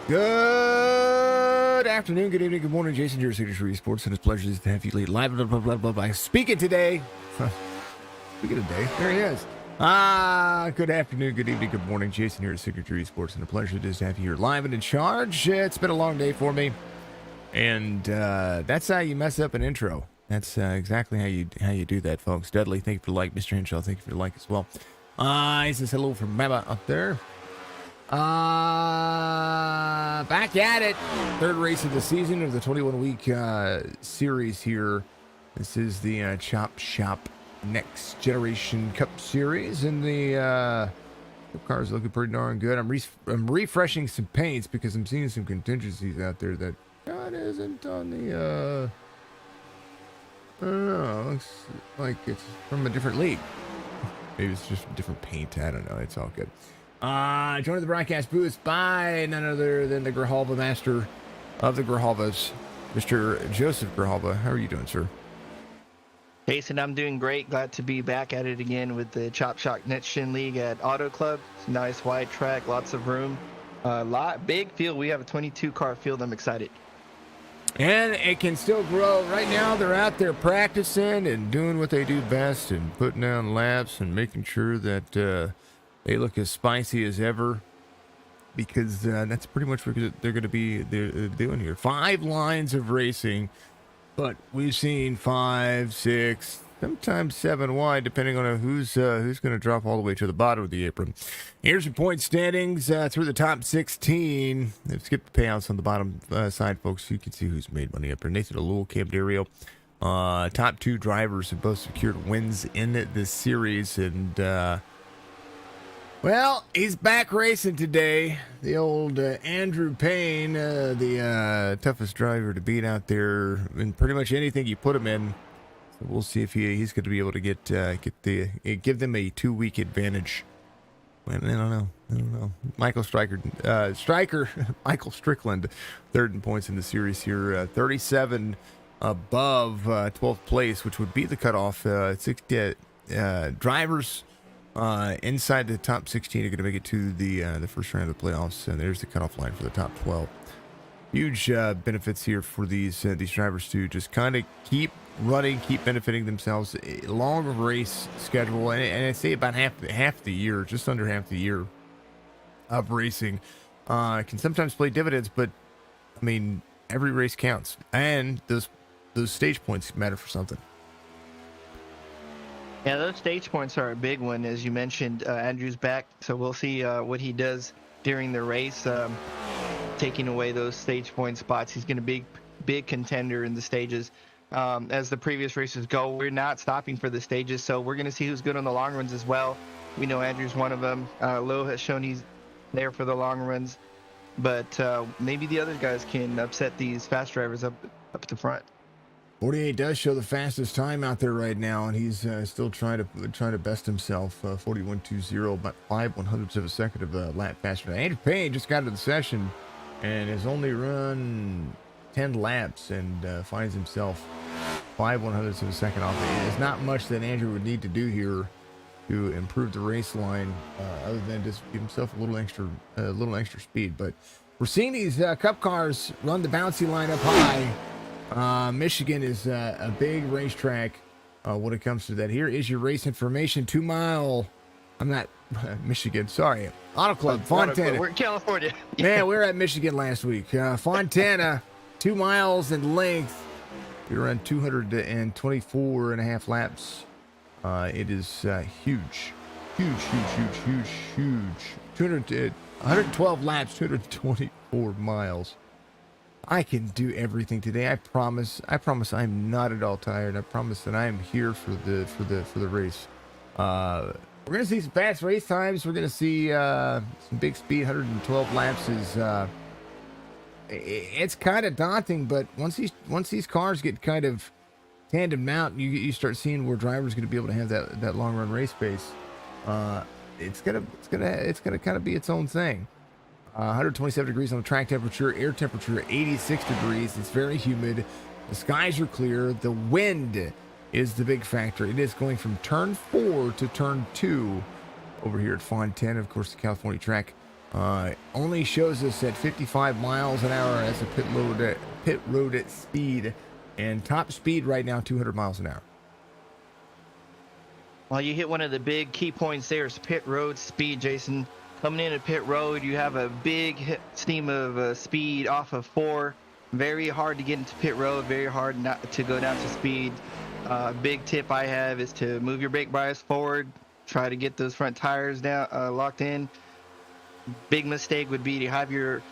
Good afternoon, good evening, good morning. Jason here, LinkTree Sports, and it's a pleasure to have you lead live. Blah, blah, blah, blah, blah. Speaking today, speaking of day, there he is. Good afternoon, good evening, good morning. Jason here at LinkTree Sports, and a pleasure to have you here live and in charge. It's been a long day for me, and that's how you mess up an intro. That's exactly how you do that, folks. Dudley, thank you for the like. Mr. Henshaw, thank you for the like as well. He says hello from Baba up there. Back at it. Third race of the season of the 21-week series here. This is the Chop Shop Next Generation Cup Series, and the car's looking pretty darn good. I'm refreshing some paints because I'm seeing some contingencies out there that God isn't on the I don't know. Looks like it's from a different league. Maybe it's just a different paint. I don't know. It's all good. Joined the broadcast booth by none other than the Grijalva master of the Grijalvas, Mr. Joseph Grijalva. How are you doing, sir? Jason, I'm doing great. Glad to be back at it again with the Chop Shop Next Gen League at Auto Club. It's a nice wide track, lots of room, big field. We have a 22-car field. I'm excited. And it can still grow. Right now, they're out there practicing and doing what they do best and putting down laps and making sure that they look as spicy as ever, because that's pretty much what they're going to be doing here. 5 lines of racing, but we've seen 5, 6, sometimes 7 wide, depending on who's going to drop all the way to the bottom of the apron. Here's your point standings through the top 16. They've skipped the payouts on the bottom side, folks. You can see who's made money up there. Nathan Alul, Cam Dario. Top 2 drivers have both secured wins in this series, and well, he's back racing today. The old Andrew Payne, the toughest driver to beat out there in pretty much anything you put him in. So we'll see if he's going to be able to give them a 2-week advantage. Well, I don't know. Michael Michael Strickland, third in points in the series here, 37 above 12th place, which would be the cutoff. 60 drivers. Inside the top 16 are going to make it to the first round of the playoffs, and there's the cutoff line for the top 12. Huge benefits here for these drivers to just kind of keep running, keep benefiting themselves. A long race schedule, and I say about half the year, just under half the year of racing, can sometimes play dividends. But I mean, every race counts, and those stage points matter for something. Yeah, those stage points are a big one. As you mentioned, Andrew's back, so we'll see what he does during the race, taking away those stage point spots. He's going to be big contender in the stages. As the previous races go, we're not stopping for the stages, so we're going to see who's good on the long runs as well. We know Andrew's one of them. Lo has shown he's there for the long runs, but maybe the other guys can upset these fast drivers up at the front. 48 does show the fastest time out there right now, and he's still trying to best himself. 41.20, about 5/100ths of a second of a lap faster. Andrew Payne just got into the session and has only run 10 laps and finds himself 5/100ths of a second off. It's not much that Andrew would need to do here to improve the race line, other than just give himself a little extra speed. But we're seeing these Cup cars run the bouncy line up high. Michigan is a big racetrack when it comes to that. Here is your race information. 2 mile. I'm not Michigan. Sorry. Auto Club, Fontana. We're in California. Man, we were at Michigan last week. Fontana, 2 miles in length. We run 224 and a half laps. It is huge. 112 laps, 224 miles. I can do everything today. I promise I'm not at all tired. I promise that I am here for the race. We're gonna see some fast race times. We're gonna see some big speed. 112 laps is it's kind of daunting, but once these cars get kind of tandem out, you start seeing where drivers going to be able to have that long run race pace. It's gonna kind of be its own thing. 127 degrees on the track temperature, air temperature 86 degrees. It's very humid. The skies are clear. The wind is the big factor. It is going from turn 4 to turn 2 over here at Fontana, of course, the California track. Only shows us at 55 miles an hour as a pit road at speed, and top speed right now 200 miles an hour. Well, you hit one of the big key points there is pit road speed, Jason. Coming into pit road, you have a big steam of speed off of 4. Very hard to get into pit road, very hard not to go down to speed. Big tip I have is to move your brake bias forward, try to get those front tires down locked in. Big mistake would be to have your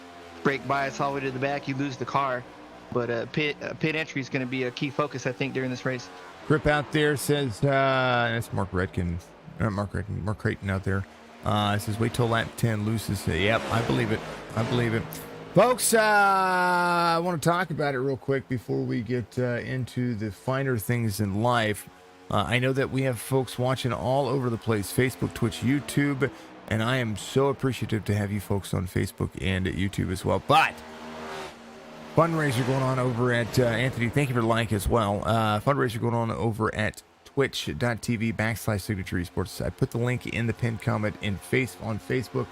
brake bias all the way to the back, you lose the car. But pit entry is going to be a key focus, I think, during this race. Grip out there says, that's Mark Creighton out there. It says, wait till lap 10 loses. Yep, I believe it. Folks, I want to talk about it real quick before we get into the finer things in life. I know that we have folks watching all over the place, Facebook, Twitch, YouTube, and I am so appreciative to have you folks on Facebook and at YouTube as well. But fundraiser going on over at Anthony, thank you for the like as well. Fundraiser going on over at twitch.tv/Signature Esports. I put the link in the pinned comment on Facebook.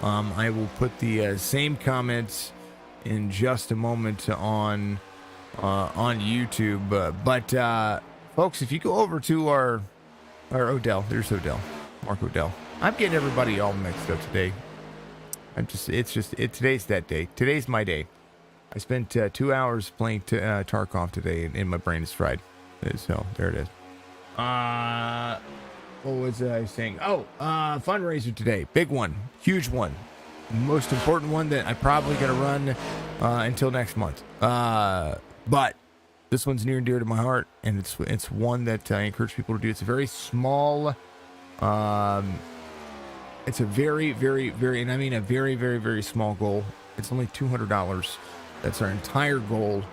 I will put the same comments in just a moment on YouTube. But folks, if you go over to our Odell, there's Odell, Mark Odell. I'm getting everybody all mixed up today. Today's that day. Today's my day. I spent 2 hours playing Tarkov today, and my brain is fried. So there it is. What was I saying? Fundraiser today. Big one. Huge one. Most important one that I'm probably going to run until next month. But this one's near and dear to my heart, and it's one that I encourage people to do. It's a very small, it's a very, very, very, and I mean a very, very, very small goal. It's only $200. That's our entire goal.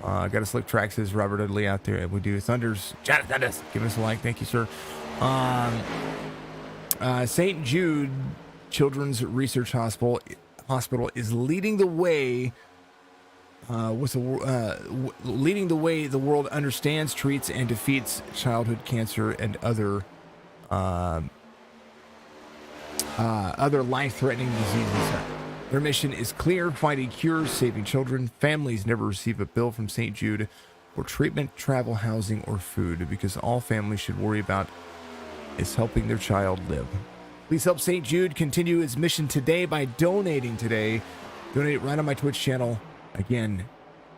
Got a slick track, says Robert Dudley out there. We do Thunders. Jonathan, give us a like. Thank you, sir. St. Jude Children's Research Hospital is leading the way. Leading the way the world understands, treats, and defeats childhood cancer and other life-threatening diseases. Their mission is clear: finding cures, saving children. Families never receive a bill from St. Jude for treatment, travel, housing, or food, because all families should worry about is helping their child live. Please help St. Jude continue its mission today by donating today. Donate right on my Twitch channel. Again,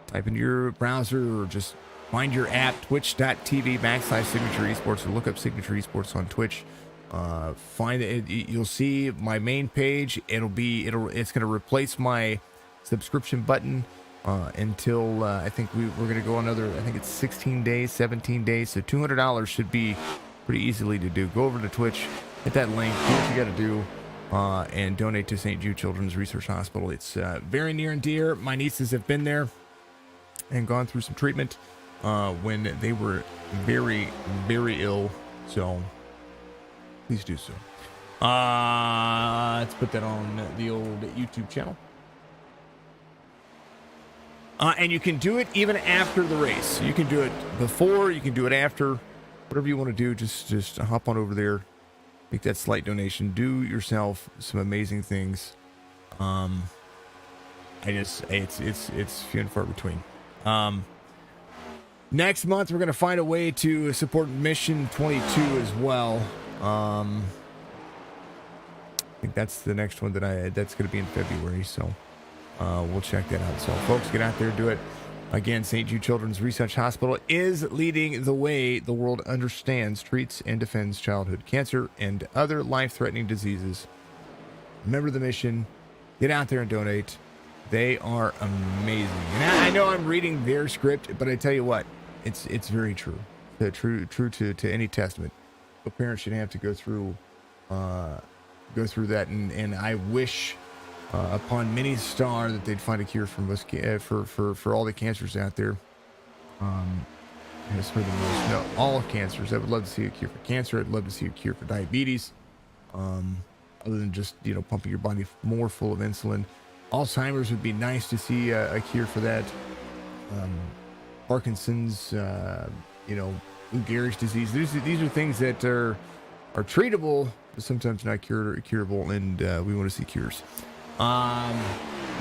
type in your browser or just find your app, twitch.tv/Signature Esports, or look up Signature Esports on Twitch. Find it. You'll see my main page. It's going to replace my subscription button until I think we're going to go another, I think it's 16 days, 17 days. So $200 should be pretty easily to do. Go over to Twitch, hit that link, do what you got to do, and donate to St. Jude Children's Research Hospital. It's very near and dear. My nieces have been there and gone through some treatment when they were very, very ill. So please do so. Let's put that on the old YouTube channel. And you can do it even after the race. You can do it before, you can do it after. Whatever you want to do, just hop on over there, make that slight donation, do yourself some amazing things. It's few and far between. Next month we're gonna find a way to support Mission 22 as well. I think that's the next one that's gonna be in February. So we'll check that out. So folks, get out there, do it. Again, St. Jude Children's Research Hospital is leading the way the world understands, treats, and defends childhood cancer and other life-threatening diseases. Remember the mission. Get out there and donate. They are amazing. And I know I'm reading their script, but I tell you what, it's very true. True to any testament. A parent should have to go through that, and I wish upon many star that they'd find a cure for most for all the cancers out there. All cancers. I would love to see a cure for cancer. I'd love to see a cure for diabetes. Other than just pumping your body more full of insulin. Alzheimer's would be nice to see a cure for that. Parkinson's, Lou Gehrig's disease. These are things that are are treatable, but sometimes not curable, and we want to see cures.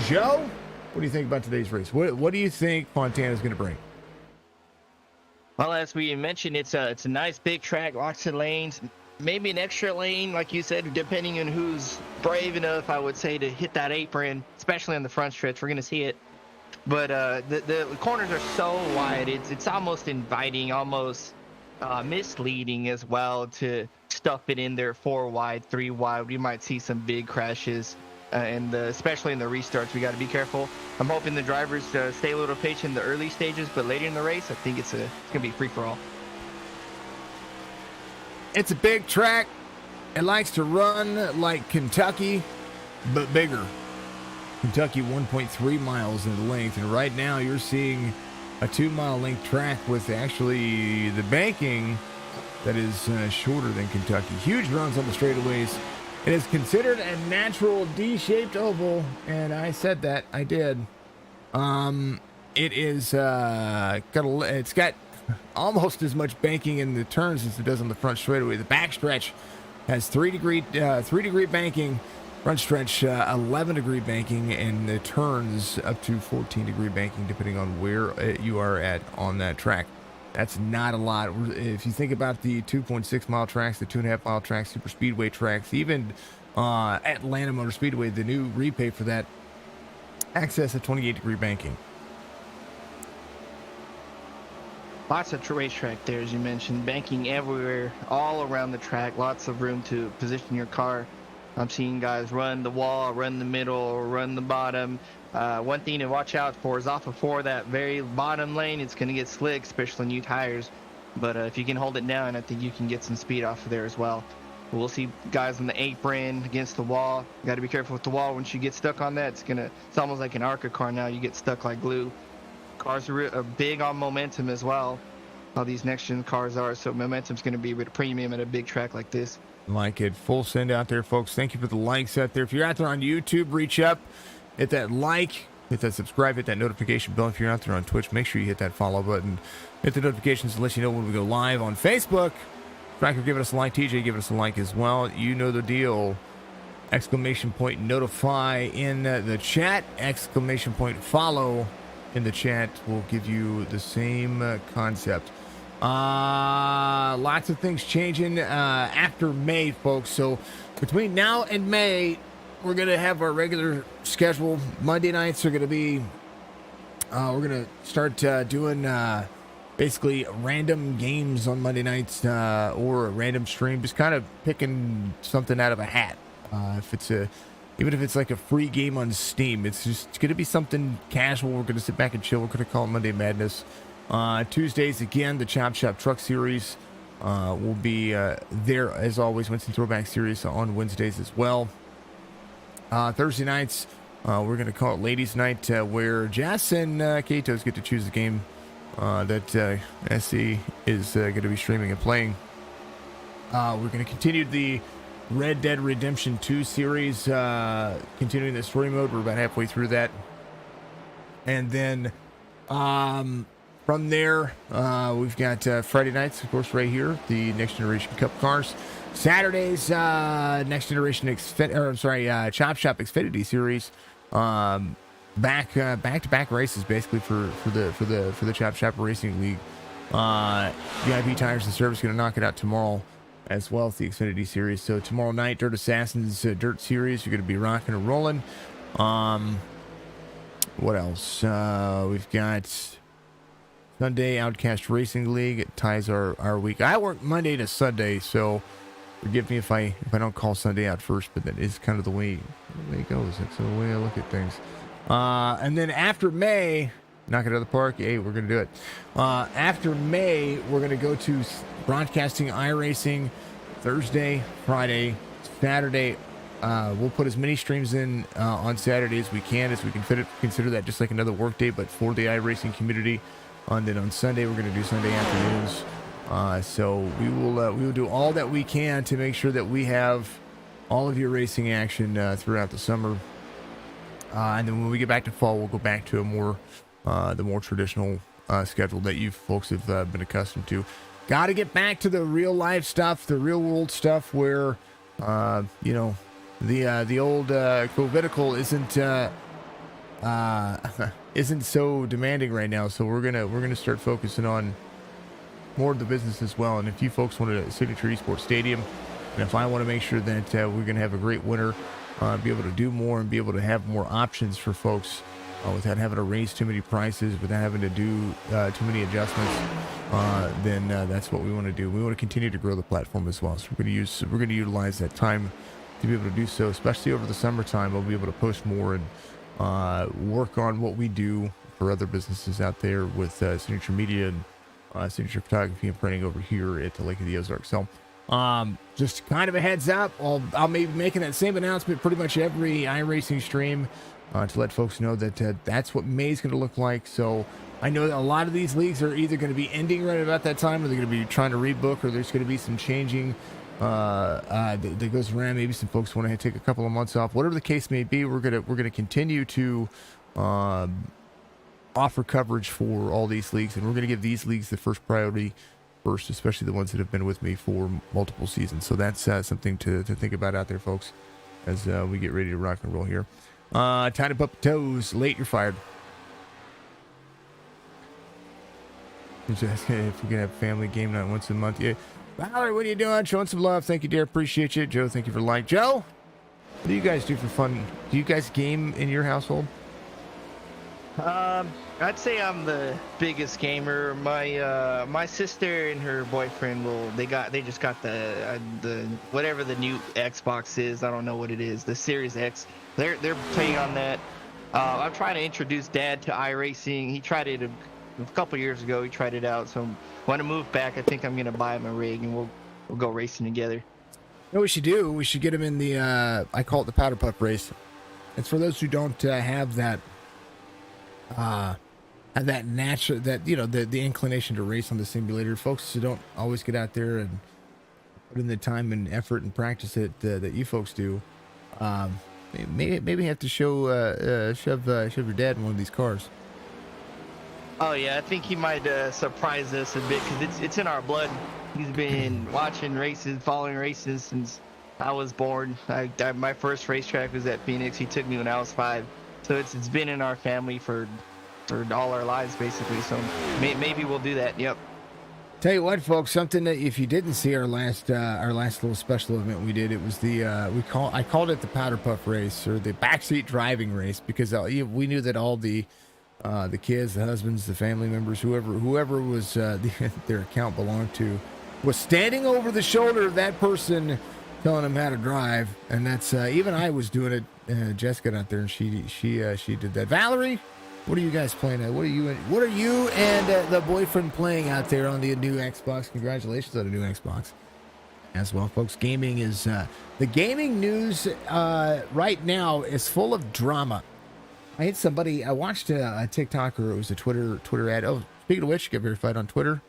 Joe, what do you think about today's race? What do you think Fontana is going to bring? Well, as we mentioned, it's a nice big track, lots of lanes, maybe an extra lane, like you said, depending on who's brave enough, I would say, to hit that apron, especially on the front stretch. We're going to see it. But the corners are so wide, it's almost inviting, almost misleading as well to stuff it in there 4 wide, 3 wide. We might see some big crashes, and especially in the restarts, we got to be careful. I'm hoping the drivers stay a little patient in the early stages, but later in the race, I think it's going to be free for all. It's a big track. It likes to run like Kentucky, but bigger. Kentucky 1.3 miles in length, and right now you're seeing a 2-mile length track with actually the banking that is shorter than Kentucky. Huge runs on the straightaways. It is considered a natural D-shaped oval, and I said that. I did. It is it's got almost as much banking in the turns as it does on the front straightaway. The backstretch has 3 degree banking. Front stretch, 11-degree banking, and the turns up to 14-degree banking, depending on where you are at on that track. That's not a lot. If you think about the 2.6-mile tracks, the 2.5-mile tracks, super speedway tracks, even Atlanta Motor Speedway, the new repay for that, access at 28-degree banking. Lots of racetrack there, as you mentioned, banking everywhere, all around the track, lots of room to position your car. I'm seeing guys run the wall, run the middle, run the bottom. One thing to watch out for is off of 4, that very bottom lane, it's going to get slick, especially new tires. But if you can hold it down, I think you can get some speed off of there as well. We'll see guys on the apron against the wall. You got to be careful with the wall. Once you get stuck on that, it's almost like an ARCA car now. You get stuck like glue. Cars are big on momentum as well. All these next-gen cars are, so momentum's going to be at a premium at a big track like this. Like it. Full send out there, folks. Thank you for the likes out there. If you're out there on YouTube, reach up, hit that like, hit that subscribe, hit that notification bell. If you're out there on Twitch, make sure you hit that follow button. Hit the notifications to let you know when we go live on Facebook. Frank, give us a like. TJ, give us a like as well. You know the deal. Exclamation point notify in the chat. Exclamation point follow in the chat will give you the same concept. Lots of things changing after May, folks. So between now and May, we're gonna have our regular schedule. Monday nights are gonna be we're gonna start doing basically random games on Monday nights, or a random stream, just kind of picking something out of a hat. Even if it's like a free game on Steam, it's gonna be something casual. We're gonna sit back and chill. We're gonna call it Monday Madness. Tuesdays, again, the Chop Shop Truck Series will be there, as always. Winston Throwback Series on Wednesdays as well. Thursday nights, we're going to call it Ladies Night, where Jess and Katos get to choose the game that SC is going to be streaming and playing. We're going to continue the Red Dead Redemption 2 series, continuing the story mode. We're about halfway through that. And then from there, we've got Friday nights, of course, right here, the Next Generation Cup cars. Saturdays, Next Generation Chop Shop Xfinity Series. Back to back races, basically for the Chop Shop Racing League. VIP Tires and Service going to knock it out tomorrow, as well as the Xfinity Series. So tomorrow night, Dirt Assassins Dirt Series, you're going to be rocking and rolling. What else? We've got Sunday Outcast Racing League. It ties our week. I work Monday to Sunday, so forgive me if I don't call Sunday out first, but that is kind of the way it goes. That's the way I look at things. And then after May, knock it out of the park. Hey, we're going to do it. After May, we're going to go to broadcasting iRacing Thursday, Friday, Saturday. We'll put as many streams in on Saturday as we can fit it. Consider that just like another work day, but for the iRacing community. And then on Sunday, we're going to do Sunday afternoons. So we will do all that we can to make sure that we have all of your racing action throughout the summer. And then when we get back to fall, we'll go back to the more traditional schedule that you folks have been accustomed to. got to get back to the real life stuff, the real world stuff where, you know, the old Covitical isn't so demanding right now. So we're gonna start focusing on more of the business as well. And if you folks want a signature esports stadium, and if I want to make sure that we're gonna have a great winter, be able to do more and be able to have more options for folks without having to raise too many prices, without having to do too many adjustments, then that's what we want to do. We want to continue to grow the platform as well. So we're going to utilize that time to be able to do so, especially over the summertime. We'll be able to post more and work on what we do for other businesses out there with Signature Media and Signature Photography and Printing over here at the Lake of the Ozarks. So just kind of a heads up, I'll be making that same announcement pretty much every iRacing stream to let folks know that that's what May's going to look like. So I know that a lot of these leagues are either going to be ending right about that time, or they're going to be trying to rebook, or there's going to be some changing that goes around. Maybe some folks want to take a couple of months off. Whatever the case may be, we're gonna continue to offer coverage for all these leagues, and we're going to give these leagues the first priority first, especially the ones that have been with me for multiple seasons. So that's something to think about out there, folks, as we get ready to rock and roll here. Tiny Pup Toes, late, you're fired. Just if we're gonna have family game night once a month. Yeah. Valerie, what are you doing? Showing some love. Thank you, dear. Appreciate you. Joe, thank you for the like. Joe, what do you guys do for fun? Do you guys game in your household? I'd say I'm the biggest gamer. My sister and her boyfriend they just got the whatever the new Xbox is. I don't know what it is. The Series X. They're playing on that. I'm trying to introduce Dad to iRacing. He tried it a couple years ago. He tried it out. So when I move back, I think I'm gonna buy him a rig and we'll go racing together. You know what we should do? We should get him in the I call it the Powder Puff race. It's for those who don't have that natural, that, you know, the inclination to race on the simulator. Folks who don't always get out there and put in the time and effort and practice that you folks do. Maybe have to shove your dad in one of these cars. Oh yeah, I think he might surprise us a bit because it's in our blood. He's been watching races, following races since I was born. My first racetrack was at Phoenix. He took me when I was 5, so it's been in our family for all our lives basically. So maybe we'll do that. Yep. Tell you what, folks, something that if you didn't see our last little special event we did, it was I called it the Powder Puff race, or the backseat driving race, because we knew that all the kids, the husbands, the family members, whoever was their account belonged to, was standing over the shoulder of that person telling them how to drive. And that's even I was doing it. Jessica got out there and she did that. Valerie, what are you guys playing at? What are you and the boyfriend playing out there on the new Xbox? Congratulations on the new Xbox as well, folks. Gaming is the gaming news right now is full of drama. I watched a TikTok, or it was a Twitter ad. Oh, speaking of which, get verified on Twitter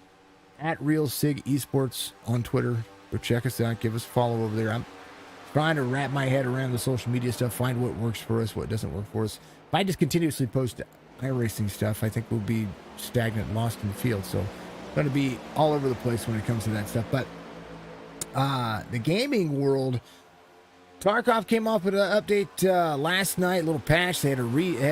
at Real Sig Esports on Twitter. Go check us out. Give us a follow over there. I'm trying to wrap my head around the social media stuff, find what works for us, what doesn't work for us. If I just continuously post iRacing stuff, I think we'll be stagnant and lost in the field. So going to be all over the place when it comes to that stuff. But the gaming world, Tarkov came off with an update last night, a little patch. They had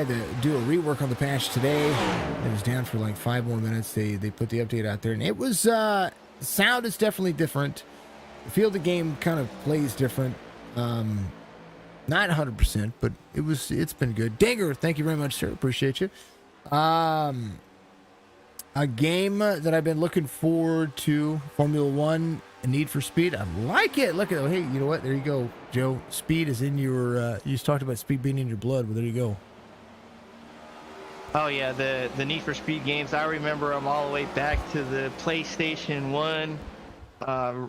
to do a rework on the patch today. It was down for like 5 more minutes. They put the update out there, and it was sound is definitely different. The feel of the game kind of plays different. Not 100%, but it's been good. Digger, thank you very much, sir. Appreciate you. A game that I've been looking forward to, Formula One, Need for Speed. I like it. Look at it. Hey, you know what? There you go, Joe. Speed is in your. You just talked about speed being in your blood. Well, there you go. Oh yeah, the Need for Speed games. I remember them all the way back to the PlayStation 1.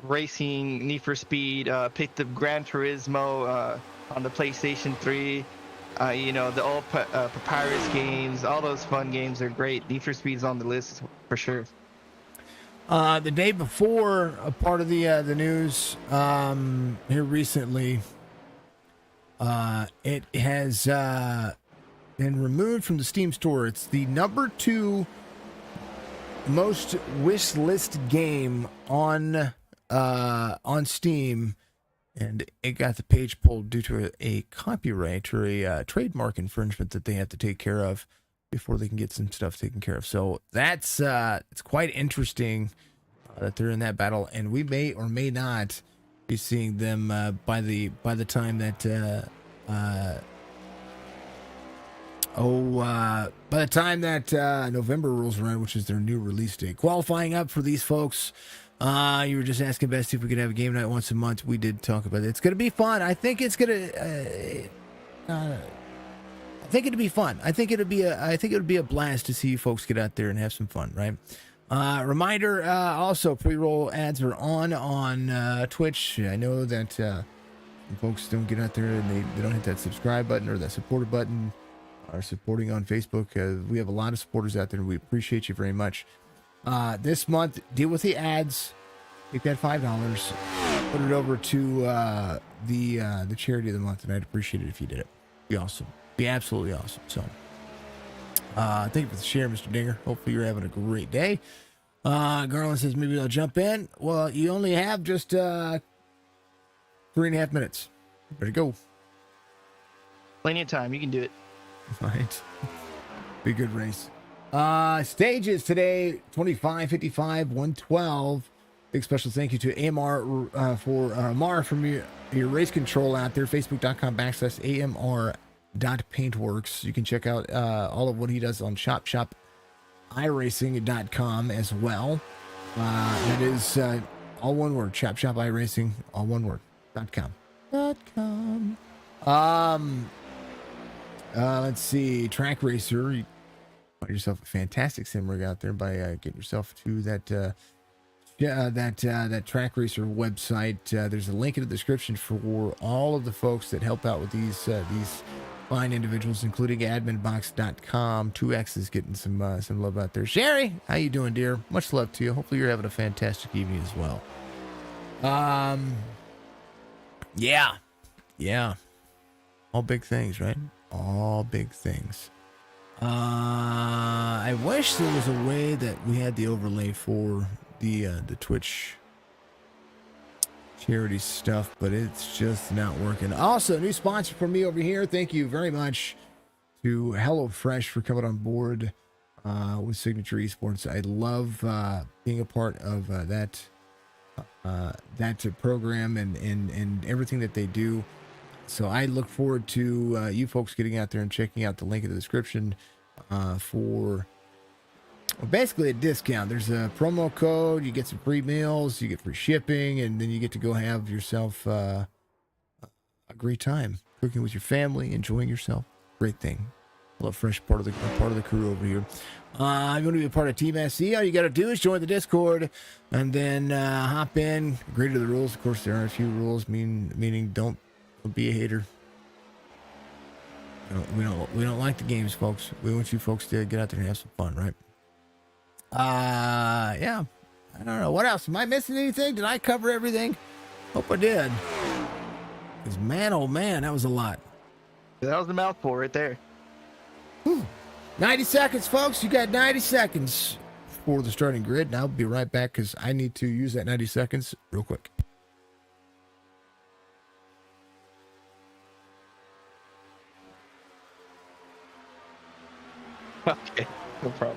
Racing Need for Speed. Picked up Gran Turismo on the PlayStation 3. You know, the old Papyrus games. All those fun games are great. Need for Speed's on the list for sure. The day before, a part of the news here recently, it has been removed from the Steam store. It's the number 2 most wish list game on Steam, and it got the page pulled due to a copyright or a trademark infringement that they have to take care of before they can get some stuff taken care of. So that's it's quite interesting that they're in that battle, and we may or may not be seeing them by the time that by the time that November rolls around, which is their new release date. Qualifying up for these folks. You were just asking Best if we could have a game night once a month. We did talk about it. It's going to be fun. I think it's going to. I think it'd be fun. I think it would be a blast to see you folks get out there and have some fun, right? Reminder, also pre-roll ads are on Twitch. I know that folks don't get out there and they don't hit that subscribe button or that supporter button, are supporting on Facebook. We have a lot of supporters out there, and we appreciate you very much. This month, deal with the ads. Take that $5, put it over to the charity of the month, and I'd appreciate it if you did it. Be awesome. Be absolutely awesome. So, thank you for the share, Mr. Dinger. Hopefully you're having a great day. Garland says maybe I'll jump in. Well, you only have just 3.5 minutes. Better go. Plenty of time. You can do it. All right. Be a good race. Stages today, 25, 55, 112. Big special thank you to AMR for Mar from your race control out there. Facebook.com/AMR.paintworks. You can check out all of what he does on shopiracing.com as well. That is all one word. Shopiracing, all one word. .com. Let's see. Track Racer. You find yourself a fantastic sim rig out there by getting yourself to that Track Racer website. There's a link in the description for all of the folks that help out with these fine individuals, including adminbox.com. 2X is getting some love out there. Sherry, how you doing, dear? Much love to you. Hopefully you're having a fantastic evening as well. Yeah. All big things, right? All big things. I wish there was a way that we had the overlay for the Twitch charity stuff, but it's just not working. Also, a new sponsor for me over here. Thank you very much to HelloFresh for coming on board with Signature Esports. I love being a part of that program and everything that they do. So I look forward to you folks getting out there and checking out the link in the description for basically a discount. There's a promo code. You get some free meals. You get free shipping, and then you get to go have yourself a great time cooking with your family, enjoying yourself. Great thing. HelloFresh, part of the crew over here. I'm going to be a part of Team SC. All you got to do is join the Discord, and then hop in. Agree to the rules. Of course, there are a few rules, meaning don't be a hater. We don't like the games, folks. We want you folks to get out there and have some fun, right? Yeah. I don't know. What else? Am I missing anything? Did I cover everything? Hope I did. Because man, oh man, that was a lot. That was the mouthful right there. 90 seconds, folks. You got 90 seconds for the starting grid. And I'll be right back because I need to use that 90 seconds real quick. Okay, no problem.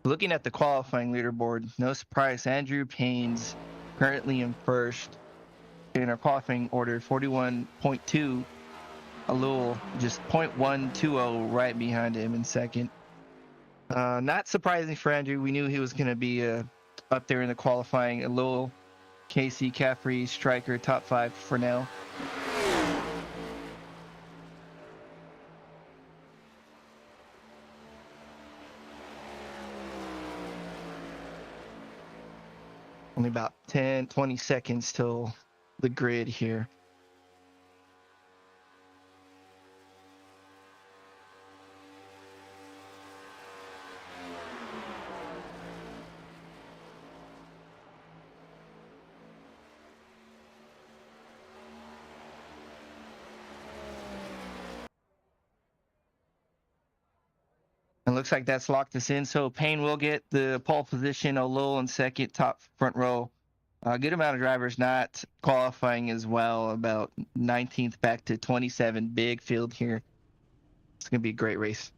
Looking at the qualifying leaderboard, no surprise, Andrew Payne's currently in first in our qualifying order, 41.2. A little just 0.120 right behind him in second. Not surprising for Andrew. We knew he was going to be up there in the qualifying. A little Casey Caffrey striker, top 5 for now. Only about 10-20 seconds till the grid here. And looks like that's locked us in. So Payne will get the pole position, O'Lowell in second, top front row. A good amount of drivers not qualifying as well, about 19th back to 27. Big field here. It's going to be a great race.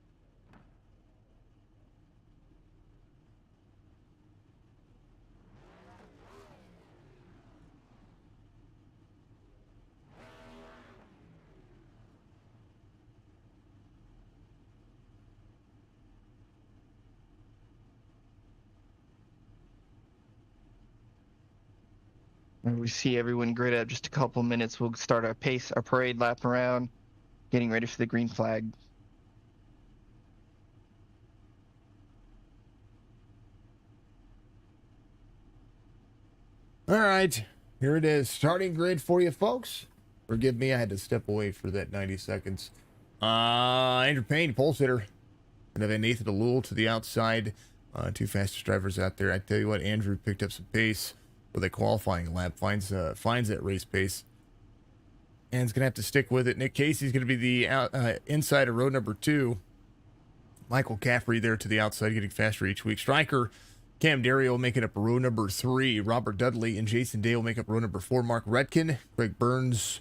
And we see everyone grid up just a couple minutes. We'll start our parade lap around, getting ready for the green flag. All right, here it is. Starting grid for you folks. Forgive me, I had to step away for that 90 seconds. Andrew Payne, pole sitter. And then Nathan O'Lowell to the outside. Two fastest drivers out there. I tell you what, Andrew picked up some pace with a qualifying lap. Finds that race pace. And is going to have to stick with it. Nick Casey's going to be the inside of row number 2. Michael Caffrey there to the outside, getting faster each week. Stryker, Cam Dario making up row number 3. Robert Dudley and Jason Dale make up row number 4. Mark Redkin, Greg Burns,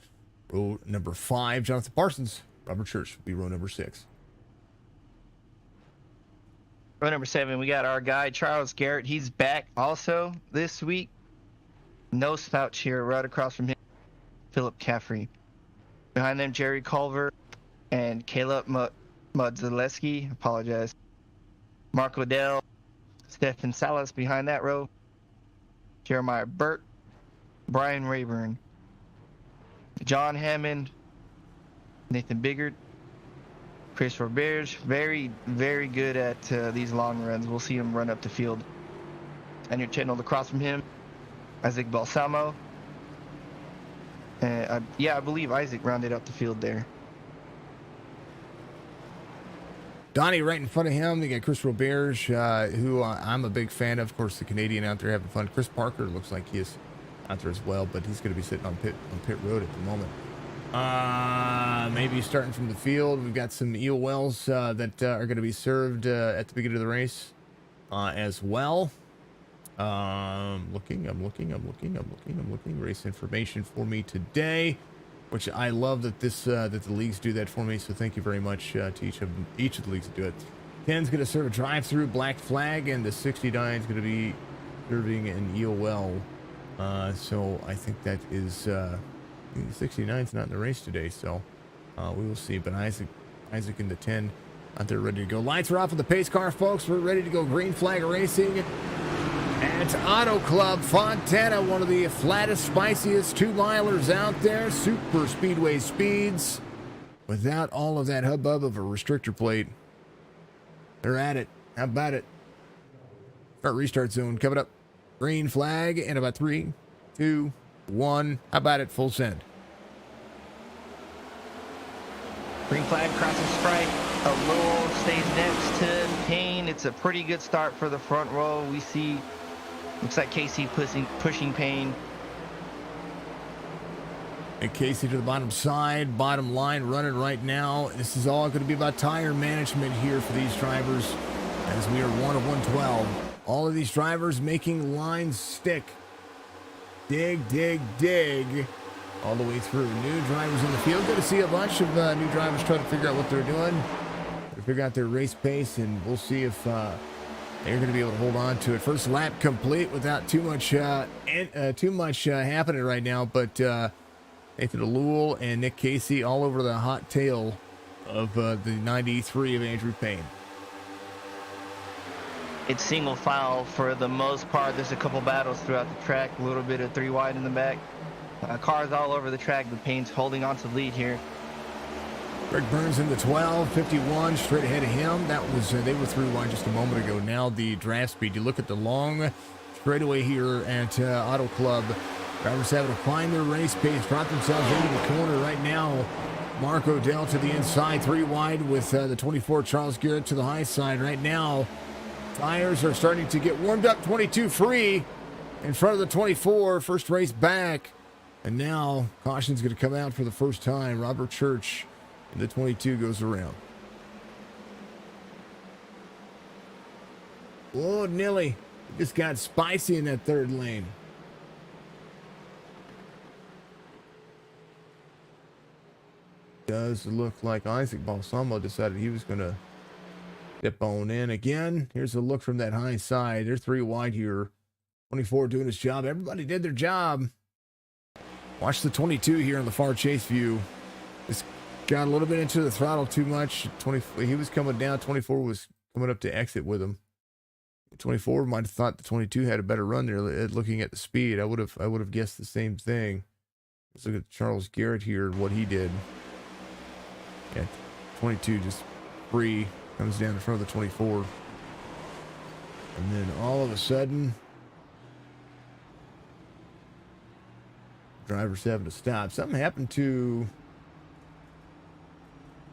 row number 5. Jonathan Parsons, Robert Church will be row number 6. Row number 7, we got our guy, Charles Garrett. He's back also this week. No slouch here, right across from him, Philip Caffrey. Behind them, Jerry Culver and Caleb Mudzaleski. Apologize. Mark Liddell, Stephen Salas behind that row. Jeremiah Burt, Brian Rayburn, John Hammond, Nathan Biggard, Chris Roberge. Very, very good at these long runs. We'll see him run up the field. And your channel across from him, Isaac Balsamo. I believe Isaac rounded up the field there. Donnie right in front of him. They got Chris Roberge, who I'm a big fan of. Of course, the Canadian out there having fun. Chris Parker looks like he is out there as well, but he's going to be sitting on pit road at the moment. Maybe starting from the field, we've got some eel wells that are going to be served at the beginning of the race as well. I'm looking. Race information for me today, which I love that that the leagues do that for me. So thank you very much to each of the leagues that do it. 10's going to serve a drive-through black flag, and the 69 is going to be serving an eel well. So I think that is the 69's not in the race today, so we will see. But Isaac in the 10 out there ready to go. Lights are off of the pace car, folks. We're ready to go. Green flag racing at Auto Club Fontana, one of the flattest, spiciest 2-milers out there. Super speedway speeds without all of that hubbub of a restrictor plate. They're at it. How about it? Start restart zone coming up. Green flag in about 3, 2, 1. How about it? Full send. Green flag crosses strike. O'Lowell stays next to Payne. It's a pretty good start for the front row. We see, looks like Casey pushing Payne. And Casey to the bottom side, bottom line running right now. This is all going to be about tire management here for these drivers, as we are 1 of 112. All of these drivers making lines stick. Dig, dig, dig. All the way through. New drivers in the field. Good to see a bunch of new drivers trying to figure out what they're doing. They figure out their race pace, and we'll see if they're going to be able to hold on to it. First lap complete without too much happening right now, but Nathan O'Lowell and Nick Casey all over the hot tail of the 93 of Andrew Payne. It's single file for the most part. There's a couple battles throughout the track, a little bit of 3 wide in the back. Cars all over the track, but Payne's holding on to the lead here. Greg Burns in the 12, 51, straight ahead of him. That was they were 3 wide just a moment ago. Now the draft speed. You look at the long straightaway here at Auto Club. Drivers having to find their race pace, drop themselves into the corner right now. Mark Odell to the inside, 3 wide with the 24 Charles Garrett to the high side right now. Tires are starting to get warmed up. 22 free in front of the 24. First race back. And now caution's going to come out for the first time. Robert Church in the 22 goes around. Oh, Nilly. Just got spicy in that third lane. Does look like Isaac Balsamo decided he was going to step on in again. Here's a look from that high side. They're 3 wide here. 24 doing his job. Everybody did their job. Watch the 22 here in the far chase view. Just got a little bit into the throttle too much. He was coming down. 24 was coming up to exit with him. 24 might have thought the 22 had a better run there. Looking at the speed, I would have guessed the same thing. Let's look at Charles Garrett here and what he did. Yeah, 22 just free, comes down in front of the 24. And then all of a sudden, driver's having to stop. Something happened to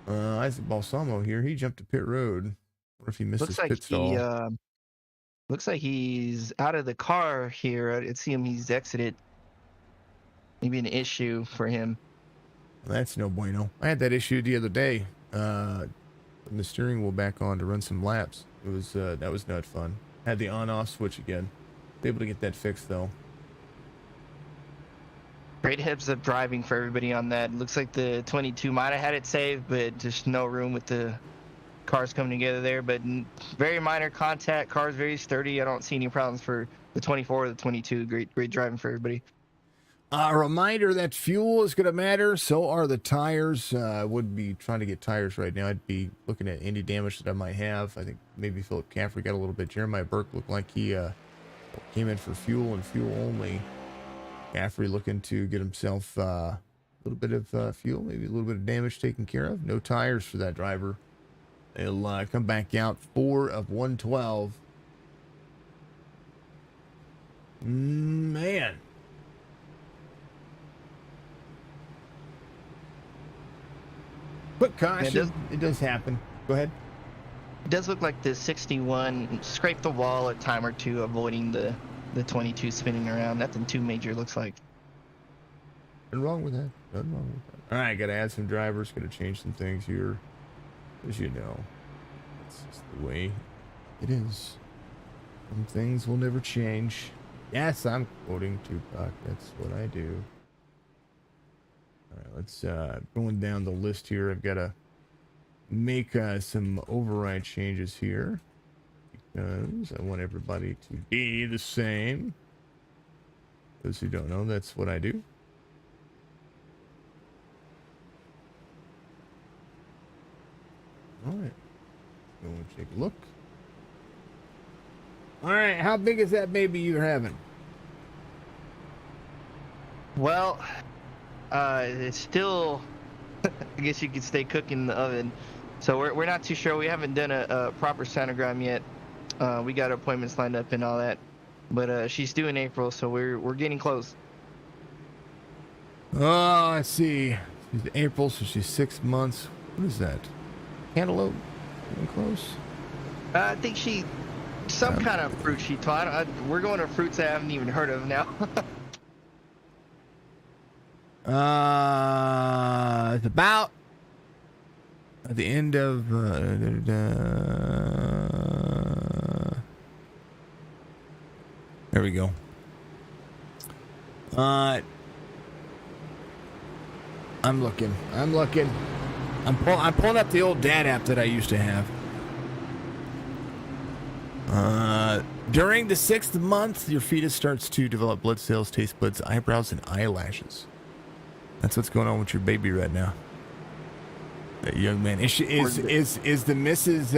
Isaac Balsamo here. He jumped to pit road. Wonder if he missed his pit stall. Looks like he's out of the car here. I see him. He's exited. Maybe an issue for him. That's no bueno. I had that issue the other day. Putting the steering wheel back on to run some laps. It was that was not fun. Had the on-off switch again. Able to get that fixed though. Great heads up driving for everybody on that. Looks like the 22 might have had it saved, but just no room with the cars coming together there. But very minor contact. Car's very sturdy. I don't see any problems for the 24 or the 22. Great driving for everybody. A reminder that fuel is going to matter. So are the tires. I would be trying to get tires right now. I'd be looking at any damage that I might have. I think maybe Philip Caffrey got a little bit. Jeremiah Burke looked like he came in for fuel and fuel only. Caffrey looking to get himself a little bit of fuel, maybe a little bit of damage taken care of. No tires for that driver. They'll come back out 4 of 112. Man. Quick caution. It does happen. Go ahead. It does look like the 61 scraped the wall a time or two, avoiding the 22 spinning around. Nothing too major, looks like. Nothing wrong with that. Nothing wrong with that. All right, got to add some drivers. Got to change some things here. As you know, it's just the way it is. Some things will never change. Yes, I'm quoting Tupac. That's what I do. All right, let's going down the list here. I've got to make some override changes here because I want everybody to be the same. Those who don't know, that's what I do. All right, go and take a look. All right, how big is that baby you're having? Well, it's still, I guess you could stay cooking in the oven. So we're not too sure. We haven't done a proper sonogram yet. We got appointments lined up and all that. But she's due in April, so we're getting close. Oh, I see. She's April, so she's 6 months. What is that? Cantaloupe? Getting close? I think some kind of fruit she taught. We're going to fruits I haven't even heard of now. It's about at the end of there we go. I'm looking. I'm pulling up the old dad app that I used to have. During the 6th month, your fetus starts to develop blood cells, taste buds, eyebrows, and eyelashes. That's what's going on with your baby right now. That young man. Is the missus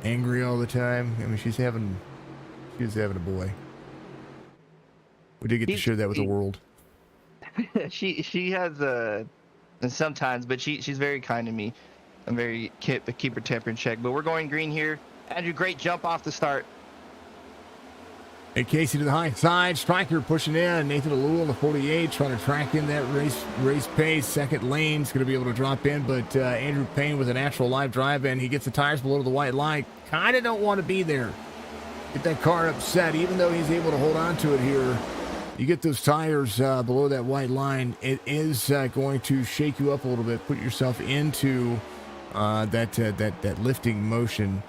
angry all the time? I mean, she was having a boy. We did get to share that with the world. She has sometimes, but she's very kind to me. I'm very keep her temper in check. But we're going green here. Andrew, great jump off the start. Hey, Casey to the high side. Striker pushing in. Nathan Alul on the 48 trying to track in that race pace. Second lane's going to be able to drop in, but Andrew Payne with a natural live drive, and he gets the tires below the white line. Kind of don't want to be there. Get that car upset, even though he's able to hold on to it here. You get those tires below that white line, it is going to shake you up a little bit. Put yourself into that lifting motion.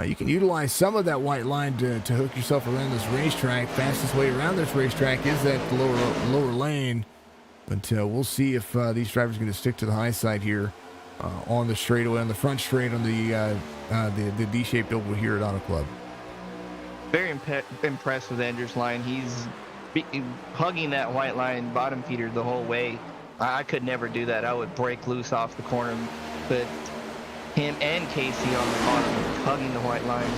You can utilize some of that white line to hook yourself around this racetrack. Fastest way around this racetrack is that lower lane. But we'll see if these drivers are going to stick to the high side here on the straightaway, on the front straight on the D-shaped oval here at Auto Club. Very impressed with Andrew's line. He's hugging that white line bottom feeder the whole way. I could never do that. I would break loose off the corner. But him and Casey on the bottom hugging the white line.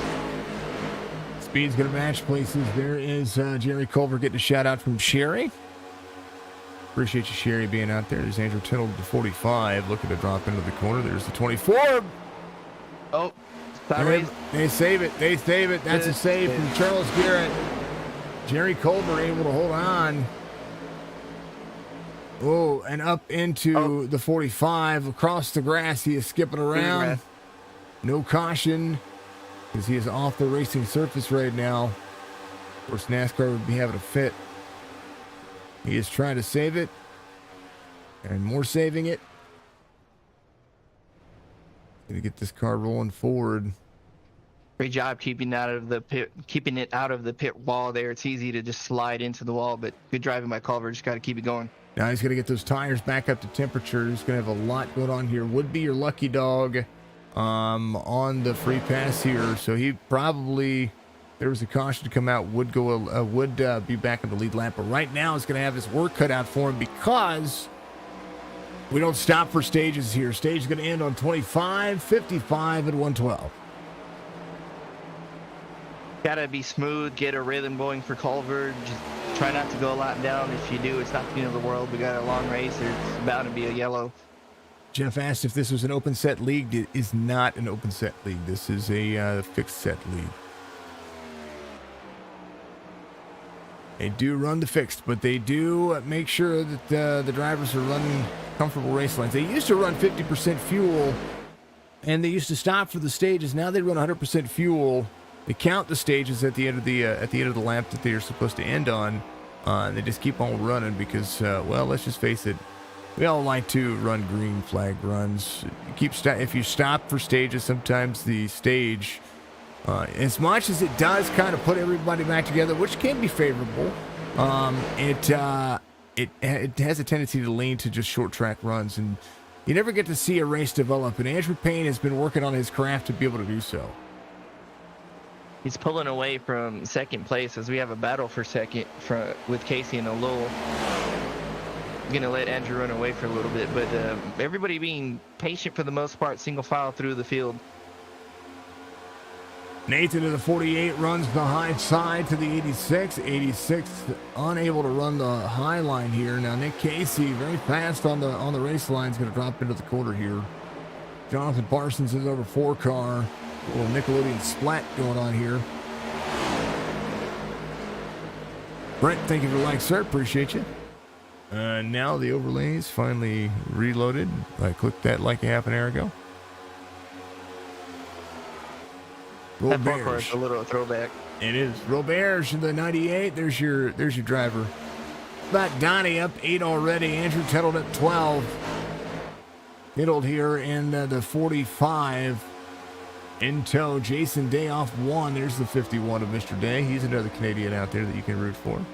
Speed's going to match places. There is Jerry Culver getting a shout out from Sherry. Appreciate you, Sherry, being out there. There's Andrew Tittle, the 45, looking to drop into the corner. There's the 24. Oh, they save it. They save it. That's a save from Charles Garrett. Jerry Culver able to hold on. Oh, and up into the 45. Across the grass, he is skipping around. No caution, because he is off the racing surface right now. Of course, NASCAR would be having a fit. He is trying to save it. And more saving it. Gonna get this car rolling forward. Great job keeping it out of the pit wall there. It's easy to just slide into the wall, but good driving by Culver. Just got to keep it going. Now he's going to get those tires back up to temperature. He's going to have a lot going on here. Would be your lucky dog on the free pass here. So he probably, there was a caution to come out, would be back in the lead lap. But right now he's going to have his work cut out for him because we don't stop for stages here. Stage is going to end on 25, 55, and 112. Gotta be smooth, get a rhythm going for Culver. Just try not to go a lot down. If you do, it's not the end of the world. We got a long race. There's bound to be a yellow. Jeff asked if this was an open set league. It is not an open set league. This is a fixed set league. They do run the fixed, but they do make sure that the drivers are running comfortable race lines. They used to run 50% fuel, and they used to stop for the stages. Now they run 100% fuel. They count the stages at the end of the lap that they are supposed to end on. And they just keep on running because, well, let's just face it, we all like to run green flag runs. If you stop for stages, sometimes the stage, as much as it does kind of put everybody back together, which can be favorable, it has a tendency to lean to just short track runs, and you never get to see a race develop. And Andrew Payne has been working on his craft to be able to do so. He's pulling away from second place as we have a battle for second with Casey and O'Lowell. Going to let Andrew run away for a little bit, but everybody being patient for the most part, single file through the field. Nathan to the 48 runs the high side to the 86. 86 unable to run the high line here. Now Nick Casey very fast on the race line is going to drop into the quarter here. Jonathan Parsons is over 4 car. A little Nickelodeon splat going on here. Brent, thank you for the like, sir. Appreciate you. Now the overlay is finally reloaded. I clicked that like a half an hour ago. That car is a little throwback. It is. Roberge in the 98. There's your driver. About Donnie up 8 already. Andrew Tittle at 12. Tittled here in the 45. In tow, Jason Day off 1. There's the 51 of Mr. Day. He's another Canadian out there that you can root for.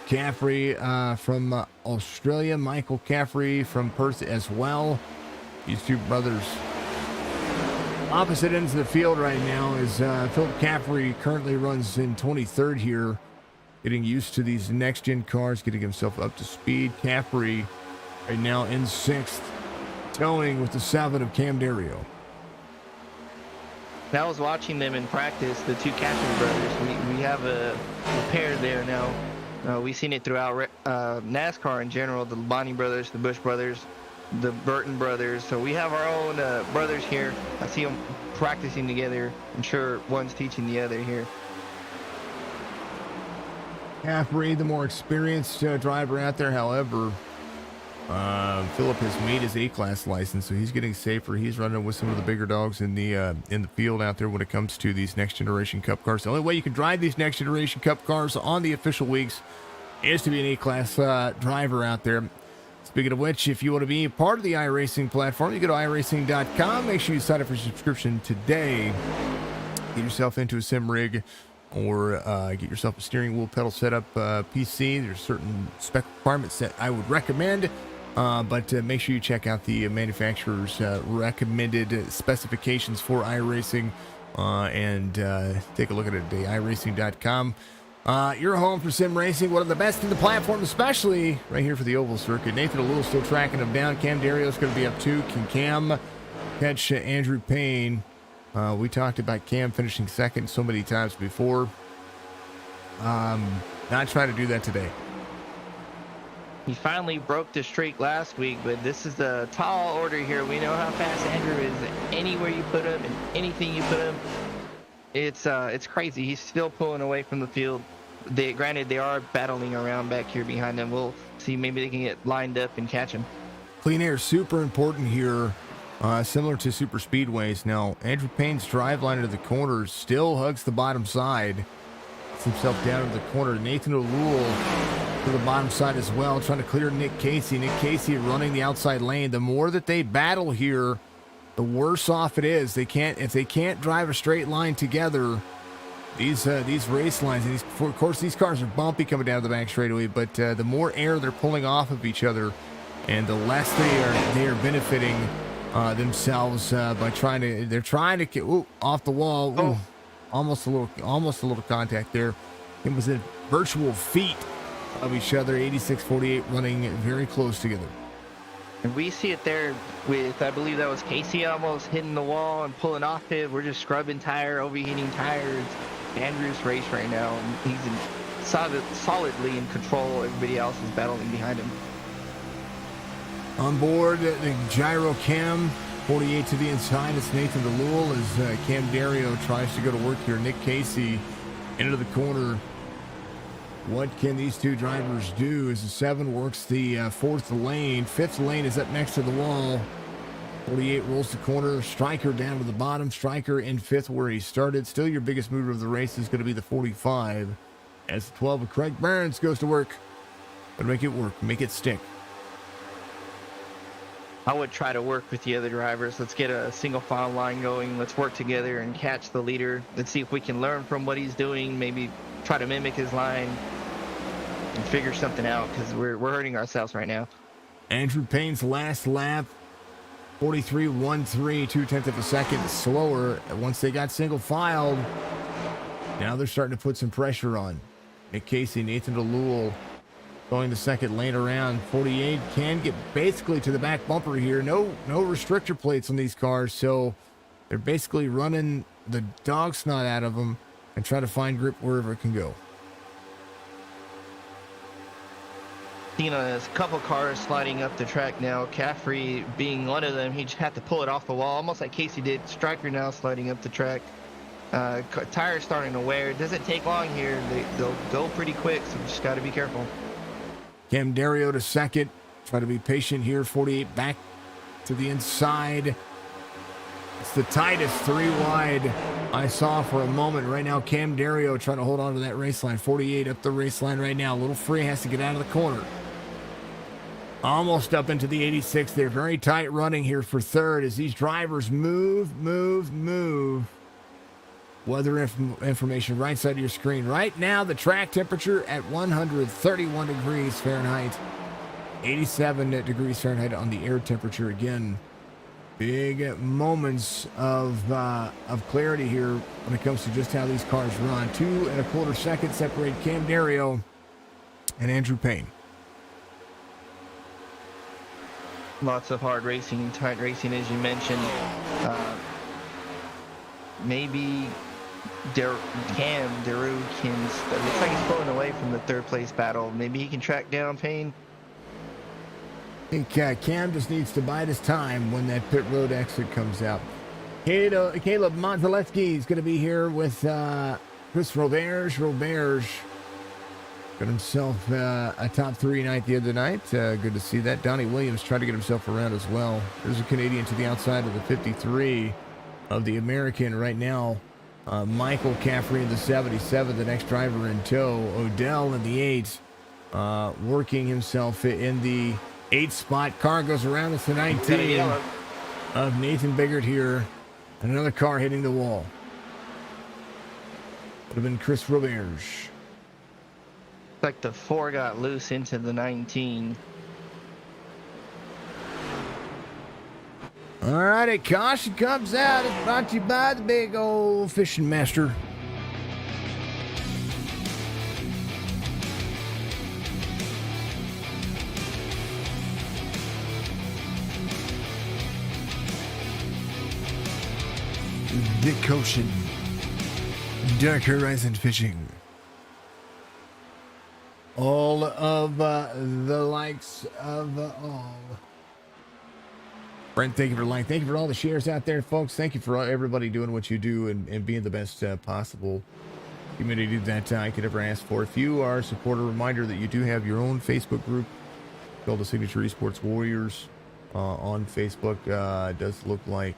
Caffrey from Australia. Michael Caffrey from Perth as well. These two brothers. Opposite ends of the field right now is Philip Caffrey currently runs in 23rd here. Getting used to these next-gen cars, getting himself up to speed. Caffrey right now in 6th. Towing with the 7 of Cam Dario. I was watching them in practice, the two Caffrey brothers. We have a pair there now. We've seen it throughout NASCAR in general, the Bonnie brothers, the Bush brothers, the Burton brothers. So we have our own brothers here. I see them practicing together. I'm sure one's teaching the other here. Caffrey, the more experienced driver out there. However, Philip has made his A-class license, so he's getting safer. He's running with some of the bigger dogs in the field out there when it comes to these next generation Cup cars. The only way you can drive these next generation Cup cars on the official weeks is to be an A-class driver out there. Speaking of which, if you want to be part of the iRacing platform, you go to iRacing.com. Make sure you sign up for subscription today. get yourself into a sim rig or get yourself a steering wheel pedal setup PC. There's certain spec requirements that I would recommend, but make sure you check out the manufacturer's recommended specifications for iRacing and take a look at it at iracing.com. Your home for sim racing, one of the best in the platform, especially right here for the oval circuit. Nathan O'Lewell still tracking him down. Cam Dario's going to be up too. Can Cam catch Andrew Payne? We talked about Cam finishing second so many times before. Not trying to do that today. He finally broke the streak last week, but this is a tall order here. We know how fast Andrew is anywhere you put him and anything you put him. It's crazy. He's still pulling away from the field. Granted, they are battling around back here behind him. We'll see. Maybe they can get lined up and catch him. Clean air, super important here. Similar to super speedways. Now, Andrew Payne's drive line into the corner still hugs the bottom side. Gets himself down to the corner. Nathan O'Lewell to the bottom side as well, trying to clear Nick Casey. Nick Casey running the outside lane. The more that they battle here, the worse off it is. If they can't drive a straight line together, these race lines, and of course these cars are bumpy coming down the back straightaway, but the more air they're pulling off of each other, and the less they are benefiting themselves by trying to get off the wall. Ooh, almost a little contact there. It was a virtual feet of each other. 86-48 running very close together. And we see it there with, I believe that was Casey almost hitting the wall and pulling off it. We're just scrubbing overheating tires. Andrew's race right now, and he's solidly in control. Everybody else is battling behind him. On board, the gyro cam, 48 to the inside. It's Nathan O'Lewell as Cam Dario tries to go to work here. Nick Casey into the corner. What can these two drivers do as the 7 works the fourth lane? Fifth lane is up next to the wall. 48 rolls the corner. Stryker down to the bottom. Stryker in fifth where he started. Still your biggest mover of the race is going to be the 45. As the 12 of Craig Burns goes to work. But make it work. Make it stick. I would try to work with the other drivers. Let's get a single file line going. Let's work together and catch the leader. Let's see if we can learn from what he's doing. Maybe try to mimic his line and figure something out, because we're hurting ourselves right now. Andrew Payne's last lap, 43.13, 0.2 of a second slower. Once they got single filed, now they're starting to put some pressure on. Nick Casey, Nathan O'Lewell going the second lane around. 48 can get basically to the back bumper here. No restrictor plates on these cars, so they're basically running the dog snot out of them and try to find grip wherever it can go. Seeing a couple cars sliding up the track now. Caffrey being one of them. He just had to pull it off the wall, almost like Casey did. Stryker now sliding up the track. Tires starting to wear. It doesn't take long here. They'll go pretty quick, so just got to be careful. Cam Dario to second. Try to be patient here. 48 back to the inside. It's the tightest 3 wide I saw for a moment. Right now, Cam Dario trying to hold on to that race line. 48 up the race line right now. A little free, has to get out of the corner. Almost up into the 86. They're very tight running here for third as these drivers move. Weather information right side of your screen. Right now, the track temperature at 131 degrees Fahrenheit. 87 degrees Fahrenheit on the air temperature. Again, big moments of clarity here when it comes to just how these cars run. 2.25 seconds separate Cam Dario and Andrew Payne. Lots of hard racing, tight racing, as you mentioned. Maybe Cam Daru can. It looks like he's pulling away from the third place battle. Maybe he can track down Payne. I think Cam just needs to bide his time when that pit road exit comes out. Caleb Monteletsky is going to be here with Chris Roberge. Roberge got himself a top 3 night the other night. Good to see that. Donnie Williams trying to get himself around as well. There's a Canadian to the outside of the 53 of the American right now. Michael Caffrey in the 77, the next driver in tow. Odell in the 8, working himself in the 8 spot. Car goes around. It's the 19 of Nathan Biggert here. Another car hitting the wall. Would have been Chris Roberge. Like the 4 got loose into the 19. All righty, caution comes out. It's brought to you by the big old fishing master. Nick Ocean. Dark Horizon Fishing. All of the likes of all. Brent, thank you for like. Thank you for all the shares out there, folks. Thank you for everybody doing what you do and being the best possible community that I could ever ask for. If you are a supporter, reminder that you do have your own Facebook group called the Signature Esports Warriors on Facebook. It does look like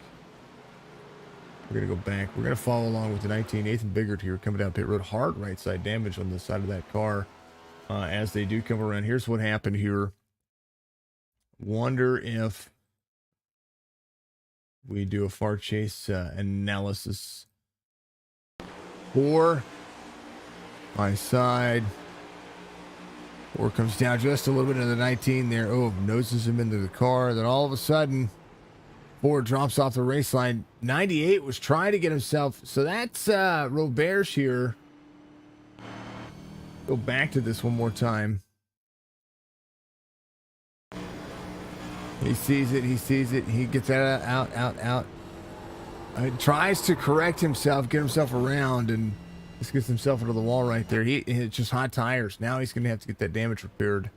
we're going to go back. We're going to follow along with the 19. Nathan Biggert here coming down pit road. Hard right side damage on the side of that car as they do come around. Here's what happened here. Wonder if we do a far chase analysis. 4 my side. 4 comes down just a little bit into the 19 there. Oh, noses him into the car. Then all of a sudden, 4 drops off the race line. 98 was trying to get himself. So that's Roberge here. Go back to this one more time. He sees it. He sees it. He gets out. Tries to correct himself, get himself around, and just gets himself into the wall right there. It's just hot tires. Now he's going to have to get that damage repaired.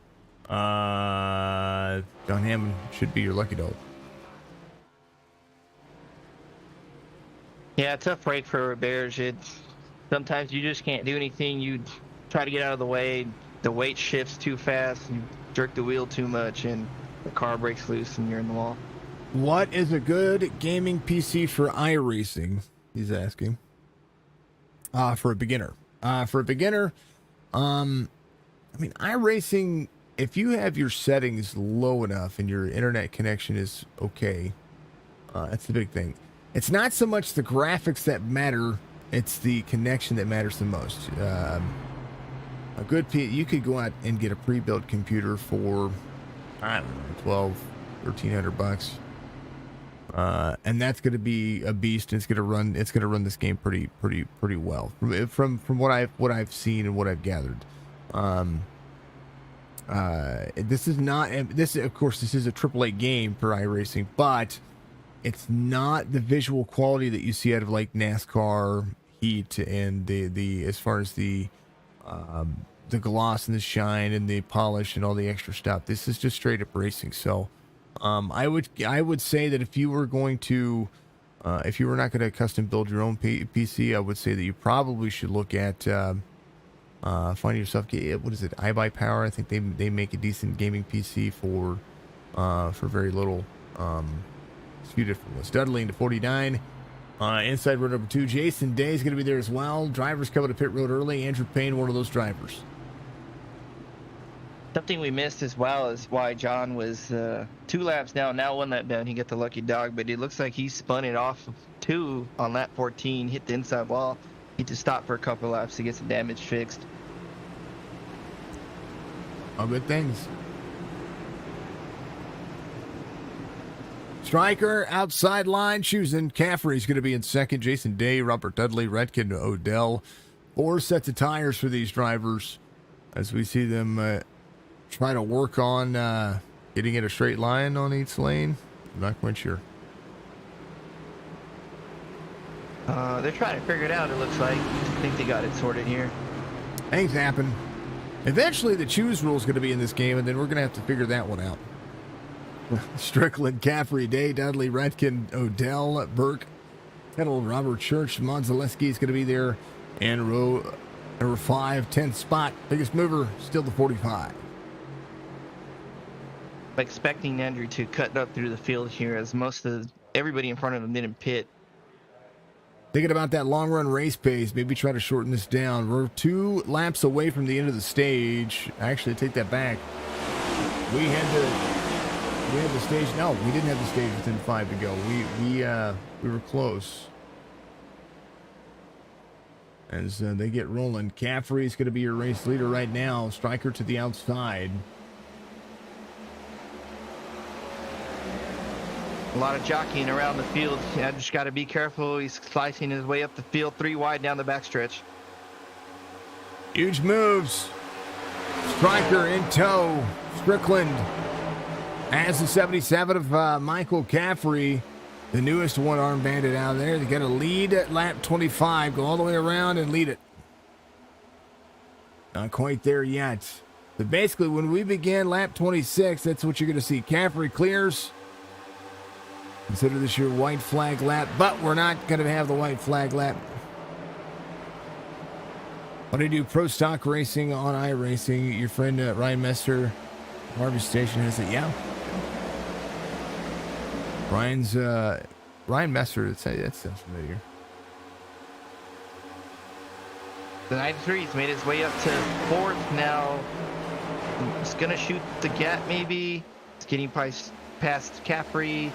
John Hammond should be your lucky dog. Yeah, tough break for Roberge. Sometimes you just can't do anything. You try to get out of the way. The weight shifts too fast. You jerk the wheel too much, and the car breaks loose, and you're in the wall. What is a good gaming PC for iRacing? He's asking. For a beginner. I mean, iRacing, if you have your settings low enough and your internet connection is okay, that's the big thing. It's not so much the graphics that matter, it's the connection that matters the most. A good you could go out and get a pre-built computer for, I don't know, $1,200-$1,300. And that's going to be a beast. And it's going to run this game pretty well from what I've seen and what I've gathered. This is not of course this is a AAA game for iRacing, but it's not the visual quality that you see out of like NASCAR Heat and the as far as the gloss and the shine and the polish and all the extra stuff. This is just straight up racing. So I would say that if you were going to if you were not going to custom build your own PC, I would say that you probably should look at find yourself, what is it, iBuyPower. I think they make a decent gaming PC for very little. A few different ones. Dudley into 49. Inside road number 2. Jason Day is going to be there as well. Drivers coming to pit road early. Andrew Payne, one of those drivers. Something we missed as well is why John was 2 laps down. Now 1 lap down, he got the lucky dog, but it looks like he spun it off of 2 on lap 14, hit the inside wall. He had to stop for a couple laps to get some damage fixed. All good things. Striker, outside line, choosing Caffrey's going to be in second. Jason Day, Robert Dudley, Redkin, Odell. 4 sets of tires for these drivers as we see them try to work on getting in a straight line on each lane. I'm not quite sure. They're trying to figure it out, it looks like. I think they got it sorted here. Things happen. Eventually, the choose rule is going to be in this game, and then we're going to have to figure that one out. Strickland, Caffrey, Day, Dudley, Redkin, Odell, Burke, Kettle, Robert Church, Monzaleski is going to be there, and row number 5, 10th spot. Biggest mover, still the 45. Expecting Andrew to cut up through the field here, as everybody in front of him didn't pit. Thinking about that long run race pace, maybe try to shorten this down. We're 2 laps away from the end of the stage. Actually, take that back. We had the stage. No, we didn't have the stage within 5 to go. We were close. as they get rolling. Caffrey's going to be your race leader right now. Striker to the outside. A lot of jockeying around the field. I just got to be careful. He's slicing his way up the field, 3 wide down the backstretch. Huge moves. Striker in tow. Strickland has the 77 of Michael Caffrey, the newest one-arm bandit out there. They got a lead at lap 25. Go all the way around and lead it. Not quite there yet. But basically, when we begin lap 26, that's what you're going to see. Caffrey clears. Consider this your white flag lap, but we're not going to have the white flag lap. What do you do? Pro Stock Racing on iRacing. Your friend Ryan Messer, Harvey Station, has it. Yeah. Ryan Messer. That sounds familiar. The 93's made his way up to 4th now. He's going to shoot the gap maybe. He's getting past Caffrey.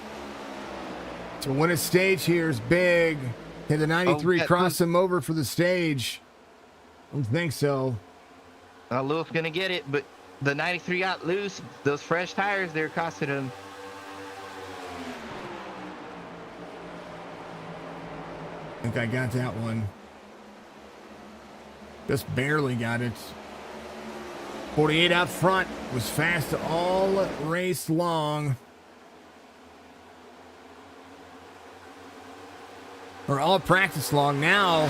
To win a stage here is big. Can the 93 cross him over for the stage? I don't think so. Lewis going to get it, but the 93 got loose. Those fresh tires, they're costing him. I think I got that one. Just barely got it. 48 out front. Was fast all race long. Or all practice long. Now,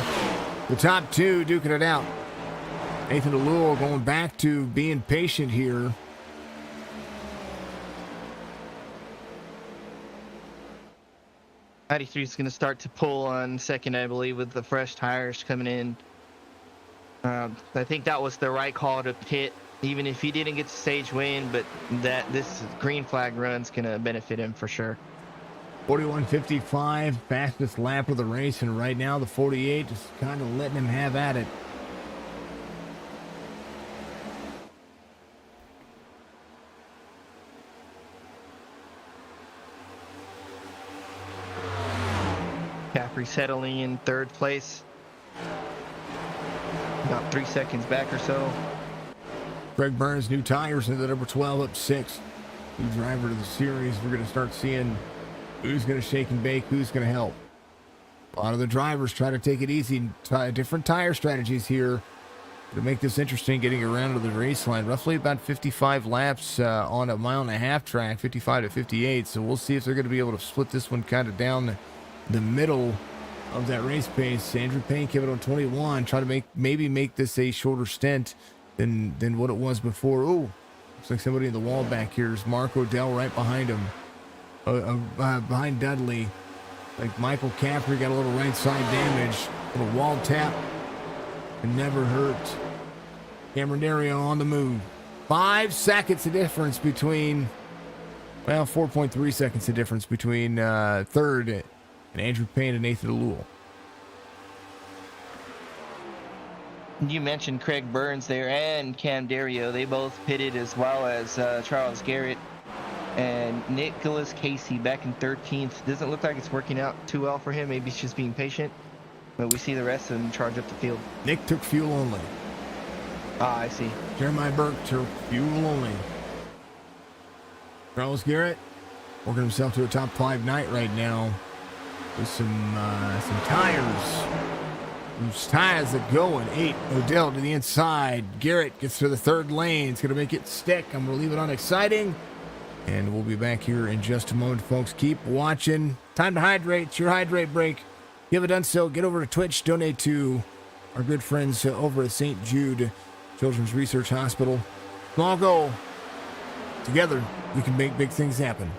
the top 2 duking it out. Nathan DeLuel going back to being patient here. '93 is going to start to pull on second, I believe, with the fresh tires coming in. I think that was the right call to pit, even if he didn't get the stage win, but this green flag run's going to benefit him for sure. 41.55, fastest lap of the race, and right now the 48 just kind of letting him have at it. Caffrey settling in 3rd place. About 3 seconds back or so. Greg Burns, new tires into the number 12 up 6. New driver to the series. We're going to start seeing who's going to shake and bake, who's going to help. A lot of the drivers try to take it easy. Different tire strategies here to make this interesting, getting around to the race line. Roughly about 55 laps on a 1.5 mile track, 55 to 58. So we'll see if they're going to be able to split this one kind of down the middle of that race pace. Andrew Payne came in on 21. Try to maybe make this a shorter stint than what it was before. Ooh, looks like somebody in the wall back here is Mark Odell right behind him. Behind Dudley. Like Michael Caffrey got a little right side damage. A little wall tap. It never hurt. Cameron Dario on the move. 5 seconds of difference between, 4.3 seconds of difference between 3rd and Andrew Payne and Nathan DeLuel. You mentioned Craig Burns there and Cam Dario. They both pitted, as well as Charles Garrett and Nicholas Casey back in 13th. Doesn't look like it's working out too well for him. Maybe he's just being patient. But we see the rest of them charge up the field. Nick took fuel only. I see. Jeremiah Burke took fuel only. Charles Garrett working himself to a top 5 night right now with some tires. Those tires are going. 8. Odell to the inside. Garrett gets to the 3rd lane. It's going to make it stick. I'm going to leave it on exciting. And we'll be back here in just a moment, folks. Keep watching. Time to hydrate. It's your hydrate break. If you haven't done so, get over to Twitch. Donate to our good friends over at St. Jude Children's Research Hospital. Small goal. Together, we can make big things happen.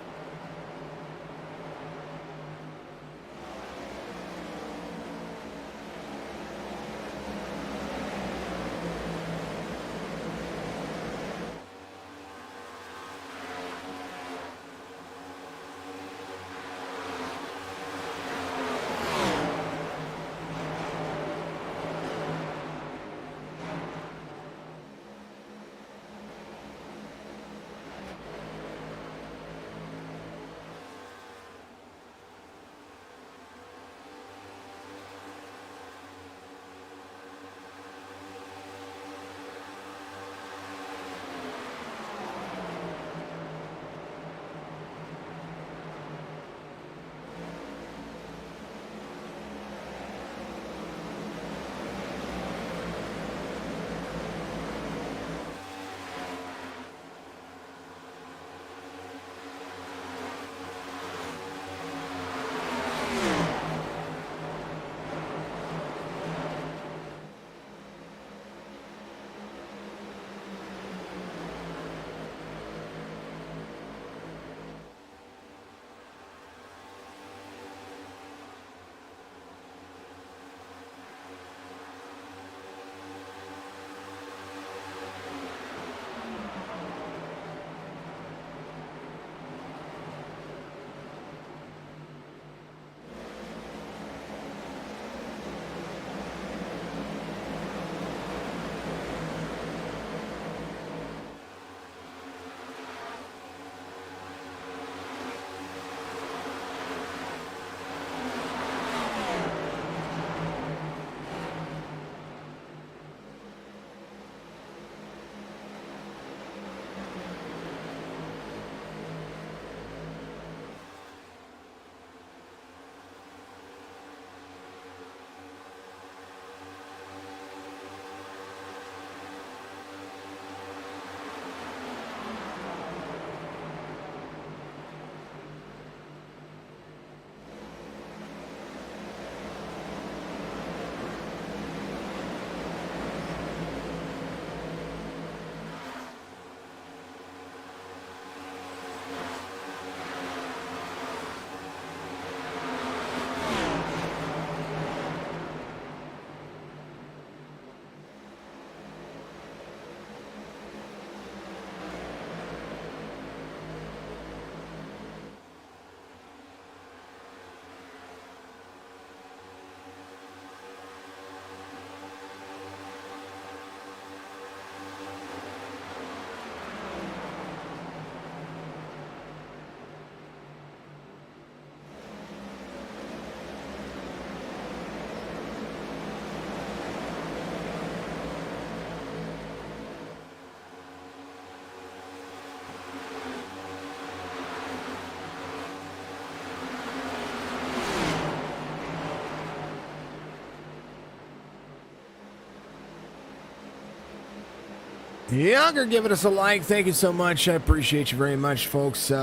Younger giving us a like. Thank you so much. I appreciate you very much, folks. We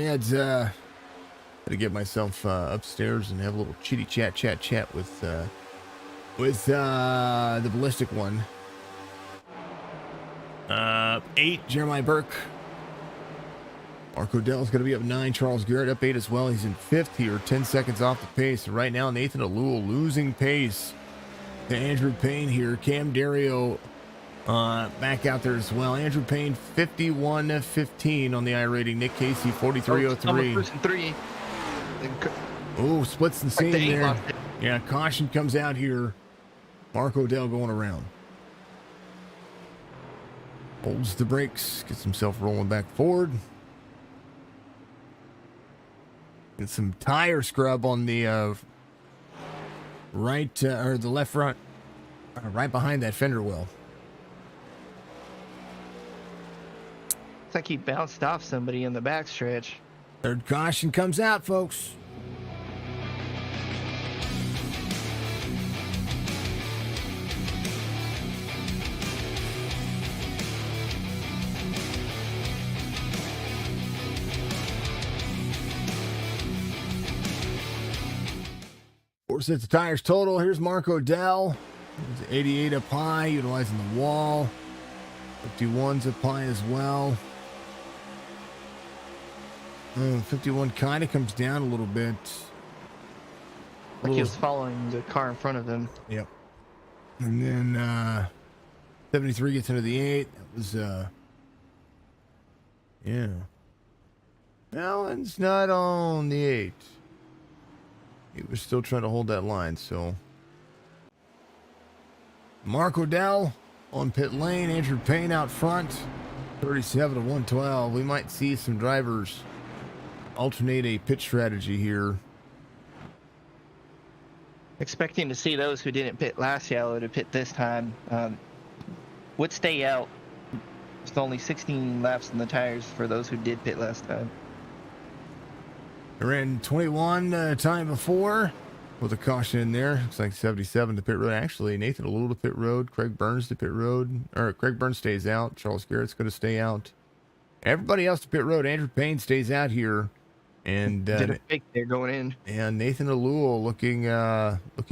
had to get myself upstairs and have a little chitty chat with the ballistic one. 8, Jeremiah Burke. Mark Odell's going to be up 9. Charles Garrett up 8 as well. He's in 5th here, 10 seconds off the pace. Right now, Nathan Alul losing pace to Andrew Payne here. Cam Dario back out there as well. Andrew Payne 51.15 on the iRating. Nick Casey 43.03. Oh, splits the scene there. Yeah, caution comes out here. Mark Odell going around. Holds the brakes, gets himself rolling back forward. Get some tire scrub on the right or the left front, right behind that fender well. It's like he bounced off somebody in the backstretch. Third caution comes out, folks. Four sets of tires total. Here's Mark Odell. He's 88 up high, utilizing the wall. 51's up high as well. 51 kind of comes down a little bit. Like he was following the car in front of him. Yep. And then 73 gets into the 8. That was yeah. Allen's not on the 8. He was still trying to hold that line, so Mark Odell on pit lane, Andrew Payne out front, 37 to 112. We might see some drivers alternate a pit strategy here. Expecting to see those who didn't pit last yellow to pit this time. Would stay out. There's only 16 laps in the tires for those who did pit last time. I ran 21 time before with a caution in there. Looks like 77 to pit road. Actually, Nathan Alul to pit road. Craig Burns to pit road. Or Craig Burns stays out. Charles Garrett's going to stay out. Everybody else to pit road. Andrew Payne stays out here. And did a fake there going in. And Nathan Alul looking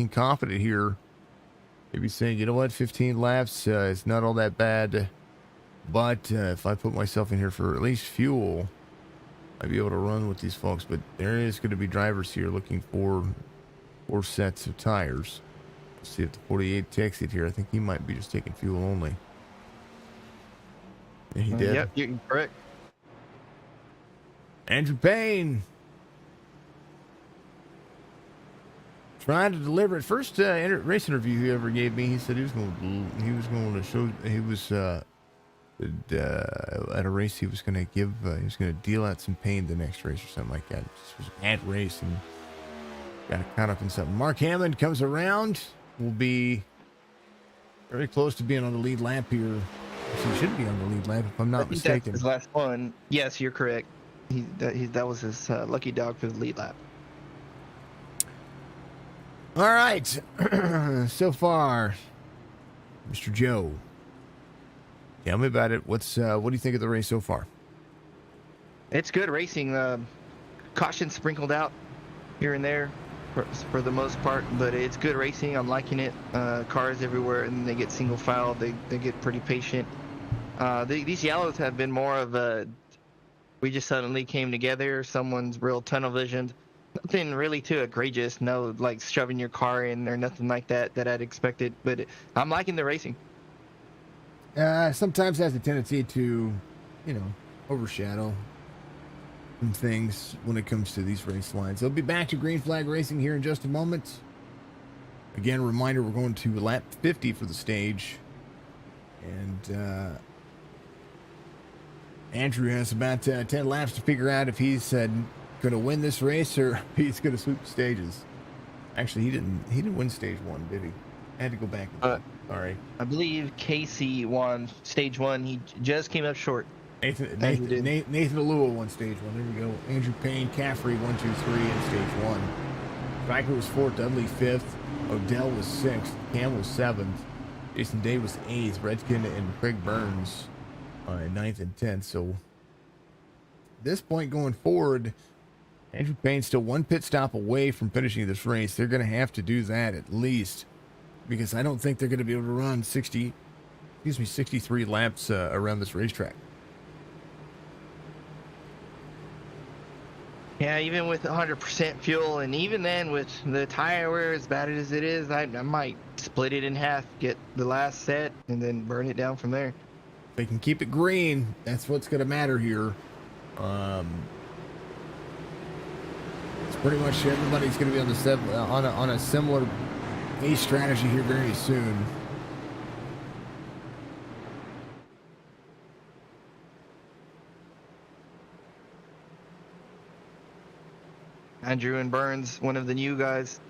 confident here. Maybe saying, you know what, 15 laps is not all that bad. But if I put myself in here for at least fuel, I'd be able to run with these folks. But there is going to be drivers here looking for 4 sets of tires. Let's see if the 48 takes it here. I think he might be just taking fuel only. And he did. Yep, you're correct. Andrew Payne trying to deliver it. First race interview he ever gave me, he said he was going to show, he was at a race he was going to give, he was going to deal out some pain the next race or something like that. This was a bad race and got caught up in something. Mark Hammond comes around, will be very close to being on the lead lap here. He should be on the lead lap if I'm not mistaken. That's his last one. Yes, you're correct. That was his lucky dog for the lead lap. All right. So far, Mr. Joe, tell me about it. What do you think of the race so far? It's good racing. Caution sprinkled out here and there for the most part, but it's good racing. I'm liking it. Cars everywhere, and they get single file. They get pretty patient. These yellows have been more of a, we just suddenly came together. Someone's real tunnel visioned. Nothing really too egregious. No, like shoving your car in or nothing like that I'd expected. But I'm liking the racing. Sometimes has a tendency to, overshadow some things when it comes to these race lines. They'll be back to green flag racing here in just a moment. Again, a reminder, we're going to lap 50 for the stage. And Andrew has about 10 laps to figure out if he's going to win this race or if he's going to sweep the stages. Actually, he didn't win stage 1, did he? I had to go back. Sorry. I believe Casey won stage 1. He just came up short. Nathan Alul won stage 1. There we go. Andrew Payne, Caffrey 1, 2, 3 in stage 1. Stryker was 4th, Dudley 5th, Odell was 6th, Cam was 7th, Jason Day was 8th. Redkin and Craig Burns in 9th and 10th. So at this point going forward, Andrew Payne's still one pit stop away from finishing this race. They're going to have to do that at least, because I don't think they're going to be able to run 63 laps around this racetrack. Yeah, even with 100% fuel, and even then with the tire wear as bad as it is, I might split it in half, get the last set, and then burn it down from there. If they can keep it green, that's what's going to matter here. It's pretty much everybody's going to be on a similar pace strategy here very soon. Andrew and Burns, one of the new guys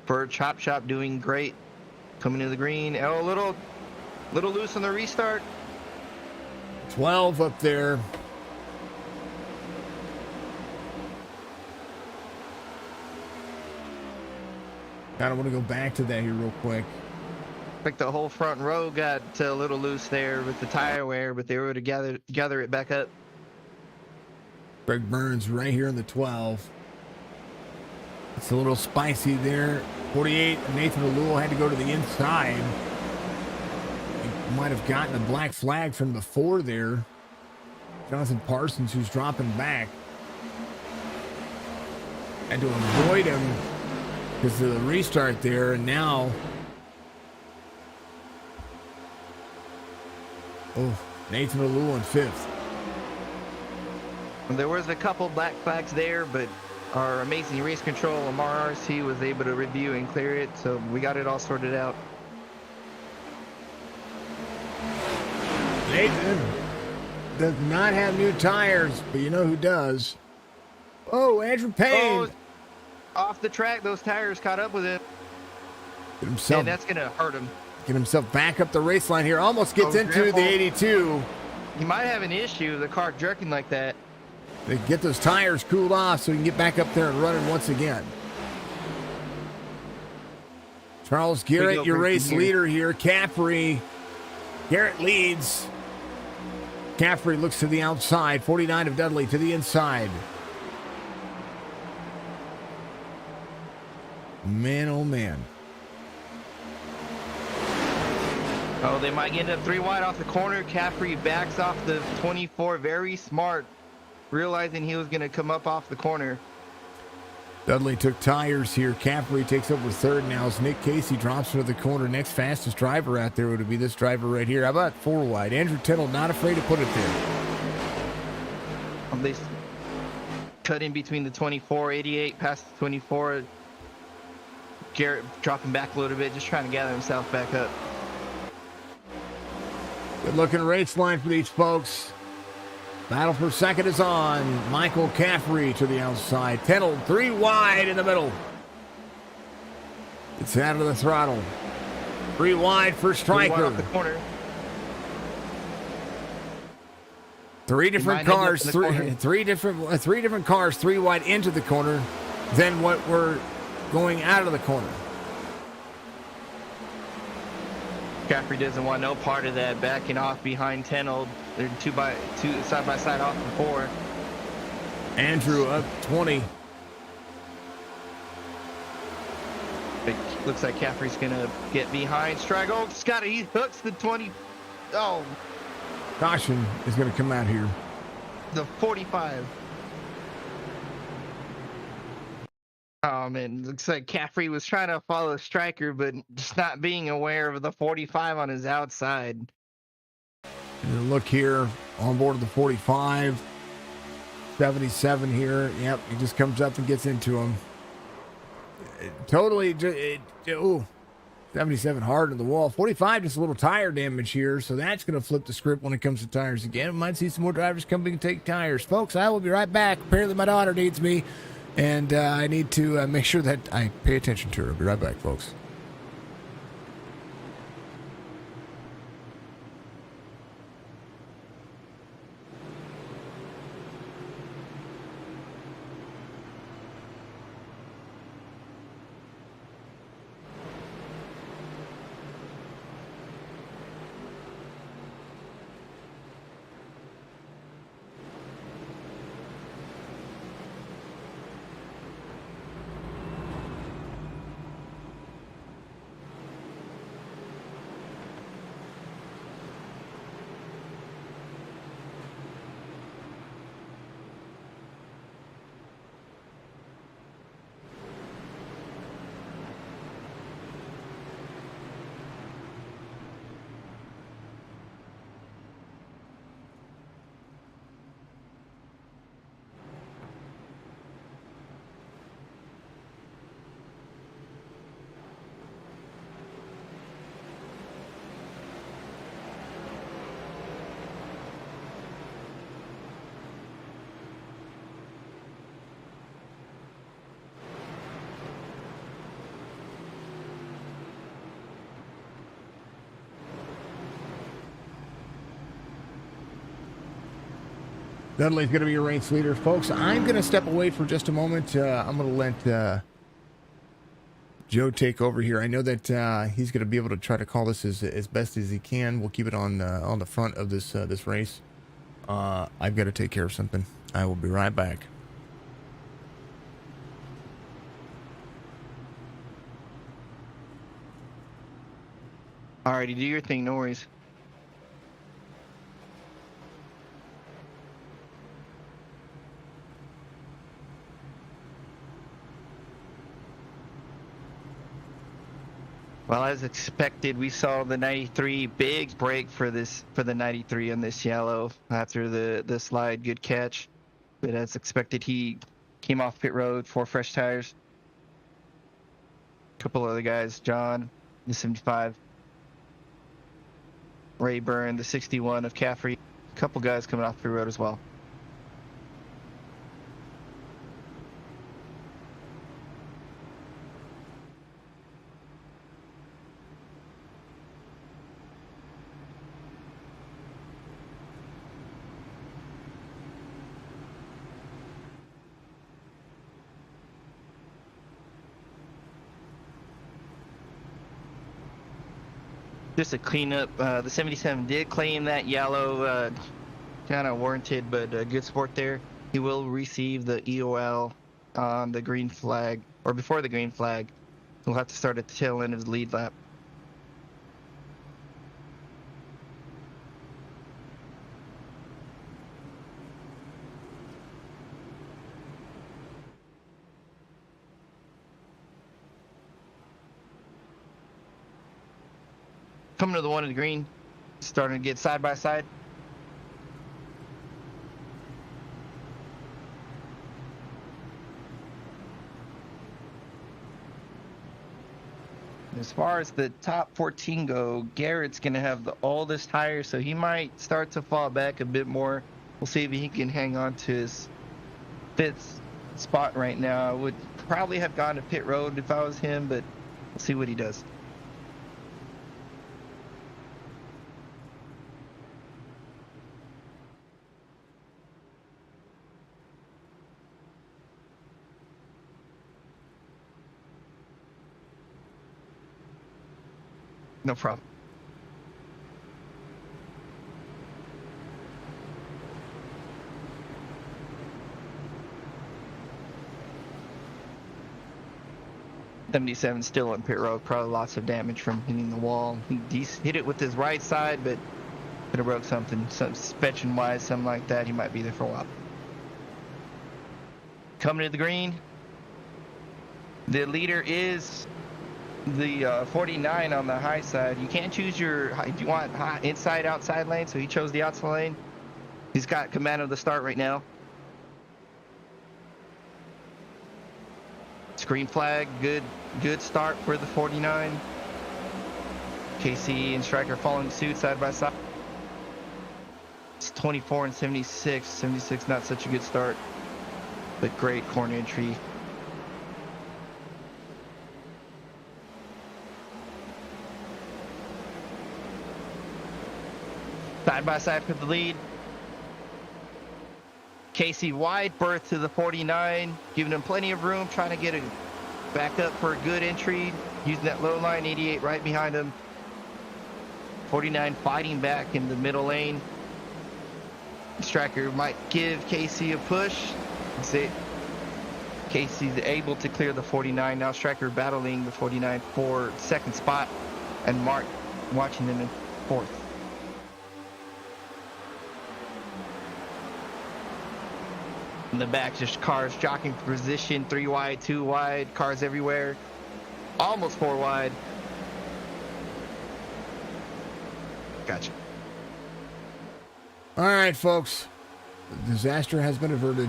for Chop Shop, doing great. Coming to the green. Oh, a little loose on the restart. 12 up there. Kind of want to go back to that here real quick. Like the whole front row got a little loose there with the tire wear, but they were able to gather it back up. Greg Burns right here in the 12. It's a little spicy there. 48, Nathan O'Lewell had to go to the inside. He might have gotten a black flag from before there. Jonathan Parsons, who's dropping back, had to avoid him because of the restart there, and now... Oh, Nathan O'Lewell in 5th. There was a couple black flags there, but our amazing race control, AMR RC, was able to review and clear it, so we got it all sorted out. Nathan does not have new tires, but you know who does. Oh, Andrew Payne. Oh, off the track, those tires caught up with it. And that's going to hurt him. Get himself back up the race line here. Almost gets into the 82. He might have an issue, the car jerking like that. They get those tires cooled off so he can get back up there and running once again. Charles Garrett, your race leader here. Caffrey. Garrett leads. Caffrey looks to the outside. 49 of Dudley to the inside. Man, oh man. Oh, they might end up 3 wide off the corner. Caffrey backs off the 24. Very smart. Realizing he was going to come up off the corner. Dudley took tires here. Caffrey takes over 3rd now as Nick Casey drops into the corner. Next fastest driver out there would be this driver right here. How about 4 wide? Andrew Tittle not afraid to put it there. They cut in between the 24, 88 past the 24. Garrett dropping back a little bit, just trying to gather himself back up. Good looking race line for these folks. Battle for second is on. Michael Caffrey to the outside. Tittle 3 wide in the middle. It's out of the throttle. 3 wide for Stryker. Off the corner. 3 different cars. Three different cars. 3 wide into the corner. Then what were going out of the corner. Caffrey doesn't want no part of that, backing off behind Tenold. They're 2 side by side off before. Andrew up 20. It looks like Caffrey's gonna get behind Striker. Oh, Scott, he hooks the 20. Oh. Caution is gonna come out here. The 45. Oh man, looks like Caffrey was trying to follow Stryker, but just not being aware of the 45 on his outside. And look here, on board of the 45. 77 here. Yep, he just comes up and gets into him. 77 hard in the wall. 45 just a little tire damage here, so that's going to flip the script when it comes to tires again. We might see some more drivers coming and take tires. Folks, I will be right back. Apparently my daughter needs me. And I need to make sure that I pay attention to her. I'll be right back, folks. Dudley's going to be your race leader. Folks, I'm going to step away for just a moment. I'm going to let Joe take over here. I know that he's going to be able to try to call this as best as he can. We'll keep it on the front of this race. I've got to take care of something. I will be right back. Alrighty, do your thing, no worries. Well, as expected, we saw the 93 big break for the 93 on this yellow after the slide. Good catch. But as expected, he came off pit road, 4 fresh tires. A couple other guys, John, the 75. Rayburn, the 61 of Caffrey. A couple guys coming off pit road as well. Just a cleanup. The 77 did claim that yellow, kind of warranted, but good sport there. He will receive the EOL on the green flag, or before the green flag. He'll have to start at the tail end of the lead lap. Coming to the one in the green, starting to get side by side. As far as the top 14 go, Garrett's going to have the oldest tires, so he might start to fall back a bit more. We'll see if he can hang on to his 5th spot right now. I would probably have gone to pit road if I was him, but we'll see what he does. No problem. '77 still on pit road. Probably lots of damage from hitting the wall. He hit it with his right side, but could have broke something, some suspension wise, something like that. He might be there for a while. Coming to the green. The leader is the 49 on the high side. You can't choose your, do you want high, inside, outside lane? So he chose the outside lane. He's got command of the start right now. Screen flag, good start for the 49. KC and Striker following suit side by side. It's 24 and 76. 76 not such a good start, but great corner entry. Side by side for the lead. Casey wide berth to the 49, giving him plenty of room, trying to get a back up for a good entry, using that low line. 88 right behind him. 49 fighting back in the middle lane. Striker might give Casey a push. Casey's able to clear the 49. Now Striker battling the 49 for 2nd spot, and Mark watching them in 4th. In the back, just cars jockeying for position. 3 wide, 2 wide, cars everywhere. Almost 4 wide. Gotcha. All right, folks. The disaster has been averted.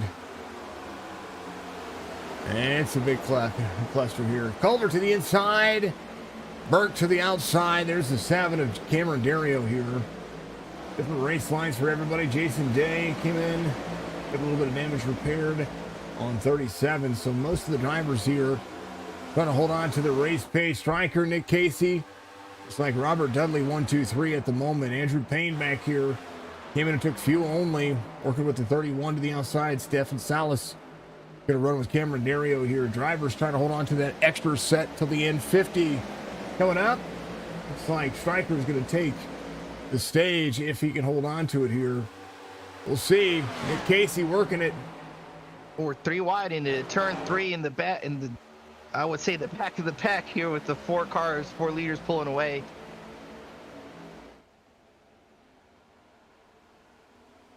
And it's a big cluster here. Culver to the inside. Burke to the outside. There's the 7 of Cameron Dario here. Different race lines for everybody. Jason Day came in. Got a little bit of damage repaired on 37. So most of the drivers here trying to hold on to the race pace. Striker, Nick Casey. It's like Robert Dudley 1, 2, 3 at the moment. Andrew Payne back here. Came in and took fuel only, working with the 31 to the outside. Stefan Salas going to run with Cameron Dario here. Drivers trying to hold on to that extra set till the end. 50 coming up. Looks like Stryker's going to take the stage if he can hold on to it here. We'll see. Nick Casey working it. We're 3 wide into turn 3 in the back, I would say the back of the pack here with the 4 leaders pulling away.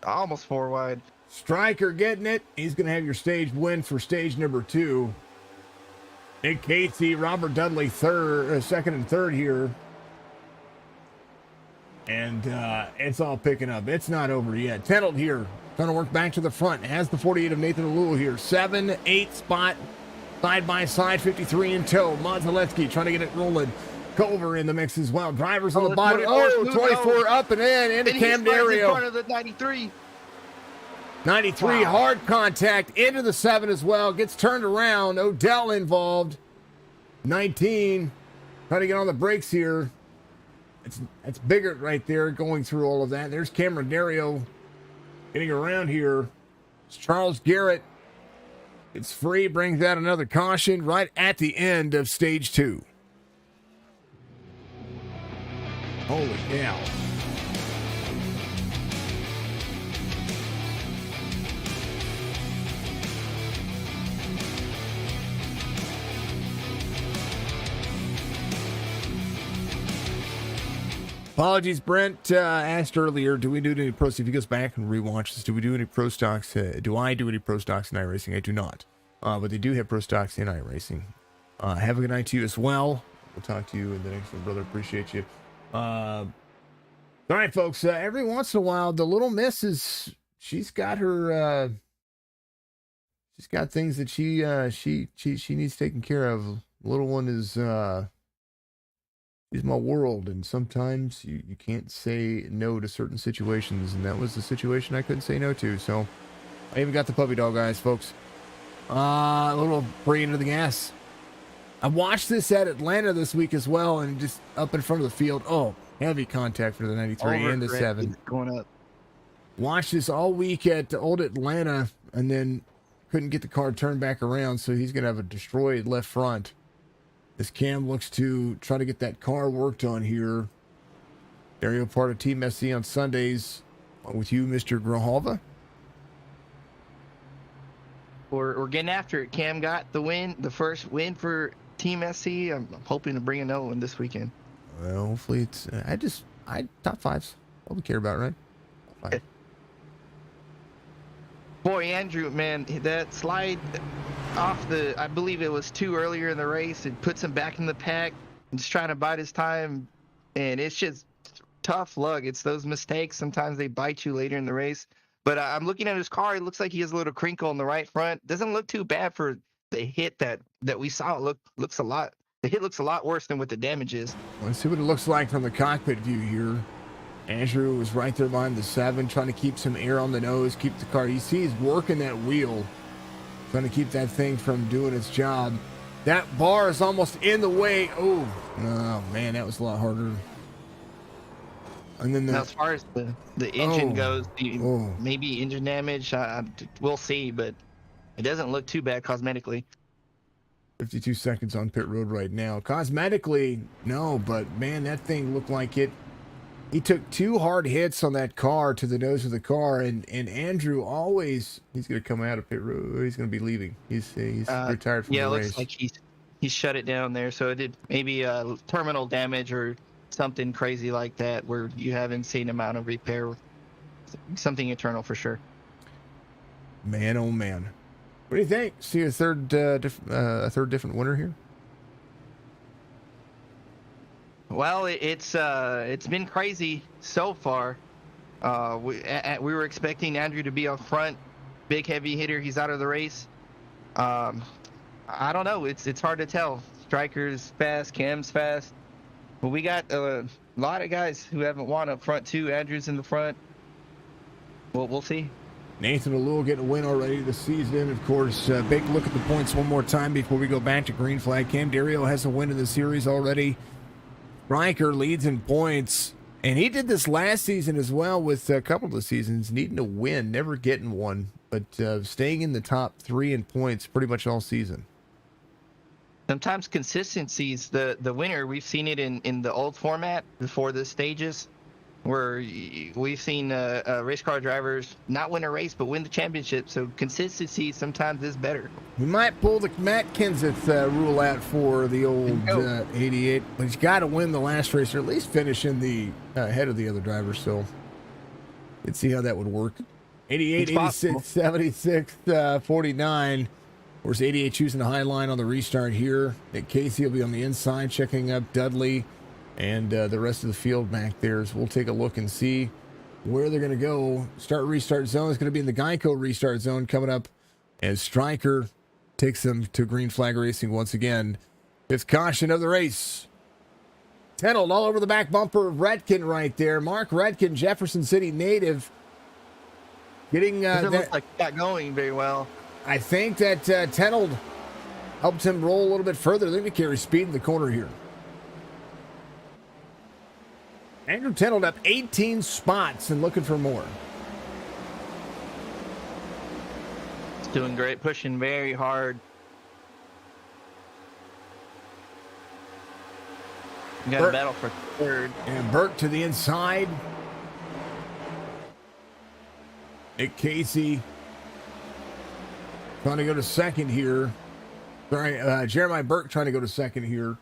Almost 4 wide. Stryker getting it. He's going to have your stage win for stage number 2. Nick Casey, Robert Dudley second and third here. And it's all picking up. It's not over yet. Tenold here, trying to work back to the front. Has the 48 of Nathan Alulu here. 7, 8 spot, side by side, 53 in tow. Mazaletsky trying to get it rolling. Culver in the mix as well. Drivers on the bottom. 24 up and in. Into Cam Dario. In front of the 93. 93, wow. Hard contact into the 7 as well. Gets turned around. Odell involved. 19, trying to get on the brakes here. It's bigger right there going through all of that. There's Cameron Dario getting around here. It's Charles Garrett. It's free, brings out another caution right at the end of stage 2. Holy cow. Apologies, Brent asked earlier, do we do any pro? If he goes back and rewatches this, do we do any pro stocks? Do I do any pro stocks in iRacing? I do not. But they do have pro stocks in iRacing. Have a good night to you as well. We'll talk to you in the next one, brother. Appreciate you. All right, folks. Every once in a while, the little miss she's got her, she's got things that she needs taken care of. The little one is my world, and sometimes you can't say no to certain situations, and that was the situation I couldn't say no to. So I even got the puppy dog eyes, folks. A little free into the gas. I watched this at Atlanta this week as well, and just up in front of the field. Oh, heavy contact for the 93 and the 7. Going up. Watched this all week at old Atlanta, and then couldn't get the car turned back around, so he's going to have a destroyed left front. As Cam looks to try to get that car worked on here. Dario part of Team SC on Sundays with you, Mr. Grijalva. We're getting after it. Cam got the win, the first win for Team SC. I'm hoping to bring another one this weekend. Well, hopefully it's. Top 5's all we care about, right? Top 5. Boy, Andrew, man, that slide off I believe it was 2 earlier in the race. It puts him back in the pack and just trying to bide his time. And it's just tough luck. It's those mistakes. Sometimes they bite you later in the race. But I'm looking at his car. It looks like he has a little crinkle on the right front. Doesn't look too bad for the hit that we saw. Looks a lot. The hit looks a lot worse than what the damage is. Let's see what it looks like from the cockpit view here. Andrew was right there behind the 7, trying to keep some air on the nose, keep the car. You see he's working that wheel, trying to keep that thing from doing its job. That bar is almost in the way. Oh man, that was a lot harder. And then now, as far as the engine goes, maybe engine damage, we'll see, but it doesn't look too bad cosmetically. 52 seconds on pit road right now. Cosmetically, no, but man, that thing looked like it. He took 2 hard hits on that car to the nose of the car, and Andrew always, he's going to come out of pit road. He's going to be leaving. He's retired from the race. Yeah, it looks like he shut it down there. So it did maybe terminal damage or something crazy like that where you haven't seen amount of repair. Something internal for sure. Man, oh man. What do you think? See a third different winner here? Well, it's been crazy so far. We were expecting Andrew to be up front, big heavy hitter. He's out of the race. I don't know. It's hard to tell. Stryker's fast, Cam's fast, but we got a lot of guys who haven't won up front too. Andrew's in the front. Well, we'll see. Nathan Alulu getting a win already this season. Of course, big look at the points one more time before we go back to green flag. Cam Dario has a win in the series already. Stryker leads in points. And he did this last season as well with a couple of the seasons, needing to win, never getting one, but staying in the top 3 in points pretty much all season. Sometimes consistency's the winner. We've seen it in the old format before the stages, where we've seen race car drivers not win a race but win the championship. So consistency sometimes is better. We might pull the Matt Kenseth rule out for the old 88, but he's got to win the last race or at least finish in the ahead of the other drivers. So let's see how that would work. 88, 86, 76, 49. Of course, 88 choosing the high line on the restart here. Nick Casey will be on the inside checking up Dudley and the rest of the field back there. So we'll take a look and see where they're going to go. Start restart zone is going to be in the Geico restart zone coming up as Stryker takes them to green flag racing once again. Fifth caution of the race. Tennell all over the back bumper of Redkin right there. Mark Redkin, Jefferson City native. Getting doesn't look like he got going very well. I think that Tennell helped him roll a little bit further. They're going to carry speed in the corner here. Andrew Tennell up 18 spots and looking for more. He's doing great, pushing very hard. You got a battle for third. And Burke to the inside. Nick Casey trying to go to second here. Sorry, Jeremiah Burke trying to go to second here.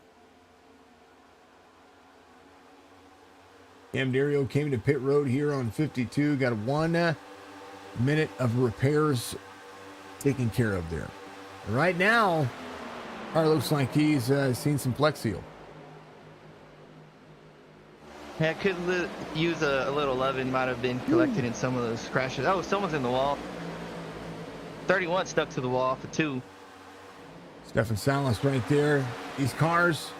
Cam Dario came to pit road here on 52. Got 1 minute of repairs taken care of there. Right now, car looks like he's seen some Flex Seal. Yeah, could use a little loving. Might have been collected in some of those crashes. Oh, someone's in the wall. 31 stuck to the wall for 2. Stefan Salas right there. These cars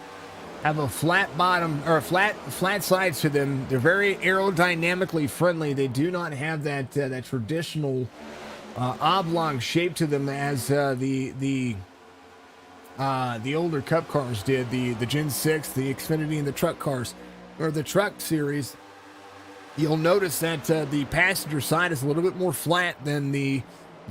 have a flat bottom or flat sides to them. They're very aerodynamically friendly. They do not have that that traditional oblong shape to them as the older Cup cars did. The Gen 6, the Xfinity, and the truck cars, or the truck series. You'll notice that the passenger side is a little bit more flat than the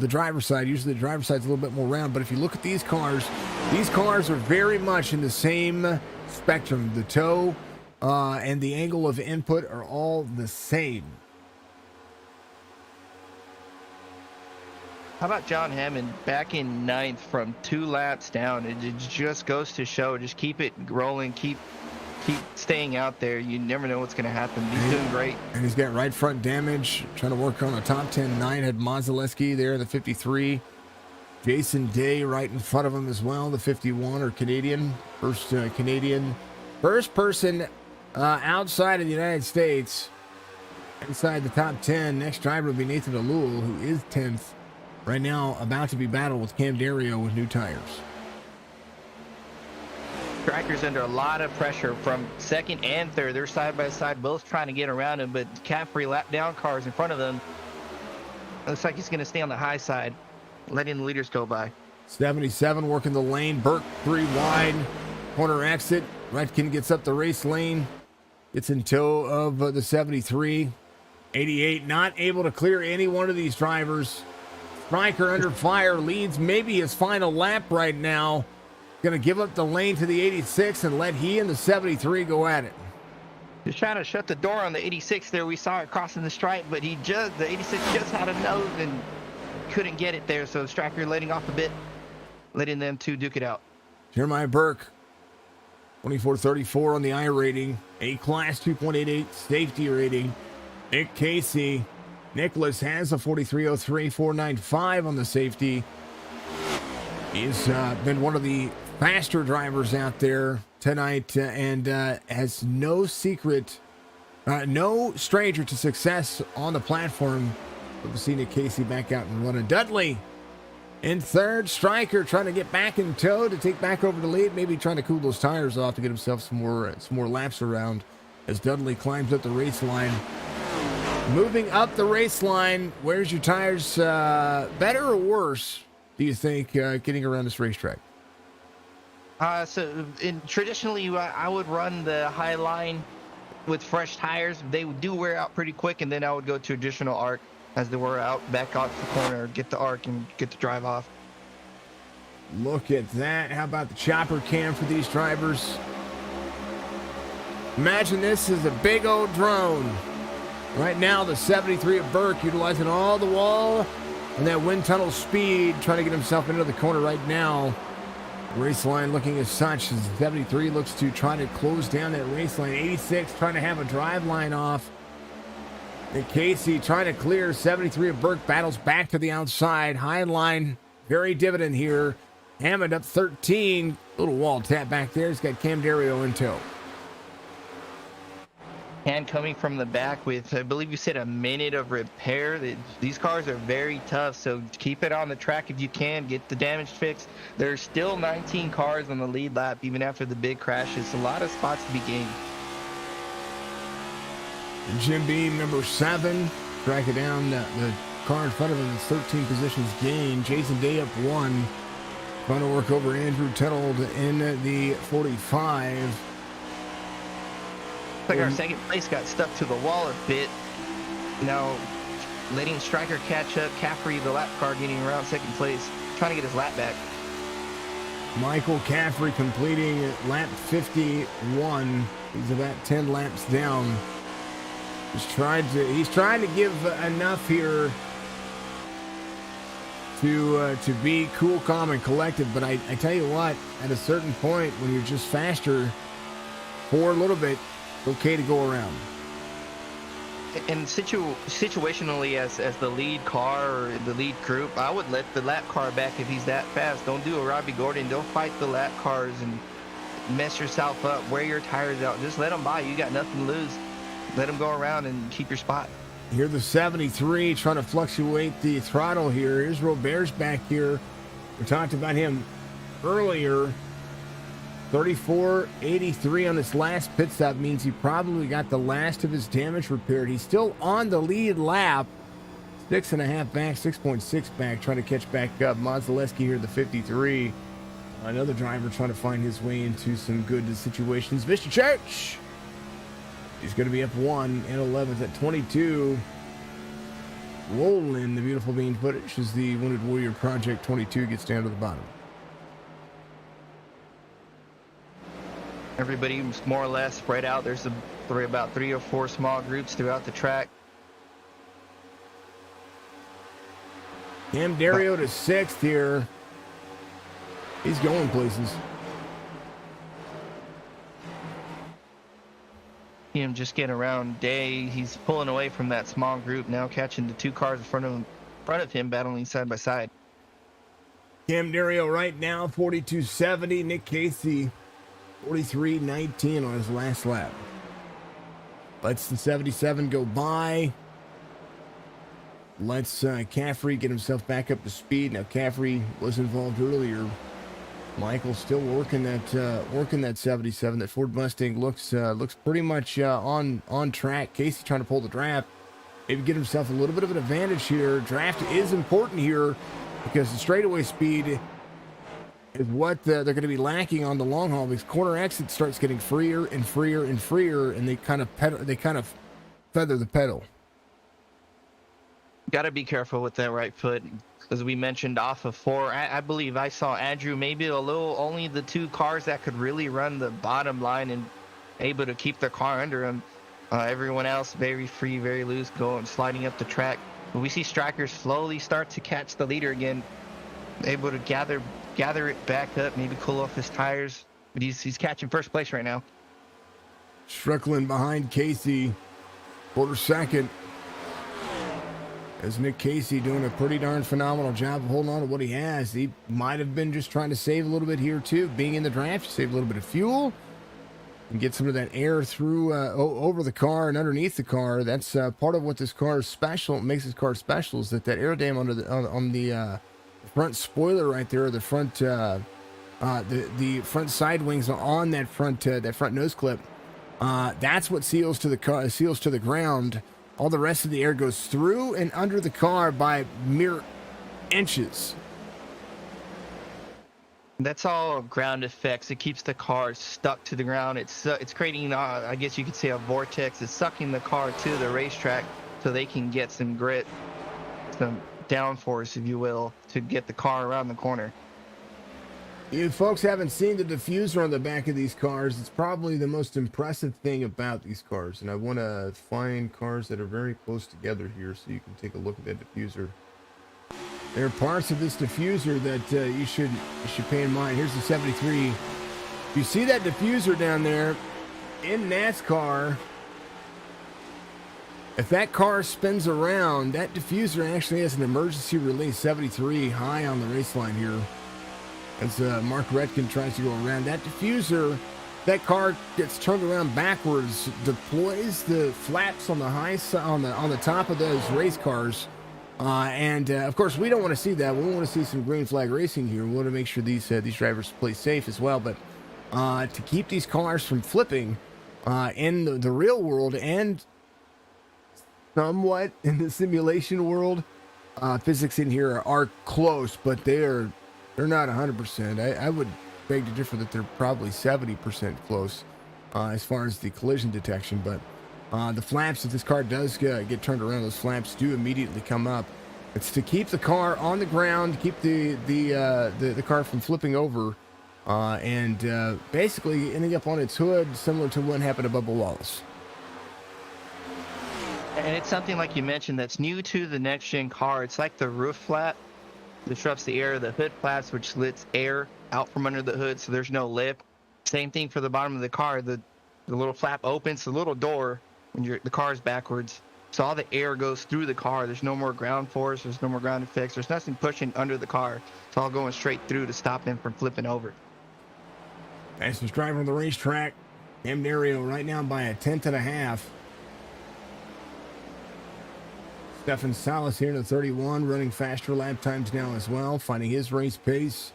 driver's side. Usually the driver's side's a little bit more round, but if you look at these cars are very much in the same spectrum. The toe and the angle of input are all the same. How about John Hammond back in 9th from 2 laps down? It just goes to show, just keep it rolling, keep staying out there. You never know what's going to happen. He's doing great. And he's got right front damage, trying to work on a top 10. 9 had Mazelewski there, the 53. Jason Day right in front of him as well, the 51, or Canadian. First person outside of the United States inside the top 10. Next driver will be Nathan Alul, who is 10th. Right now about to be battled with Cam Dario with new tires. Stryker's under a lot of pressure from 2nd and 3rd. They're side by side, both trying to get around him, but Caffrey lap down cars in front of them. It looks like he's going to stay on the high side, letting the leaders go by. 77 working the lane. Burke 3 wide. Corner exit. Redkin gets up the race lane. Gets in tow of the 73. 88 not able to clear any one of these drivers. Stryker under fire, leads maybe his final lap right now. Going to give up the lane to the 86 and let he and the 73 go at it. Just trying to shut the door on the 86 there. We saw it crossing the stripe, but the 86 just had a nose and couldn't get it there. So Stryker letting off a bit, letting them two duke it out. Jeremiah Burke, 2434 on the I rating, A-Class 2.88 safety rating. Nick Casey, Nicholas has a 4303, 495 on the safety. He's been one of the faster drivers out there tonight and has no secret, no stranger to success on the platform. We've seen Nick Casey back out and running. Dudley in 3rd. Stryker trying to get back in tow to take back over the lead, maybe trying to cool those tires off to get himself some more laps around as Dudley climbs up the race line. Moving up the race line, where's your tires? Better or worse, do you think, getting around this racetrack? Traditionally, I would run the high line with fresh tires, they do wear out pretty quick, and then I would go to additional arc as they wear out, back off the corner, get the arc, and get the drive off. Look at that. How about the chopper cam for these drivers? Imagine this is a big old drone. Right now, the 73 at Burke utilizing all the wall and that wind tunnel speed, trying to get himself into the corner right now. Race line looking as such as 73 looks to try to close down that race line. 86 trying to have a drive line off. And Casey trying to clear. 73 of Burke battles back to the outside. High line, very dividend here. Hammond up 13. Little wall tap back there. He's got Cam Dario in tow. And coming from the back with, I believe you said, a minute of repair. These cars are very tough, so keep it on the track if you can. Get the damage fixed. There's still 19 cars on the lead lap, even after the big crashes. A lot of spots to be gained. Jim Beam, number 7, tracking down the car in front of him. It's 13 positions gained. Jason Day up 1. Trying to work over Andrew Tuttle in the 45. Like our second place got stuck to the wall a bit. Now letting Stryker catch up. Caffrey, the lap car, getting around second place, trying to get his lap back. Michael Caffrey completing lap 51. He's about 10 laps down. He's trying to give enough here to be cool, calm, and collected. But I tell you what, at a certain point, when you're just faster for a little bit, it's okay to go around. And situationally, as the lead car or the lead group, I would let the lap car back if he's that fast. Don't do a Robbie Gordon. Don't fight the lap cars and mess yourself up. Wear your tires out. Just let them by. You got nothing to lose. Let them go around and keep your spot. Here the 73 trying to fluctuate the throttle here. Here's Robert's back here. We talked about him earlier. 34.83 on this last pit stop means he probably got the last of his damage repaired. He's still on the lead lap. 6.5 back, 6.6 back, trying to catch back up. Mazelewski here, the 53. Another driver trying to find his way into some good situations. Mr. Church, he's going to be up 1 and 11th at 22. Rolling the beautiful bean footage as the Wounded Warrior Project 22 gets down to the bottom. Everybody's more or less spread out. There's about 3 or 4 small groups throughout the track. Cam Dario to 6th here. He's going places. See him just getting around Day. He's pulling away from that small group, now catching the 2 cars in front of him, battling side by side. Cam Dario right now, 42.70. Nick Casey, 43.19 on his last lap. Lets the 77 go by. Lets Caffrey get himself back up to speed. Now Caffrey was involved earlier. Michael still working that 77. That Ford Mustang looks pretty much on track. Casey trying to pull the draft. Maybe get himself a little bit of an advantage here. Draft is important here because the straightaway speed is what they're going to be lacking on the long haul, because corner exit starts getting freer and freer and freer, and they kind of feather the pedal. Got to be careful with that right foot. As we mentioned, off of 4, I believe I saw Andrew maybe only the 2 cars that could really run the bottom line and able to keep their car under him. Everyone else very free, very loose, going sliding up the track. But we see Stryker slowly start to catch the leader again, able to gather it back up, maybe cool off his tires. But he's catching first place right now. Strickland behind Casey, quarter second. As Nick Casey doing a pretty darn phenomenal job of holding on to what he has. He might have been just trying to save a little bit here too. Being in the draft, you save a little bit of fuel and get some of that air through over the car and underneath the car. That's part of what this car is special. Makes this car special is that air dam on the front spoiler right there, the front the front side wings on that front nose clip. That's what seals to the car, seals to the ground. All the rest of the air goes through and under the car by mere inches. That's all ground effects. It keeps the car stuck to the ground. It's creating, I guess you could say, a vortex. It's sucking the car to the racetrack so they can get some grit, some downforce, if you will, to get the car around the corner. You folks haven't seen the diffuser on the back of these cars. It's probably the most impressive thing about these cars. And I want to find cars that are very close together here so you can take a look at that diffuser. There are parts of this diffuser that you should pay in mind. Here's the 73. You see that diffuser down there in NASCAR. If that car spins around, that diffuser actually has an emergency release 73 high on the race line here. As Mark Redkin tries to go around that diffuser, that car gets turned around backwards, deploys the flaps on the high on the top of those race cars, and of course we don't want to see that. We want to see some green flag racing here. We want to make sure these drivers play safe as well. But to keep these cars from flipping in the real world and somewhat in the simulation world, physics in here are close, but they're not 100%. I would beg to differ that they're probably 70% close as far as the collision detection. But the flaps, if this car does get turned around, those flaps do immediately come up. It's to keep the car on the ground, to keep the car from flipping over, and basically ending up on its hood, similar to what happened to Bubba Wallace. And it's something like you mentioned that's new to the next gen car. It's like the roof flap disrupts the air, the hood flaps, which lets air out from under the hood, so there's no lift. Same thing for the bottom of the car. The little flap opens, the little door when the car's backwards, so all the air goes through the car. There's no more ground force. There's no more ground effects. There's nothing pushing under the car. It's all going straight through to stop him from flipping over. Fastest driver on the racetrack, M. Dario, right now by a 10.5. Stefan Salas here in the 31, running faster lap times now as well, finding his race pace.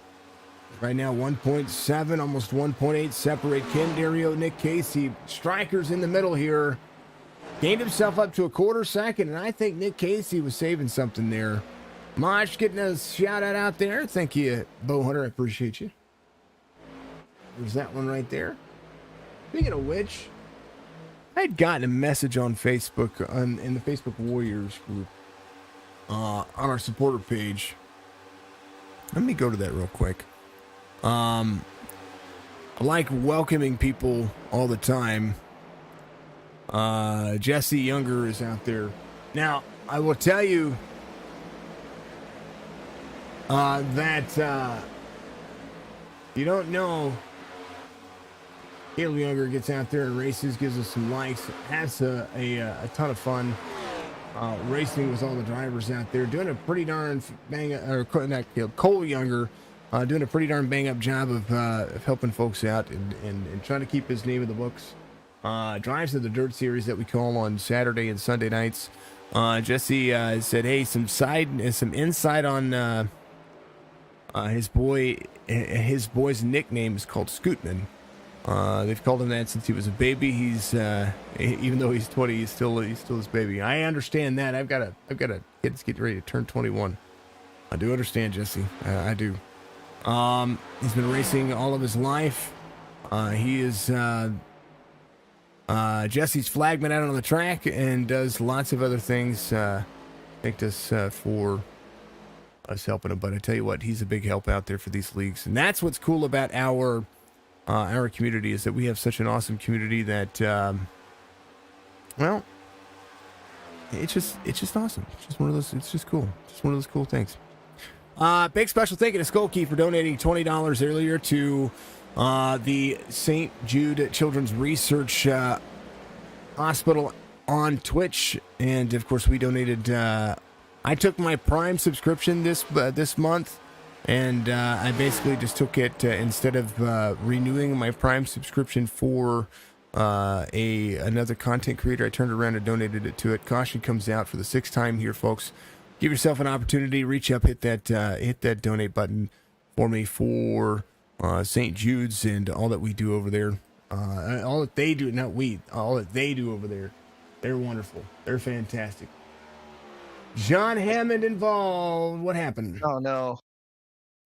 Right now 1.7, almost 1.8 separate Ken Dario, Nick Casey. Strikers in the middle here. Gained himself up to a quarter second, and I think Nick Casey was saving something there. Mosh getting a shout out there. Thank you, Bo Hunter. I appreciate you. There's that one right there. Speaking of which, I had gotten a message on Facebook, in the Facebook Warriors group, on our supporter page. Let me go to that real quick. I like welcoming people all the time. Jesse Younger is out there. Now, I will tell you that you don't know. Caleb Younger gets out there and races, gives us some likes, has a ton of fun racing with all the drivers out there, doing a pretty darn Cole Younger doing a pretty darn bang up job of helping folks out and trying to keep his name in the books. Drives in the Dirt Series that we call on Saturday and Sunday nights. Jesse said, "Hey, some insight on his boy's nickname is called Scootman. They've called him that since he was a baby. He's even though he's 20, he's still his baby. I understand that. I've got a kid that's getting ready to turn 21. I do understand, Jesse. I do. He's been racing all of his life. He is Jesse's flagman out on the track and does lots of other things. Thanked us for us helping him. But I tell you what, he's a big help out there for these leagues, and that's what's cool about our community, is that we have such an awesome community that, well, it's just awesome. It's just one of those. It's just cool. Just one of those cool things. Big special thank you to Skokie for donating $20 earlier to the St. Jude Children's Research Hospital on Twitch, and of course we donated. I took my Prime subscription this month. And I basically just took it instead of renewing my Prime subscription for another content creator. I turned around and donated it to it. Caution comes out for the 6th time here, folks. Give yourself an opportunity. Reach up, hit that donate button for me for St. Jude's and all that we do over there. All that they do, not we. All that they do over there. They're wonderful. They're fantastic. John Hammond involved. What happened? Oh no.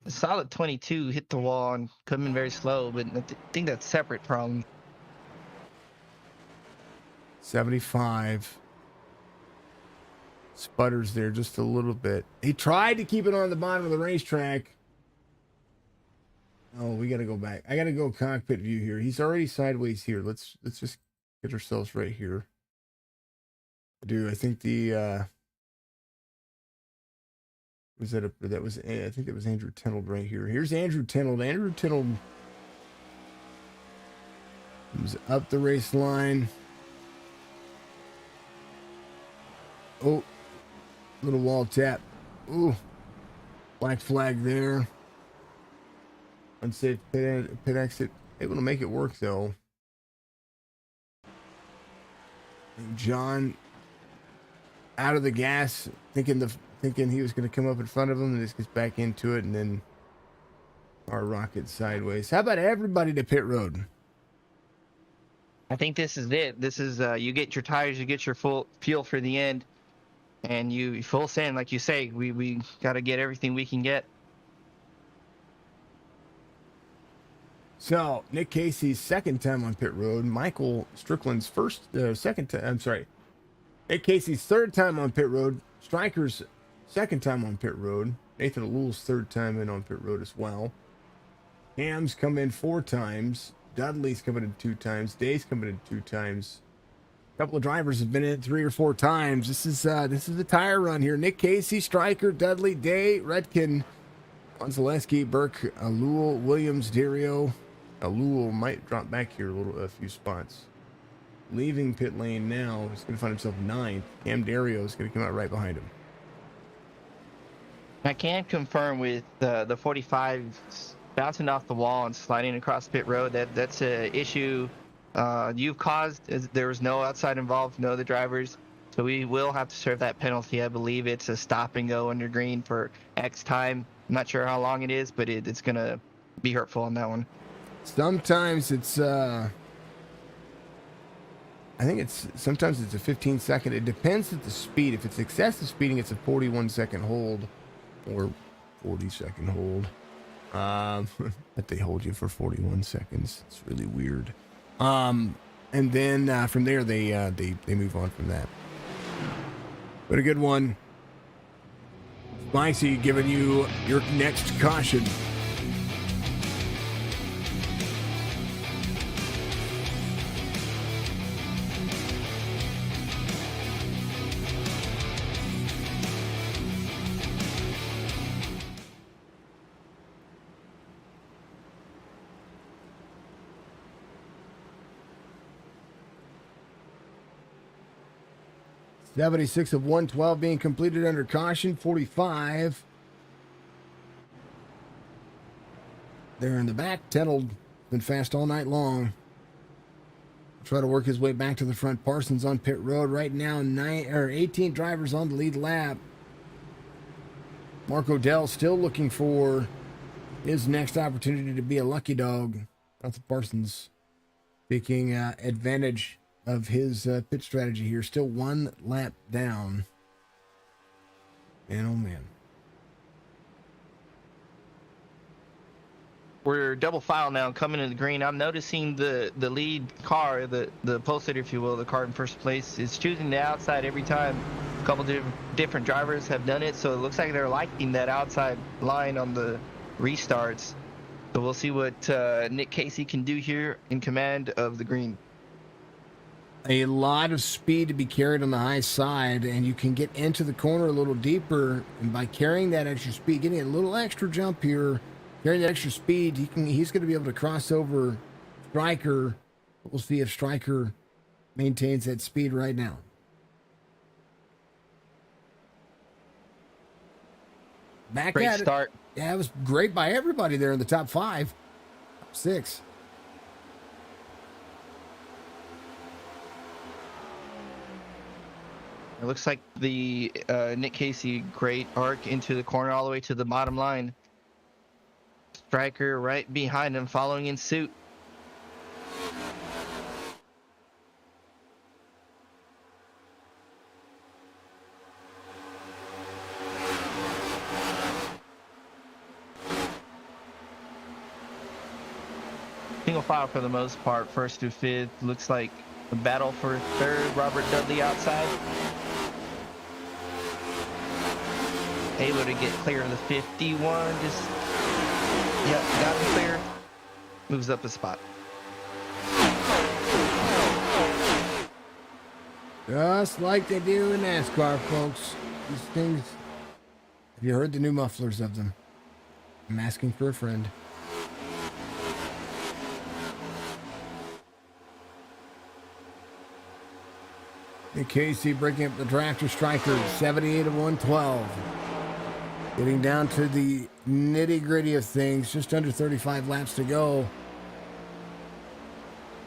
A solid 22 hit the wall and coming very slow, but I think that's separate problems. 75. Sputters there just a little bit. He tried to keep it on the bottom of the racetrack. Oh, we got to go back. I got to go cockpit view here. He's already sideways here. Let's just get ourselves right here. Dude, I think the was that I think it was Andrew Tenold right here. Here's Andrew Tenold. Andrew Tenold was up the race line. Oh, little wall tap. Ooh, black flag there. Unsafe pit exit. Able to make it work though. And John out of the gas, thinking he was going to come up in front of him, and just gets back into it, and then our rocket sideways. How about everybody to pit road? I think this is it. This is you get your tires, you get your full fuel for the end, and you full send, like you say. We got to get everything we can get. So Nick Casey's second time on pit road. Michael Strickland's second time. I'm sorry. Nick Casey's third time on pit road. Stryker's second time on pit road. Nathan Alul's third time in on pit road as well. Ham's come in 4 times. Dudley's coming in 2 times. Day's coming in 2 times. A couple of drivers have been in 3 or 4 times. This is a tire run here. Nick Casey, Stryker, Dudley, Day, Redkin, Gonzaleski, Burke, Alul, Williams, Dario. Alul might drop back here a few spots. Leaving pit lane now. He's going to find himself 9th. Cam Dario is going to come out right behind him. I can confirm with the 45 bouncing off the wall and sliding across pit road. That's an issue you've caused. There was no outside involved, no other drivers. So we will have to serve that penalty. I believe it's a stop and go under green for X time. I'm not sure how long it is, but it's going to be hurtful on that one. Sometimes it's sometimes it's a 15-second. It depends at the speed. If it's excessive speeding, it's a 41-second hold or 40-second hold. But they hold you for 41 seconds. It's really weird. And then from there they move on from that. But a good one. Spicy giving you your next caution. $76 of 112 being completed under caution. 45 there in the back. Tenold been fast all night long. Try to work his way back to the front. Parsons on pit road right now. 18 drivers on the lead lap. Mark Odell still looking for his next opportunity to be a lucky dog. Arthur Parsons taking advantage of his pit strategy here. Still 1 lap down. Man, oh man. We're double file now, coming in the green. I'm noticing the lead car, the pole sitter, if you will, the car in first place, is choosing the outside every time. A couple different drivers have done it, so it looks like they're liking that outside line on the restarts. So we'll see what Nick Casey can do here in command of the green. A lot of speed to be carried on the high side, and you can get into the corner a little deeper, and by carrying that extra speed, getting a little extra jump here, carrying that extra speed, he's going to be able to cross over Stryker. We'll see if Stryker maintains that speed right now. Back Great at start. it. Yeah, it was great by everybody there in the top 5. Top 6. It looks like the Nick Casey great arc into the corner all the way to the bottom line. Stryker right behind him, following in suit. Single file for the most part, first through fifth. Looks like the battle for third. Robert Dudley outside. Able to get clear of the 51. Just, yep, got him clear. Moves up a spot. Just like they do in NASCAR, folks. These things. Have you heard the new mufflers of them? I'm asking for a friend. And Casey breaking up the drafter striker, 78 of 112. Getting down to the nitty gritty of things, just under 35 laps to go.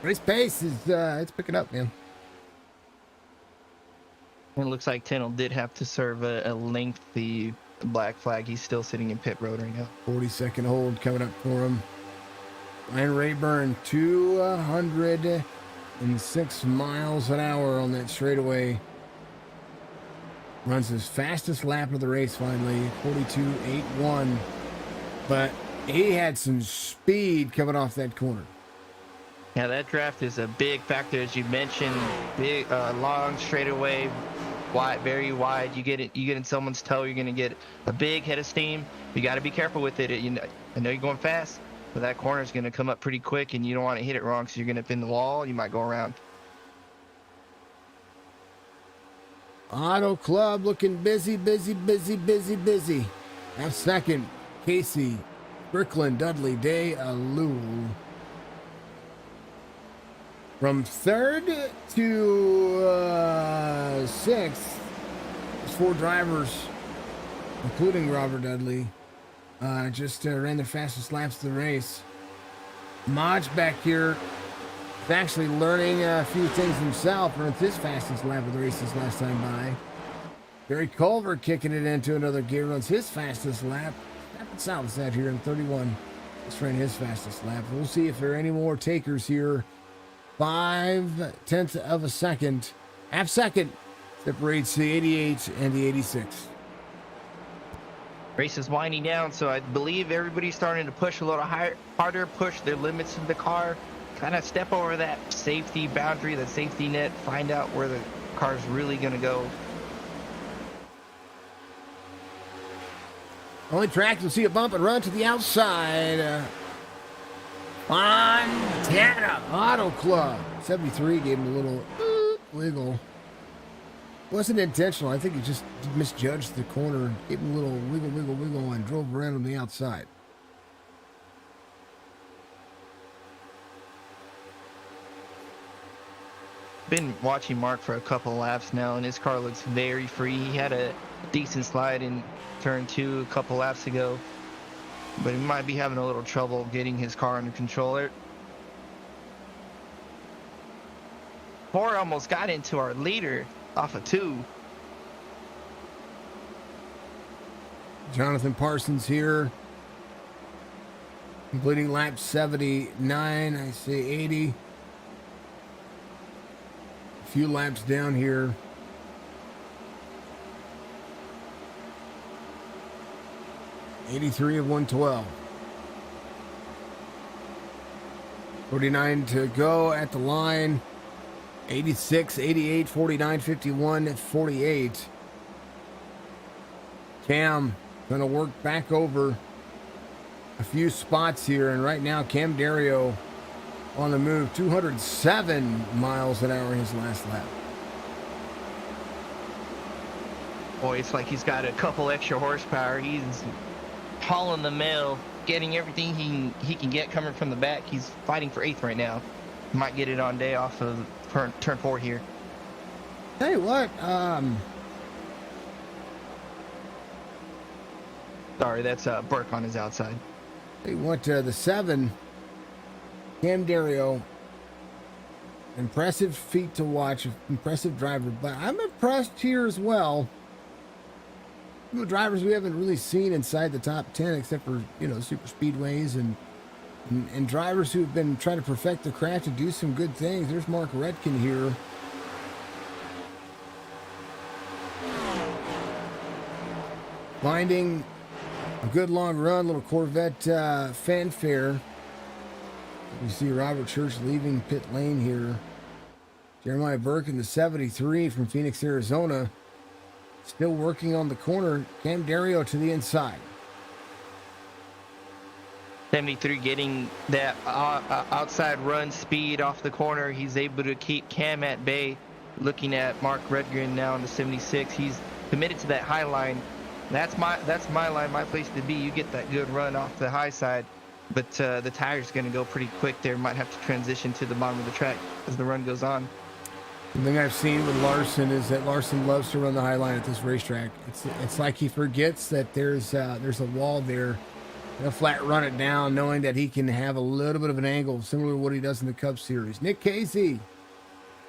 Race pace is it's picking up, man. It looks like Tennell did have to serve a lengthy black flag. He's still sitting in pit road right now. 40-second hold coming up for him. Ryan Rayburn, 206 miles an hour on that straightaway. Runs his fastest lap of the race finally, 42.81. But he had some speed coming off that corner. Yeah, that draft is a big factor, as you mentioned. Big, long straightaway, wide, very wide. You get in someone's toe, you're gonna get a big head of steam. You got to be careful with it. I know you're going fast, but that corner is gonna come up pretty quick, and you don't want to hit it wrong, so you're gonna pin the wall. You might go around. Auto Club looking busy. Half second, Casey, Strickland, Dudley, Day, Alul. From third to sixth, there's 4 drivers, including Robert Dudley, just ran their fastest laps of the race. Modge back here is actually learning a few things himself. Runs his fastest lap of the race this last time by. Barry Culver kicking it into another gear, runs his fastest lap. Snap south is out here in 31. Just ran his fastest lap. We'll see if there are any more takers here. 0.5 of a second, half second, separates the 88 and the 86. Race is winding down, so I believe everybody's starting to push a little harder, push their limits of the car, kind of step over that safety boundary, that safety net, find out where the car's really going to go. Only track you'll see a bump and run to the outside. Fontana Auto Club. 73 gave him a little wiggle. Wasn't intentional. I think he just misjudged the corner. Gave him a little wiggle, and drove around on the outside. Been watching Mark for a couple of laps now, and his car looks very free. He had a decent slide in turn 2 a couple laps ago, but he might be having a little trouble getting his car under control. 4 almost got into our leader off of 2. Jonathan Parsons here, completing lap 79. I say 80. A few laps down here. $83 of 112. 49 to go at the line. 86, 88, 49, 51, 48. Cam going to work back over a few spots here, and right now Cam Dario on the move, 207 miles an hour in his last lap. Boy, it's like he's got a couple extra horsepower. He's hauling the mail, getting everything he can get coming from the back. He's fighting for 8th right now. Might get it on day off of turn 4 here. Tell you what, sorry, that's Burke on his outside. tell you what, the 7, Cam Dario, impressive feat to watch, impressive driver, but I'm impressed here as well. The drivers we haven't really seen inside the top 10, except for, super speedways and drivers who've been trying to perfect the craft and do some good things. There's Mark Redkin here. Finding a good long run, little Corvette fanfare. You see Robert Church leaving pit lane here. Jeremiah Burke in the 73 from Phoenix, Arizona. Still working on the corner. Cam Dario to the inside. 73 getting that outside run speed off the corner. He's able to keep Cam at bay. Looking at Mark Redgren now in the 76. He's committed to that high line. That's my line, my place to be. You get that good run off the high side, but the tire's going to go pretty quick there. Might have to transition to the bottom of the track as the run goes on. The thing I've seen with Larson is that Larson loves to run the high line at this racetrack. It's like he forgets that there's a wall there. He'll flat run it down, knowing that he can have a little bit of an angle, similar to what he does in the Cup Series. Nick Casey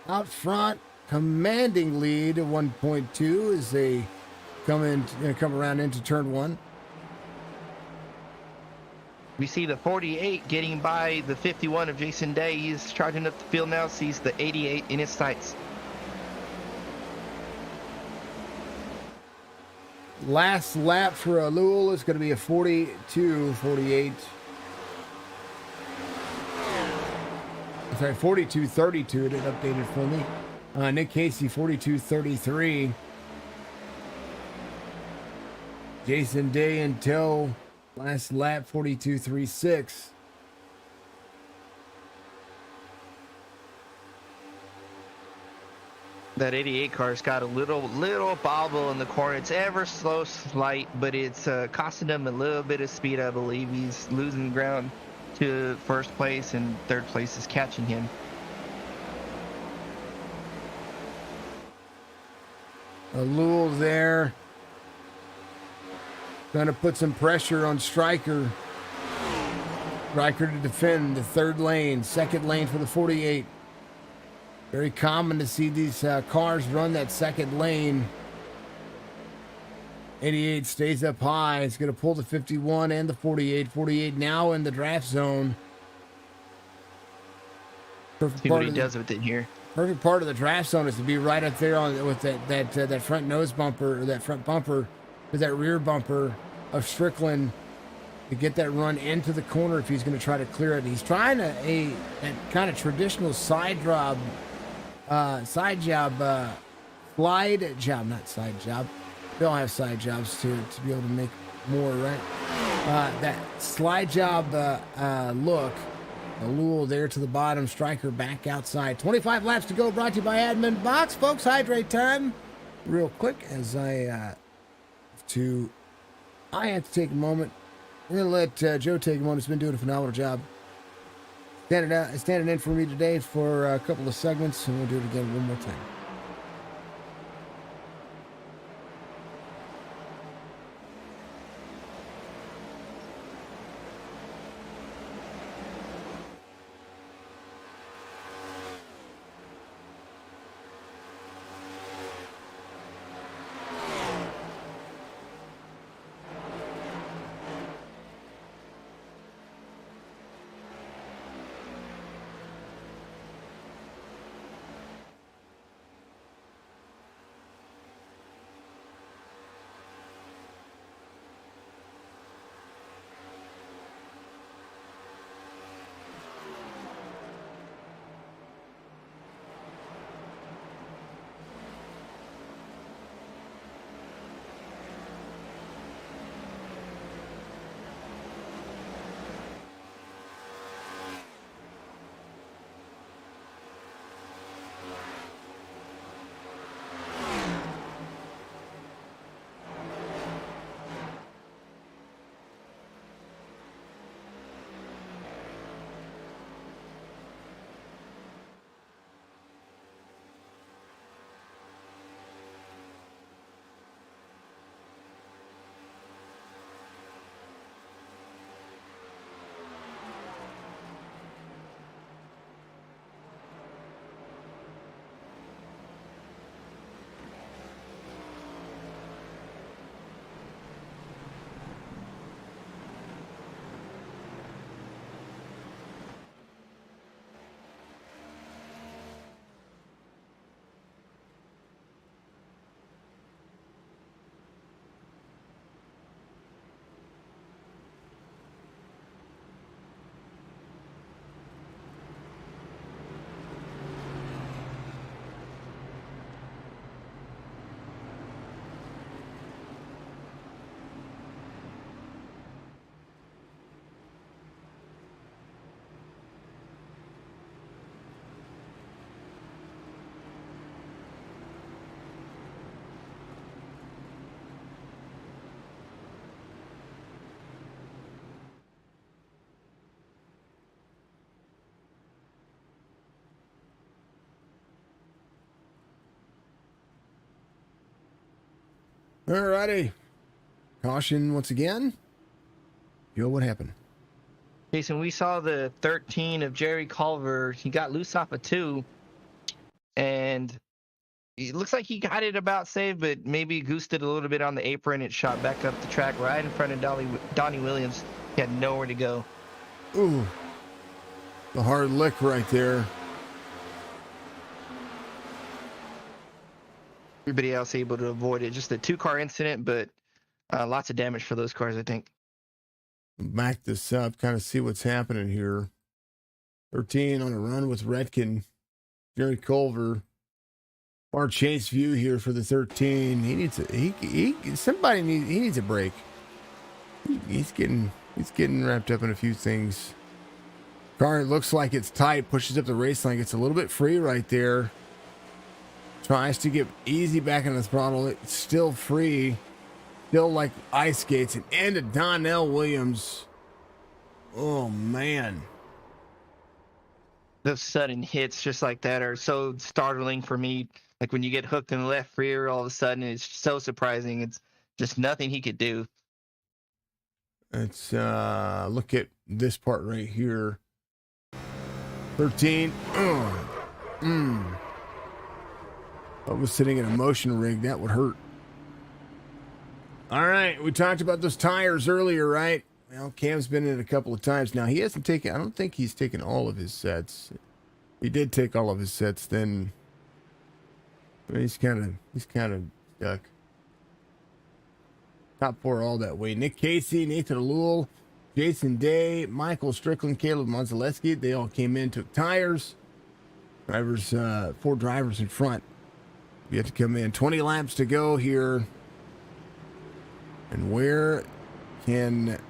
out front, commanding lead at 1.2 as they come around into turn one. We see the 48 getting by the 51 of Jason Day. He's charging up the field now, sees the 88 in his sights. Last lap for Alul is going to be a 42.48. Sorry, 42.32. It updated for me. Nick Casey, 42.33. Jason Day in tow. Last lap, 42.36. That 88 car's got a little bobble in the corner. It's ever so slight, but it's costing him a little bit of speed, I believe. He's losing ground to first place, and third place is catching him. Alul there. Trying to put some pressure on Stryker. Stryker to defend the third lane, second lane for the 48. Very common to see these cars run that second lane. 88 stays up high. It's going to pull the 51 and the 48. 48 now in the draft zone. See what he does with it here. Perfect part of the draft zone is to be right up there on with that front nose bumper, or that front bumper, with that rear bumper of Strickland, to get that run into the corner if he's going to try to clear it. He's trying a kind of traditional side job, slide job, not side job. They all have side jobs to be able to make more, right? That slide job look. Alul there to the bottom. Stryker back outside. 25 laps to go. Brought to you by Admin Boxx. Folks, hydrate time. Real quick, as I have to take a moment. We're going to let Joe take a moment. He's been doing a phenomenal job. Standing in for me today for a couple of segments, and we'll do it again one more time. Alrighty. Caution once again. Yo, what happened? Jason, we saw the 13 of Jerry Culver. He got loose off a 2, and it looks like he got it about safe, but maybe goosed it a little bit on the apron. It shot back up the track right in front of Donnie Williams. He had nowhere to go. Ooh. The hard lick right there. Everybody else able to avoid it. Just a 2-car incident, but lots of damage for those cars, I think. Back this up, kind of see what's happening here. 13 on a run with Redkin. Jerry Culver. Our chase view here for the 13. He needs he needs a break. He's getting wrapped up in a few things. Car looks like it's tight, pushes up the race line, gets a little bit free right there. Tries to get easy back on the throttle. It's still free. Still like ice skates. And into Donnell Williams. Oh, man. Those sudden hits just like that are so startling for me. Like when you get hooked in the left rear, all of a sudden it's so surprising. It's just nothing he could do. Let's look at this part right here. 13. I was sitting in a motion rig. That would hurt. All right. We talked about those tires earlier, right? Well, Cam's been in it a couple of times now. He hasn't taken, I don't think he's taken all of his sets. He did take all of his sets, then he's kind of stuck. Top 4 all that way. Nick Casey, Nathan Alul, Jason Day, Michael Strickland, Caleb Monzaleski. They all came in, took tires. Drivers, 4 drivers in front. You have to come in. 20 laps to go here. And where can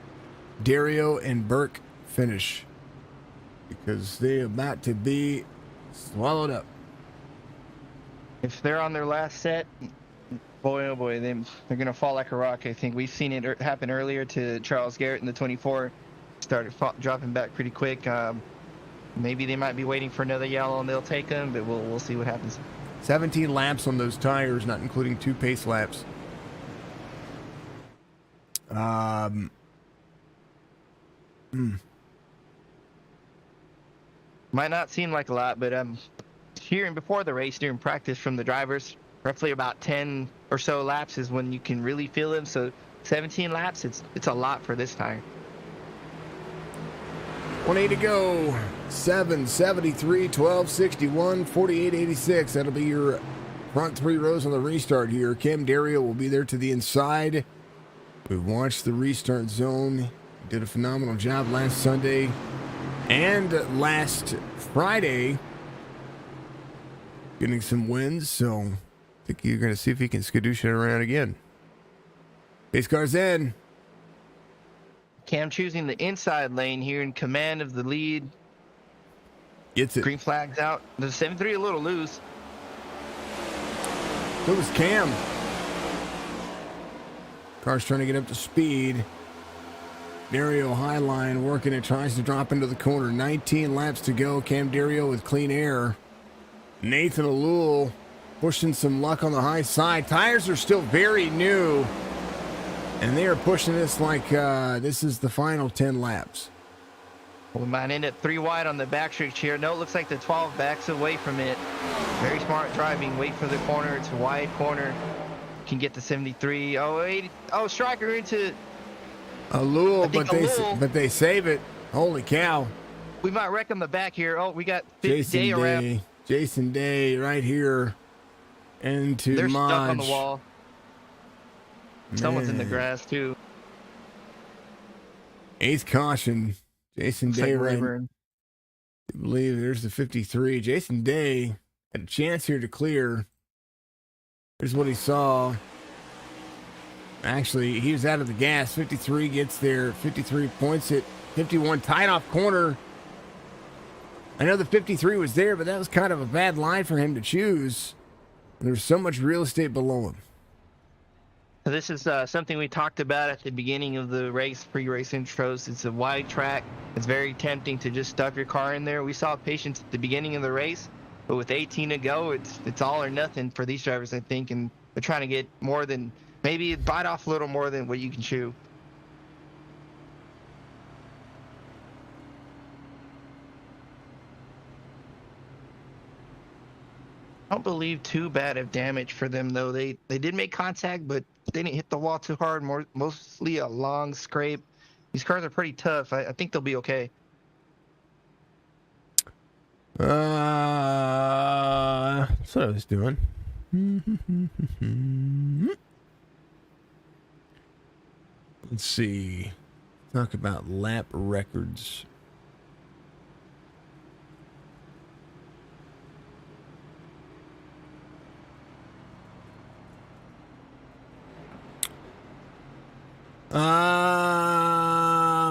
Dario and Burke finish? Because they're about to be swallowed up. If they're on their last set, boy, oh boy, they're going to fall like a rock, I think. We've seen it happen earlier to Charles Garrett in the 24. Started dropping back pretty quick. Maybe they might be waiting for another yellow and they'll take them, but we'll see what happens. 17 laps on those tires, not including 2 pace laps. Might not seem like a lot, but I'm hearing before the race during practice from the drivers, roughly about 10 or so laps is when you can really feel them. So 17 laps, it's a lot for this tire. 180 to go. 773, 1261, 4886. That'll be your front 3 rows on the restart here. Cam Dario will be there to the inside. We've watched the restart zone. Did a phenomenal job last Sunday and last Friday getting some wins. So I think you're going to see if he can skadoosh it around again. Pace car's in. Cam choosing the inside lane here in command of the lead. Gets it. Green flag's out. The 7-3 a little loose. So was Cam. Car's trying to get up to speed. Dario high line working it, tries to drop into the corner. 19 laps to go. Cam Dario with clean air. Nathan Alul pushing some luck on the high side. Tires are still very new. And they are pushing this like this is the final 10 laps. We might end up 3 wide on the backstretch here. No, it looks like the 12 backs away from it. Very smart driving. Wait for the corner. It's a wide corner. Can get the 73. Oh, 80. Oh, Striker into Alul, but they save it. Holy cow. We might wreck on the back here. Oh, we got Jason Day around. Day. Jason Day right here into They're Maj. stuck on the wall. Someone's in the Man. grass, too. 8th caution. Jason Looks Day like right. Rayburn. I believe there's the 53. Jason Day had a chance here to clear. Here's what he saw. Actually, he was out of the gas. 53 gets there. 53 points it. 51 tied off corner. I know the 53 was there, but that was kind of a bad line for him to choose. There's so much real estate below him. This is something we talked about at the beginning of the race, pre-race intros. It's a wide track. It's very tempting to just stuff your car in there. We saw patience at the beginning of the race, but with 18 to go, it's all or nothing for these drivers, I think, and they're trying to get more than Maybe bite off a little more than what you can chew. I don't believe too bad of damage for them though. They did make contact, but they didn't hit the wall too hard. Mostly a long scrape. These cars are pretty tough. I think they'll be okay. That's what I was doing. Let's see. Talk about lap records.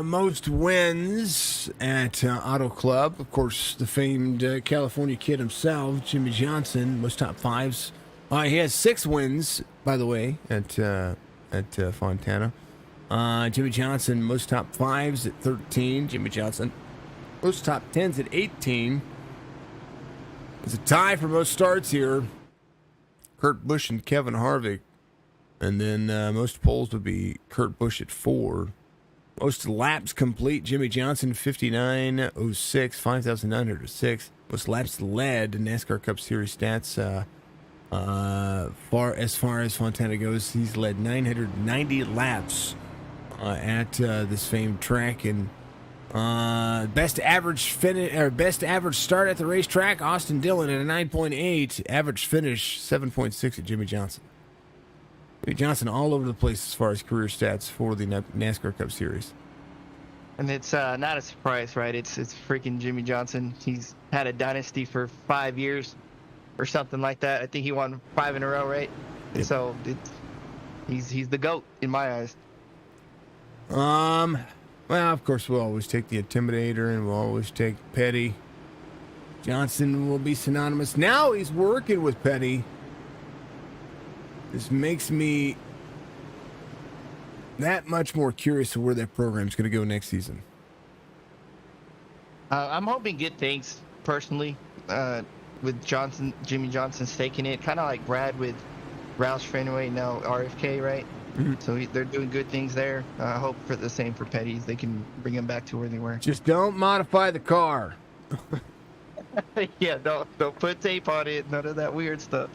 Most wins at Auto Club. Of course, the famed California kid himself, Jimmy Johnson, most top fives. He has 6 wins, by the way, at Fontana. Jimmy Johnson, most top fives at 13. Jimmy Johnson, most top tens at 18. It's a tie for most starts here. Kurt Busch and Kevin Harvick. And then most poles would be Kurt Busch at 4. Most laps complete, Jimmy Johnson, 59.06, 5,906. Most laps led in NASCAR Cup Series stats. As far as Fontana goes, he's led 990 laps at this famed track. And best average start at the racetrack, Austin Dillon at a 9.8. Average finish, 7.6 at Jimmy Johnson. Jimmy Johnson all over the place as far as career stats for the NASCAR Cup Series. And it's not a surprise, right? It's freaking Jimmy Johnson. He's had a dynasty for 5 years or something like that. I think he won 5 in a row, right? Yep. So he's the GOAT in my eyes. Well, of course, we'll always take the Intimidator and we'll always take Petty. Johnson will be synonymous. Now he's working with Petty. This makes me that much more curious of where that program's going to go next season. I'm hoping good things, personally, with Jimmy Johnson staking it. Kind of like Brad with Roush Fenway, now RFK, right? Mm-hmm. So they're doing good things there. I hope for the same for Petty's. They can bring him back to where they were. Just don't modify the car. Yeah, don't put tape on it. None of that weird stuff.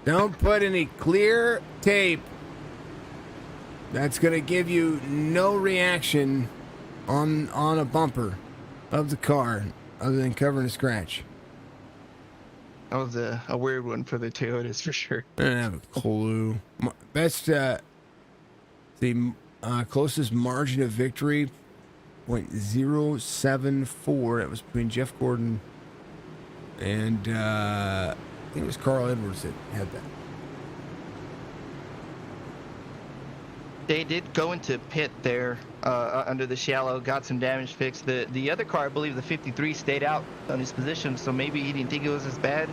Don't put any clear tape that's going to give you no reaction on a bumper of the car other than covering a scratch. That was a weird one for the Toyotas for sure. I don't have a clue. Best, closest margin of victory, 0.074. That was between Jeff Gordon and I think it was Carl Edwards that had that. They did go into pit there under the shallow, got some damage fixed. The other car, I believe the 53, stayed out on his position, so maybe he didn't think it was as bad.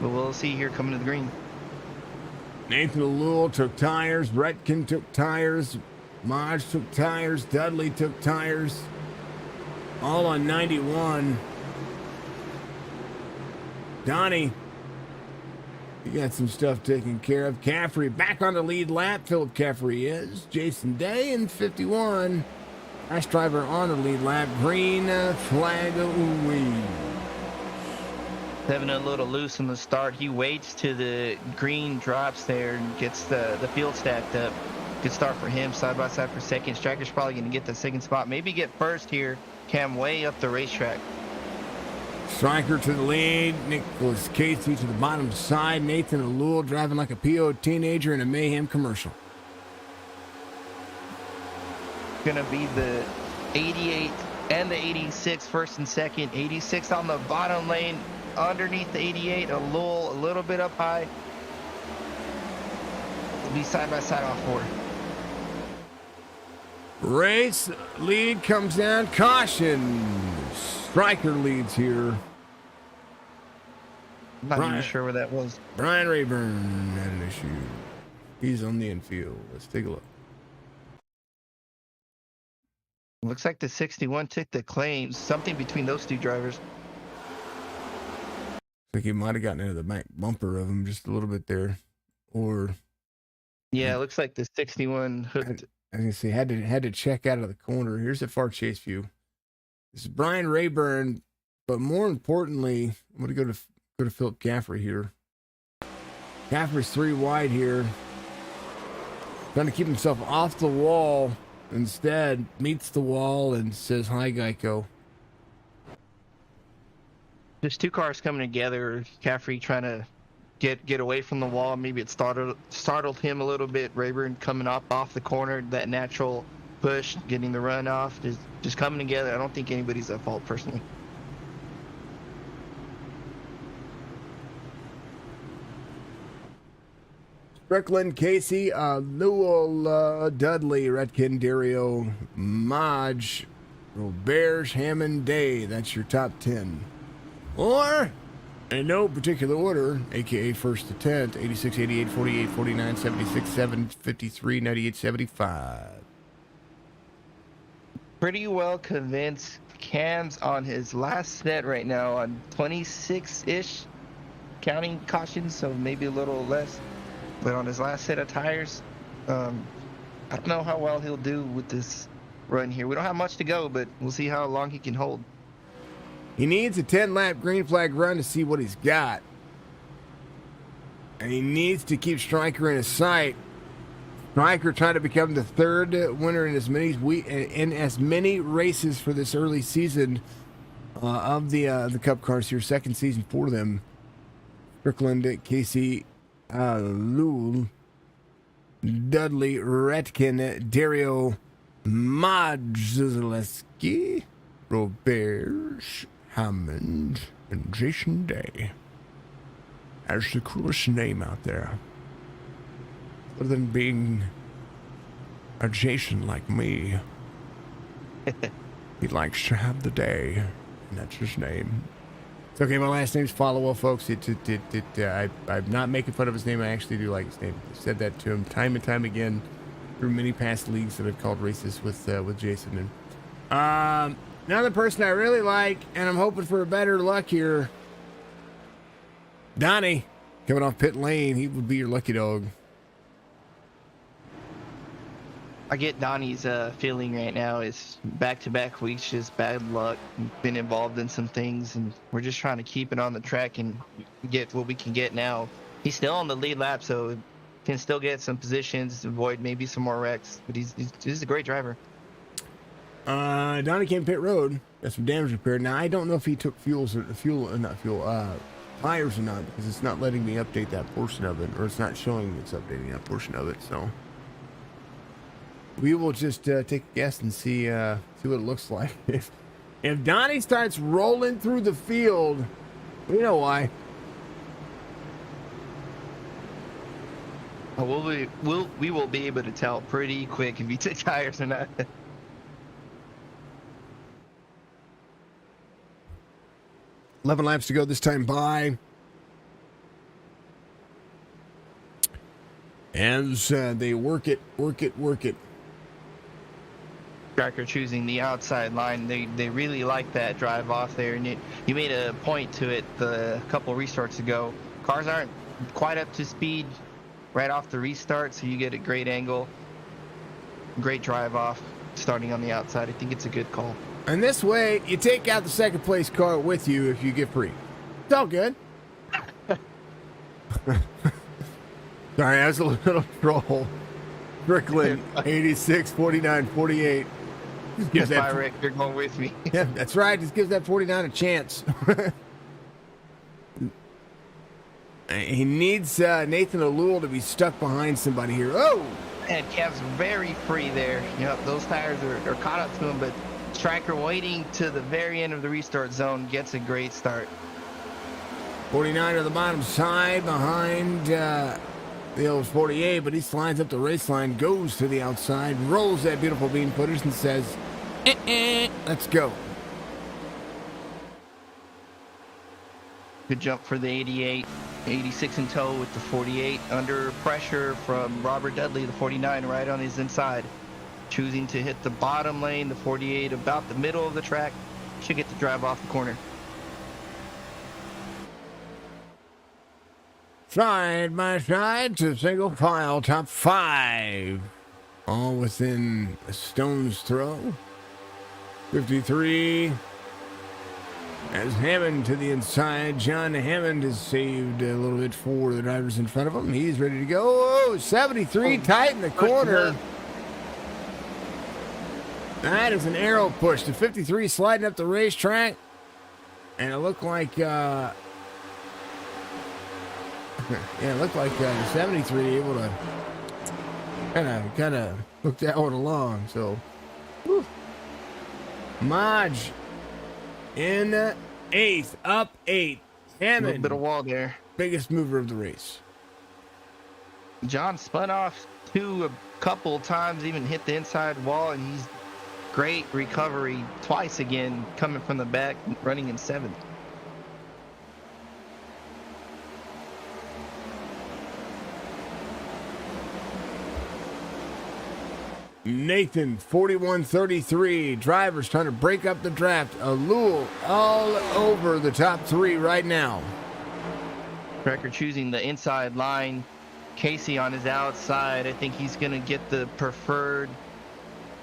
But we'll see here coming to the green. Nathan Alul took tires. Retkin took tires. Maj took tires. Dudley took tires. All on 91. Donnie, you got some stuff taken care of. Caffrey back on the lead lap. Philip Caffrey is. Jason Day in 51. Nice driver on the lead lap. Green flag away. Having a little loose in the start. He waits till the green drops there and gets the field stacked up. Good start for him. Side by side for second. Striker's probably going to get the second spot. Maybe get first here. Cam way up the racetrack. Striker to the lead. Nicholas Casey to the bottom side. Nathan Alul driving like a PO teenager in a Mayhem commercial. Gonna be the 88 and the 86 first and second. 86 on the bottom lane underneath the 88. Alul a little bit up high. It'll be side by side off 4. Race lead comes down. Caution. Striker leads here. I'm not even sure where that was. Brian Rayburn had an issue. He's on the infield. Let's take a look. Looks like the 61 took the claims. Something between those two drivers. Like he might have gotten into the back bumper of him just a little bit there. Or Yeah, it looks like the 61 hooked. I was gonna say had to check out of the corner. Here's a far chase view. This is Brian Rayburn, but more importantly, I'm gonna go to Philip Gaffrey here. Gaffrey's 3 wide here, trying to keep himself off the wall. Instead, meets the wall and says, "Hi, Geico." Just 2 cars coming together. Caffrey trying to get away from the wall. Maybe it startled him a little bit. Rayburn coming up off the corner, that natural push, getting the run off, just coming together. I don't think anybody's at fault personally. Strickland, Casey, Lowell, Dudley, Redkin, Dario, Modge, Roberge, Hammond, Day. That's your top 10. Or, in no particular order, aka first to 10th, 86, 88, 48, 49, 76, 7, 53, 98, 75. Pretty well convinced. Cam's on his last set right now on 26-ish, counting cautions, so maybe a little less. But on his last set of tires, I don't know how well he'll do with this run here. We don't have much to go, but we'll see how long he can hold. He needs a 10-lap green flag run to see what he's got. And he needs to keep Stryker in his sight. Stryker trying to become the 3rd winner in as many races for this early season of the Cup cars here. 2nd season for them. Strickland, Casey, Lul, Dudley, Redkin, Dario, Modzelewski, Roberge, Hammond, and Jason Day. That's the coolest name out there. Other than being a Jason like me. He likes to have the day, and that's his name. It's okay, my last name's Followell, folks. I'm not making fun of his name. I actually do like his name. I've said that to him time and time again through many past leagues that I've called races with Jason. And another person I really like, and I'm hoping for better luck here, Donnie, coming off pit lane. He would be your lucky dog. I get Donnie's feeling right now is back-to-back weeks, just bad luck. Been involved in some things, and we're just trying to keep it on the track and get what we can get now. He's still on the lead lap, so can still get some positions, avoid maybe some more wrecks. But he's a great driver. Donnie came pit road. Got some damage repaired. Now I don't know if he took tires or not, because it's not letting me update that portion of it, or it's not showing it's updating that portion of it. So we will just take a guess and see what it looks like. If Donnie starts rolling through the field, we know why. We will be able to tell pretty quick if he took tires or not. 11 laps to go this time by. As they work it. Striker choosing the outside line. They really like that drive off there, and you made a point to it a couple restarts ago. Cars aren't quite up to speed right off the restart, so you get a great angle, great drive off starting on the outside. I think it's a good call. And this way, you take out the second place car with you if you get free. It's all good. Sorry, that was a little troll. Strickland, 86, 49, 48. Just gives that Rick, you're going with me. Yeah, that's right. Just gives that 49 a chance. He needs Nathan Alul to be stuck behind somebody here. Oh! And Kev's very free there. Yep, those tires are caught up to him, but Striker waiting to the very end of the restart zone gets a great start. 49 to the bottom side behind the old 48, but he slides up the race line, goes to the outside, rolls that beautiful bean footers and says, let's go. Good jump for the 88. 86 in tow with the 48. Under pressure from Robert Dudley, the 49, right on his inside. Choosing to hit the bottom lane, the 48 about the middle of the track. Should get the drive off the corner. Side by side to single file, top 5. All within a stone's throw. 53. As Hammond to the inside, John Hammond has saved a little bit for the drivers in front of him. He's ready to go. Oh, 73 tight in the corner. That is an arrow push. The 53 sliding up the racetrack. And it looked like, yeah, it looked like the 73 able to kind of hook that one along. So, whew. Maj in 8th, up 8. Hammond, A little bit of wall there. biggest mover of the race. John spun off a couple times, even hit the inside wall, and he's great recovery twice again, coming from the back, running in 7th. Nathan, 41-33. Drivers trying to break up the draft. Alul all over the top 3 right now. Record choosing the inside line. Casey on his outside. I think he's going to get the preferred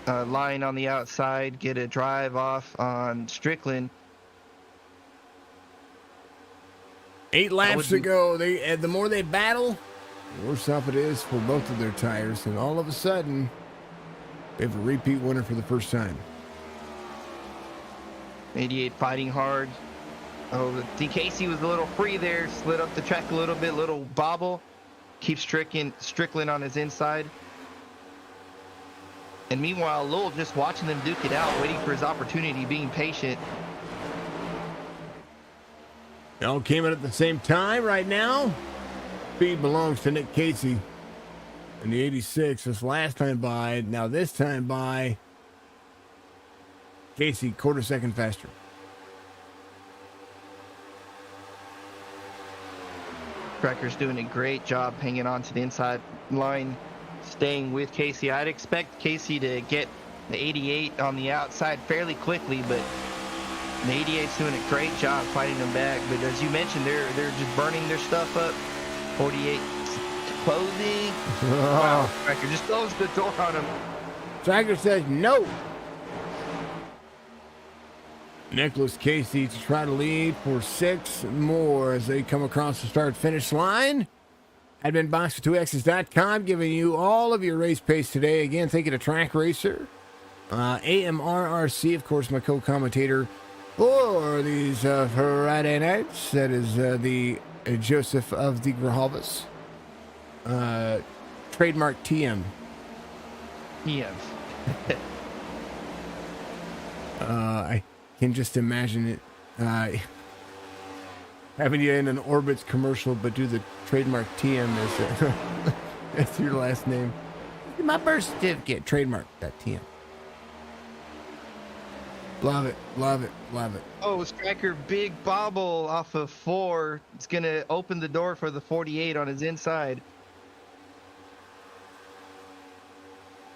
line on the outside, get a drive off on Strickland. 8 laps to go. The more they battle, the worse off it is for both of their tires. And all of a sudden, they have a repeat winner for the first time. 88 fighting hard. Oh, I think Casey was a little free there. Slid up the track a little bit, little bobble. Keeps Strickland on his inside. And meanwhile, Lowell just watching them duke it out, waiting for his opportunity, being patient. They all came in at the same time right now. Speed belongs to Nick Casey. And the 86 this last time by. Now this time by Casey, quarter second faster. Tracker's doing a great job hanging on to the inside line, staying with Casey. I'd expect Casey to get the 88 on the outside fairly quickly, but the 88's doing a great job fighting them back. But as you mentioned, they're just burning their stuff up. 48 closing. Wow, Tracker just closed the door on him. Tracker says no. Nicholas Casey to try to lead for 6 more as they come across the start-finish line. Admin Boxx for 2x's.com giving you all of your race pace today. Again, thank you to Track Racer. AMR RC, of course, my co-commentator for these Friday nights. That is the Joseph of the Grijalvas. Trademark TM. Yes. I can just imagine it having you in an Orbitz commercial, but do the trademark TM as that's your last name. My birth certificate, trademark that TM. Love it, love it, love it. Oh, Striker, big bobble off of 4. It's going to open the door for the 48 on his inside.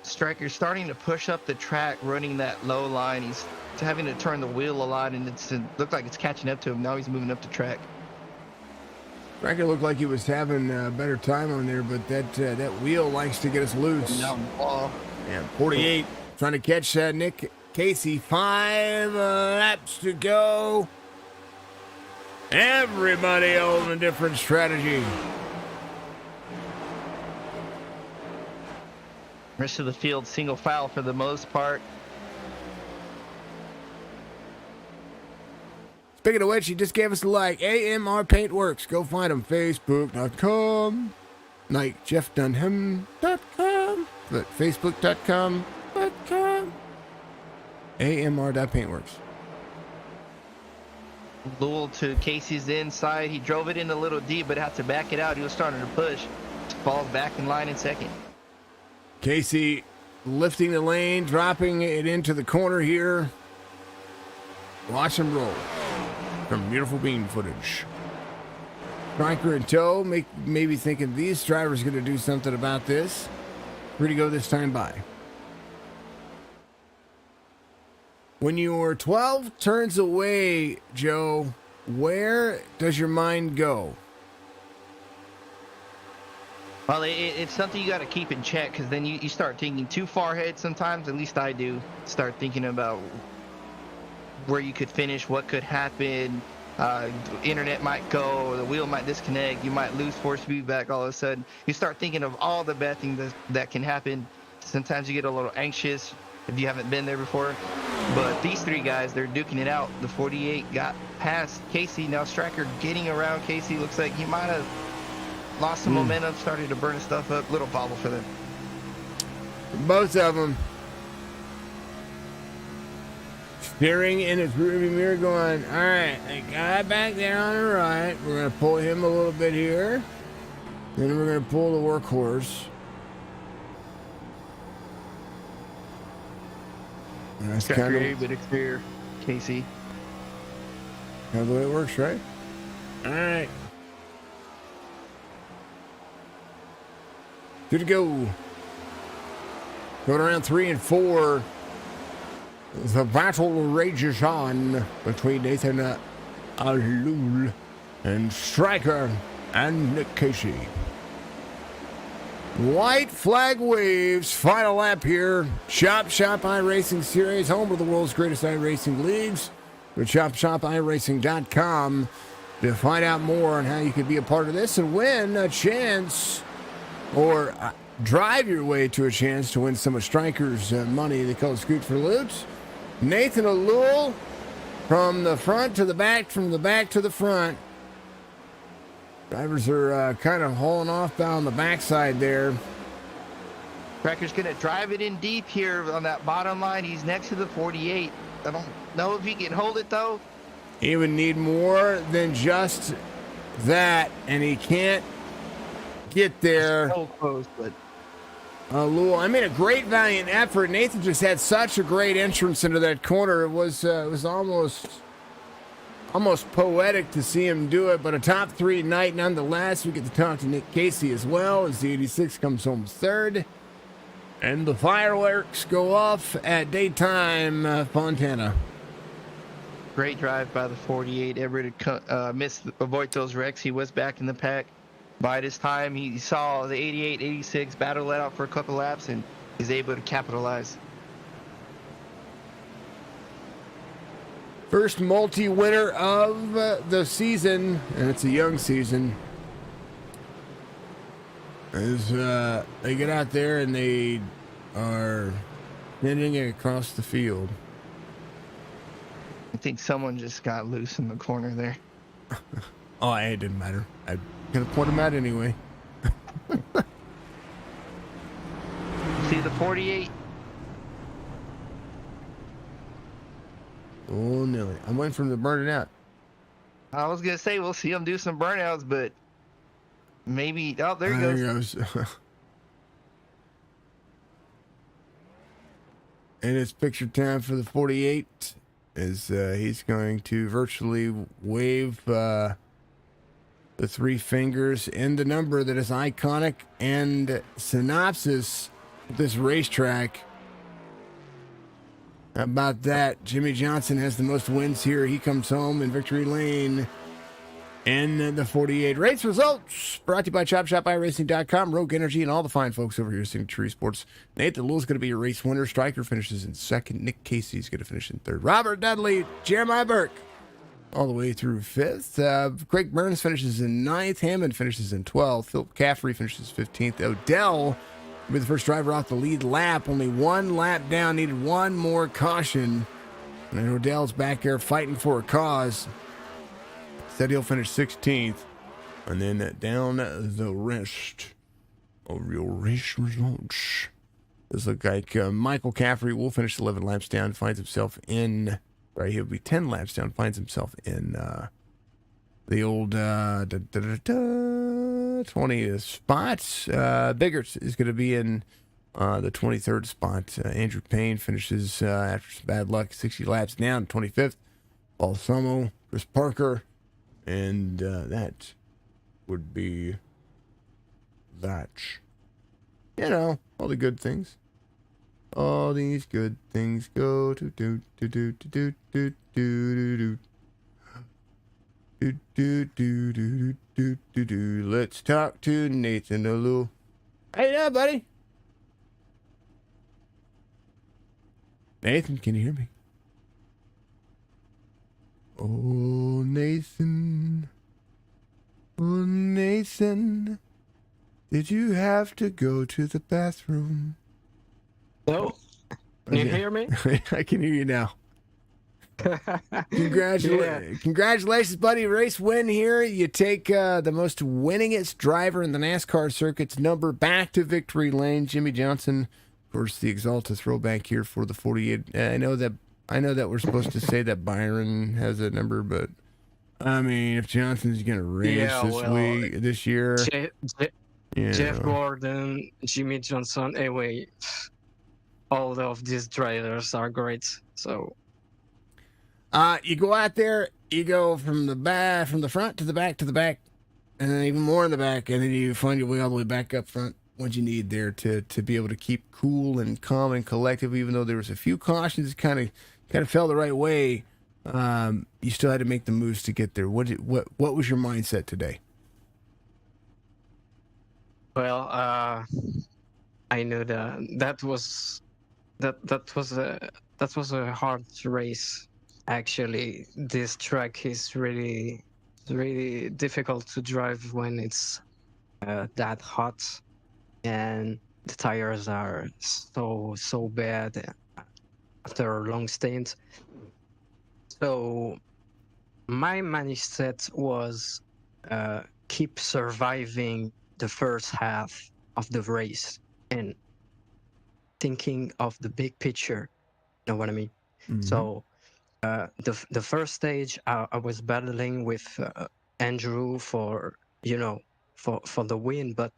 Striker's starting to push up the track, running that low line. He's having to turn the wheel a lot, and it looked like it's catching up to him. Now he's moving up the track. Striker looked like he was having a better time on there, but that wheel likes to get us loose. Yeah, 48 trying to catch Nick Casey. 5 laps to go. Everybody on a different strategy. Rest of the field single file for the most part. Speaking of which, he just gave us a like. AMR Paintworks. Go find him. Facebook.com. Like JeffDunham.com. But Facebook.com. AMR.Paintworks. Lowell to Casey's inside. He drove it in a little deep, but had to back it out. He was starting to push. Falls back in line in second. Casey lifting the lane, dropping it into the corner here. Watch him roll. Some beautiful beam footage. Striker in tow, maybe thinking these drivers are going to do something about this. Where'd he go this time by? When you're 12 turns away, Joe, where does your mind go? Well, it's something you got to keep in check, because then you start thinking too far ahead sometimes. At least I do. Start thinking about where you could finish, what could happen. Internet might go, the wheel might disconnect, you might lose force feedback all of a sudden. You start thinking of all the bad things that can happen. Sometimes you get a little anxious if you haven't been there before. But these three guys, they're duking it out. The 48 got past Casey. Now Striker getting around Casey. Looks like he might have lost some momentum, started to burn his stuff up. Little bobble for them. Both of them. Staring in his rearview mirror going, all right, that guy back there on the right, we're going to pull him a little bit here. Then we're going to pull the workhorse. And that's kind of bit of clear, Casey. the way it works, right? All right. Good to go. Going around 3 and 4. The battle rages on between Nathan Alul and Striker and Nick Casey. White flag waves, final lap here. Chop Shop iRacing Series, home of the world's greatest iRacing leagues. Go to ChopShopIRacing.com to find out more on how you can be a part of this and win a chance, or drive your way to a chance to win some of Striker's money. They call it Scoot for Loot. Nathan Alul from the front to the back, from the back to the front. Drivers are kind of hauling off down the backside there. Striker's going to drive it in deep here on that bottom line. He's next to the 48. I don't know if he can hold it, though. He would need more than just that, and he can't get there. So close, but Lul, I mean, a great valiant effort. Nathan just had such a great entrance into that corner. It was almost poetic to see him do it, but a top 3 night nonetheless. We get to talk to Nick Casey as well as the 86 comes home third. And the fireworks go off at daytime Fontana. great drive by the 48. Ever to avoid those wrecks. He was back in the pack. By this time, he saw the 88, 86 battle let out for a couple laps, and he's able to capitalize. First multi-winner of the season, and it's a young season. As they get out there and they are hitting it across the field. I think someone just got loose in the corner there. Oh, it didn't matter. I'm going to point him out anyway. See the 48? Oh, no. I'm waiting for him to burn it out. I was going to say we'll see him do some burnouts, but maybe... Oh, there he goes. And it's picture time for the 48 as he's going to virtually wave the 3 fingers in the number that is iconic and synopsis of this racetrack. How about that? Jimmy Johnson has the most wins here. He comes home in victory lane in the 48. Race results brought to you by ChopShopIRacing.com, Rogue Energy, and all the fine folks over here at LinkTree Sports. Nathan Alul's going to be your race winner. Striker finishes in second. Nick Casey's going to finish in third. Robert Dudley, Jeremiah Burke, all the way through fifth. Craig Burns finishes in ninth. Hammond finishes in 12th. Philip Caffrey finishes 15th. Odell will be the first driver off the lead lap. Only 1 lap down. Needed 1 more caution. And then Odell's back there fighting for a cause. Said he'll finish 16th. And then down the rest of your race results. This looks like Michael Caffrey will finish 11 laps down. Finds himself in... Right, he'll be 10 laps down. Finds himself in the old 20th spots. Biggert is going to be in the 23rd spot. Andrew Payne finishes after some bad luck 60 laps down, 25th. Balsamo, Chris Parker, and that would be that. You know, all the good things. All these good things go to do. Let's talk to Nathan Alul. Hey, yeah, buddy. Nathan, can you hear me? Oh, Nathan. Oh, Nathan. Did you have to go to the bathroom? No, can you hear me? I can hear you now. Yeah. Congratulations, buddy. Race win here. You take the most winningest driver in the NASCAR circuit's number back to victory lane, Jimmy Johnson. Of course, the Exalta throwback here for the 48. I know that we're supposed to say that Byron has that number, but I mean, if Johnson's gonna race this year, Jeff Gordon, Jimmy Johnson, anyway, all of these drivers are great. So you go out there, you go from the front to the back to the back, and then even more in the back, and then you find your way all the way back up front. What you need there to be able to keep cool and calm and collective, even though there was a few cautions kind of fell the right way. You still had to make the moves to get there. What was your mindset today? well, I knew that was a hard race. Actually, this track is really difficult to drive when it's that hot, and the tires are so bad after a long stint. So my mindset was keep surviving the first half of the race and thinking of the big picture. You know what I mean? Mm-hmm. So the first stage, I was battling with Andrew for the win, but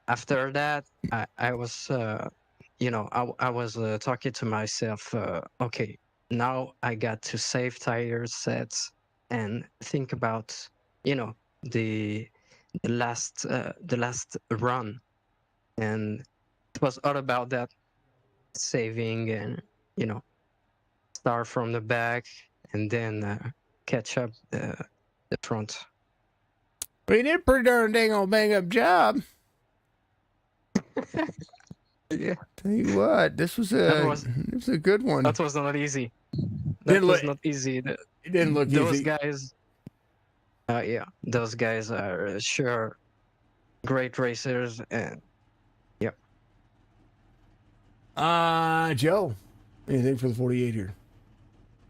after that, I was I was talking to myself. Okay, now I got to save tire sets and think about the last run, and it was all about that, saving and start from the back and then catch up the front. Well, you did a pretty darn dang old bang up job. Yeah. Tell you what, this was a good one. That was not easy. That was not easy. It didn't look those easy. Guys, those guys are sure great racers, and Joe, anything for the 48 here?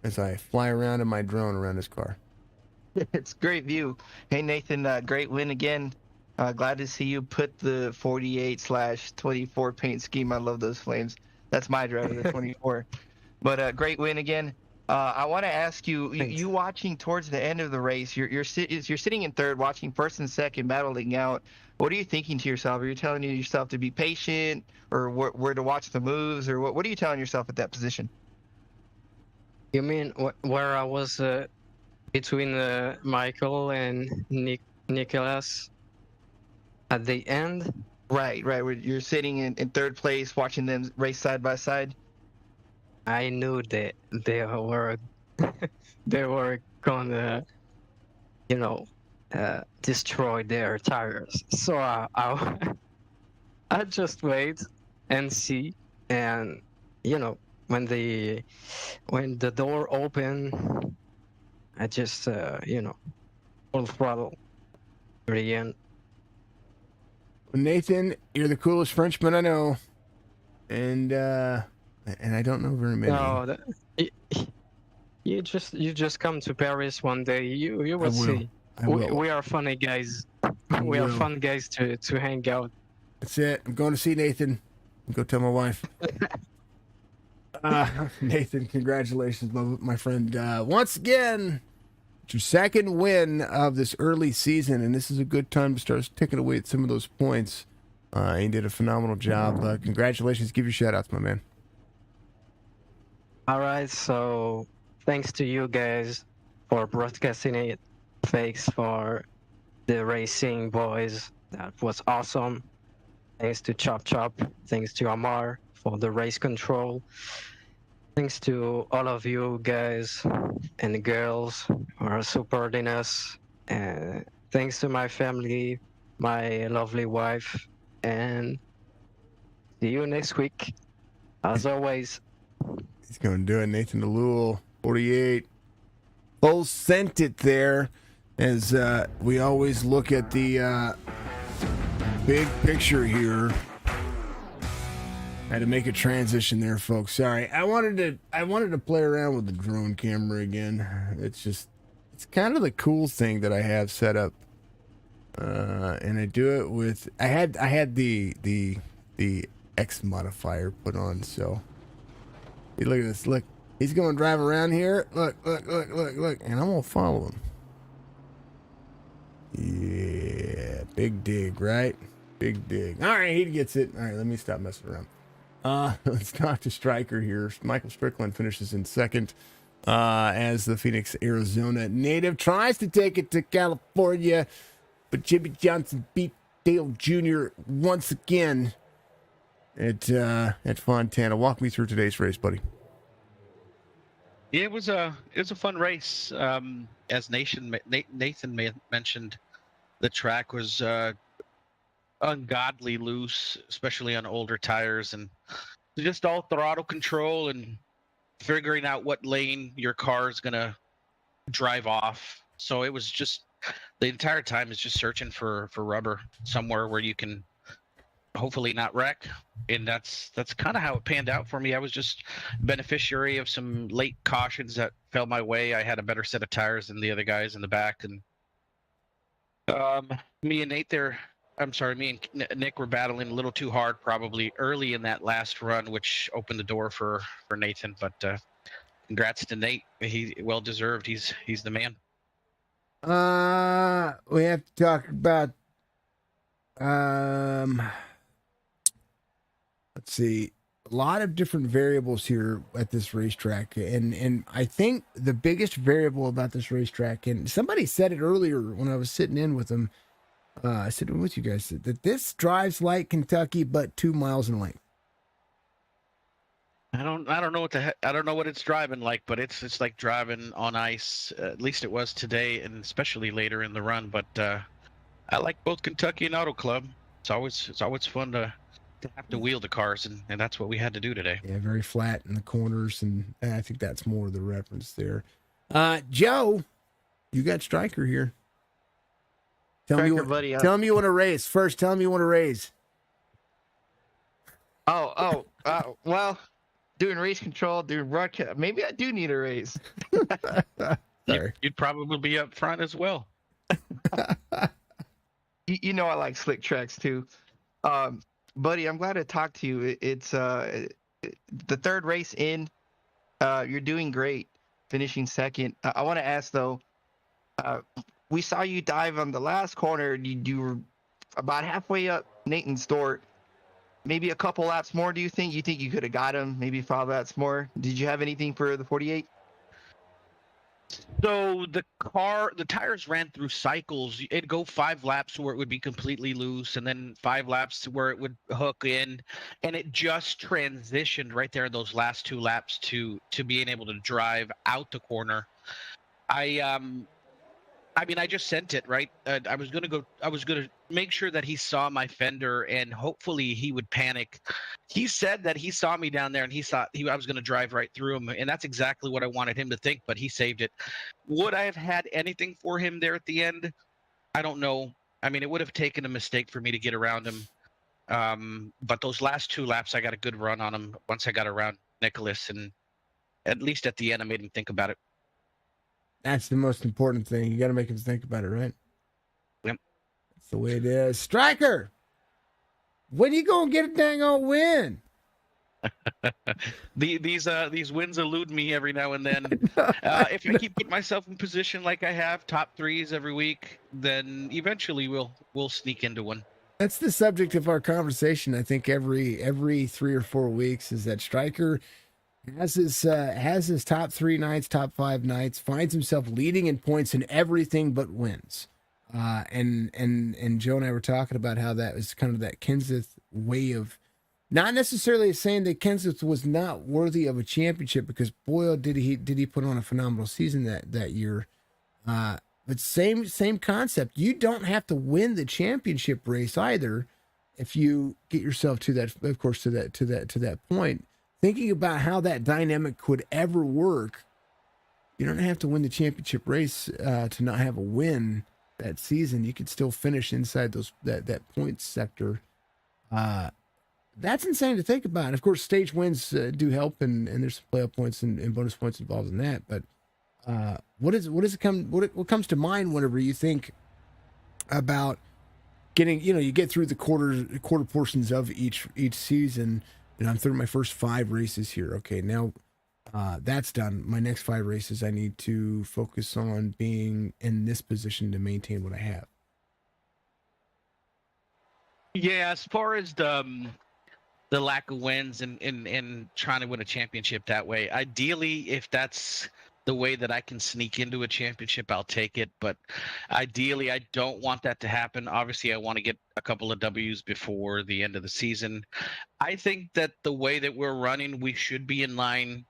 As I fly around in my drone around this car. It's great view. Hey, Nathan, great win again. Glad to see you put the 48/24 paint scheme. I love those flames. That's my driver, the 24. But great win again. I want to ask you, you watching towards the end of the race, you're sitting in third, watching first and second, battling out. What are you thinking to yourself? Are you telling yourself to be patient, or where to watch the moves, or what are you telling yourself at that position? You mean where I was between Michael and Nicholas at the end? Right. Where you're sitting in third place, watching them race side by side. I knew that they were gonna, destroy their tires. So I just wait and see, and when the door opened, I just full throttle to the end. Nathan, you're the coolest Frenchman I know, and I don't know very many. No, you just come to Paris one day. You will see. We are funny guys. We are fun guys to hang out. That's it. I'm going to see Nathan. Go tell my wife. Nathan, congratulations, my friend. Once again, it's your second win of this early season, and this is a good time to start ticking away at some of those points. You did a phenomenal job. Congratulations. Give your shout-outs, my man. All right, so thanks to you guys for broadcasting it. Thanks for the racing boys. That was awesome. Thanks to Chop Chop. Thanks to AMR for the race control. Thanks to all of you guys and the girls who are supporting us. And thanks to my family, my lovely wife, and see you next week. As always. He's going to do it. Nathan DeLuel, 48. Full sent it there as we always look at the big picture here. I had to make a transition there, folks. Sorry. I wanted to play around with the drone camera again. It's kind of the cool thing that I have set up. And I do it with I had the X modifier put on, so hey, look at this. Look. He's going to drive around here. Look. And I'm going to follow him. Yeah. Big dig, right? Big dig. All right, he gets it. All right, let me stop messing around. Let's talk to Striker here. Michael Strickland finishes in second as the Phoenix, Arizona native tries to take it to California, but Jimmy Johnson beat Dale Jr. once again at Fontana. Walk me through today's race, buddy. Yeah, it was a fun race. As Nathan mentioned, the track was ungodly loose, especially on older tires, and just all throttle control and figuring out what lane your car is gonna drive off. So it was just the entire time is just searching for rubber somewhere where you can hopefully not wreck, and that's kind of how it panned out for me. I was just beneficiary of some late cautions that fell my way. I had a better set of tires than the other guys in the back, and me and Nick were battling a little too hard probably early in that last run, which opened the door for Nathan. But congrats to Nate. He well deserved. He's the man. We have to talk about let's see, a lot of different variables here at this racetrack, and I think the biggest variable about this racetrack, and somebody said it earlier when I was sitting in with them, sitting with you guys, that this drives like Kentucky but 2 miles in length. I don't know I don't know what it's driving like, but it's like driving on ice. At least it was today, and especially later in the run. But I like both Kentucky and Auto Club. It's always fun to have to wheel the cars, and that's what we had to do today. Yeah, very flat in the corners, and I think that's more of the reference there. Joe, you got Striker here. Tell me you want to race. First, tell me you want to race. Well, doing race control, doing broadcast, maybe I do need a race. Sorry. You'd probably be up front as well. You know I like slick tracks too. Buddy, I'm glad to talk to you. It's the third race in. You're doing great, finishing second. I want to ask though, we saw you dive on the last corner. You were about halfway up Nathan's door. Maybe a couple laps more, do you think? You think you could have got him? Maybe 5 laps more? Did you have anything for the 48? So the tires ran through cycles. It'd go 5 laps where it would be completely loose, and then 5 laps where it would hook in, and it just transitioned right there in those last 2 laps to being able to drive out the corner. I just sent it, right? I was gonna make sure that he saw my fender, and hopefully he would panic. He said that he saw me down there and he thought I was gonna drive right through him, and that's exactly what I wanted him to think, but he saved it. Would I have had anything for him there at the end? I don't know. I mean, it would have taken a mistake for me to get around him. But those last 2 laps, I got a good run on him once I got around Nicholas, and at least at the end, I made him think about it. That's the most important thing. You got to make him think about it, right? Yep. That's the way it is. Striker, when you gonna get a dang old win? These wins elude me every now and then. If I keep putting myself in position like I have, top 3s every week, then eventually we'll sneak into one. That's the subject of our conversation. I think every 3 or 4 weeks is that Striker has his top 3 nights, top 5 nights, finds himself leading in points in everything but wins. And Joe and I were talking about how that was kind of that Kenseth way of not necessarily saying that Kenseth was not worthy of a championship, because boy, did he put on a phenomenal season that year. But but same concept. You don't have to win the championship race either. If you get yourself to that, of course, to that point, thinking about how that dynamic could ever work, you don't have to win the championship race to not have a win that season. You could still finish inside that points sector. That's insane to think about. And of course, stage wins do help, and there's some playoff points and bonus points involved in that. But what comes to mind whenever you think about getting, you get through the quarter portions of each season. I'm through my first 5 races here. Okay, now that's done. My next 5 races, I need to focus on being in this position to maintain what I have. Yeah, as far as the lack of wins and trying to win a championship that way, ideally, if that's the way that I can sneak into a championship, I'll take it. But ideally, I don't want that to happen. Obviously, I want to get a couple of W's before the end of the season. I think that the way that we're running, we should be in line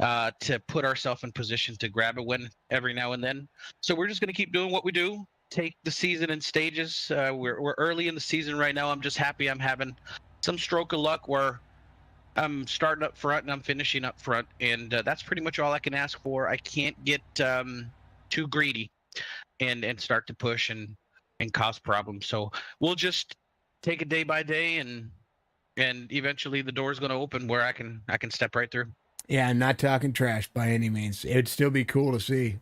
to put ourselves in position to grab a win every now and then. So we're just going to keep doing what we do. Take the season in stages. We're early in the season right now. I'm just happy I'm having some stroke of luck where I'm starting up front and I'm finishing up front, and that's pretty much all I can ask for. I can't get too greedy and start to push and cause problems. So we'll just take it day by day, and eventually the door's going to open where I can step right through. Yeah, I'm not talking trash by any means. It'd still be cool to see.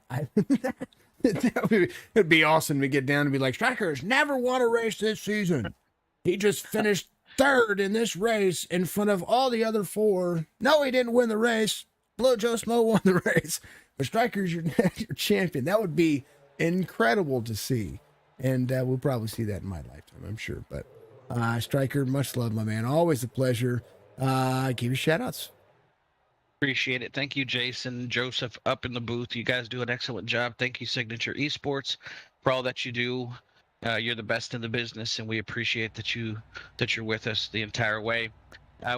It'd be awesome to get down and be like, Striker's never won a race this season. He just finished 3rd in this race in front of all the other 4. No, he didn't win the race. Blow Joe Smo won the race. But Striker's your champion. That would be incredible to see. And we'll probably see that in my lifetime, I'm sure. But Striker, much love, my man. Always a pleasure. Give you shout outs. Appreciate it. Thank you, Jason, Joseph, up in the booth. You guys do an excellent job. Thank you, Signature Esports, for all that you do. You're the best in the business, and we appreciate that you're with us the entire way.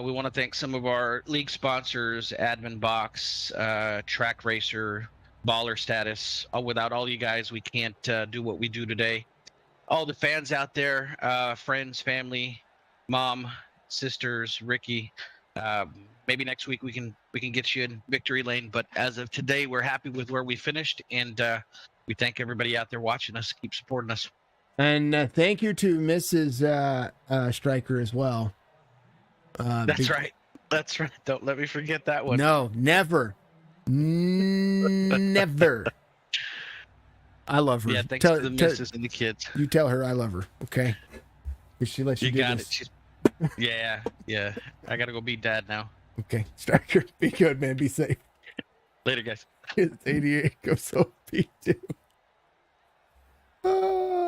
We want to thank some of our league sponsors: Admin Boxx, Track Racer, Baller Status. Without all you guys, we can't do what we do today. All the fans out there, friends, family, mom, sisters, Ricky. Maybe next week we can get you in victory lane. But as of today, we're happy with where we finished, and we thank everybody out there watching us. Keep supporting us. And thank you to Mrs. Striker as well. That's right. That's right. Don't let me forget that one. No, never. Never. I love her. Yeah, thanks to the missus and the kids. You tell her I love her, okay? If she lets you do got this. it. Yeah. I got to go be dad now. Okay, Striker, be good, man. Be safe. Later, guys. It's 88 goes OP2.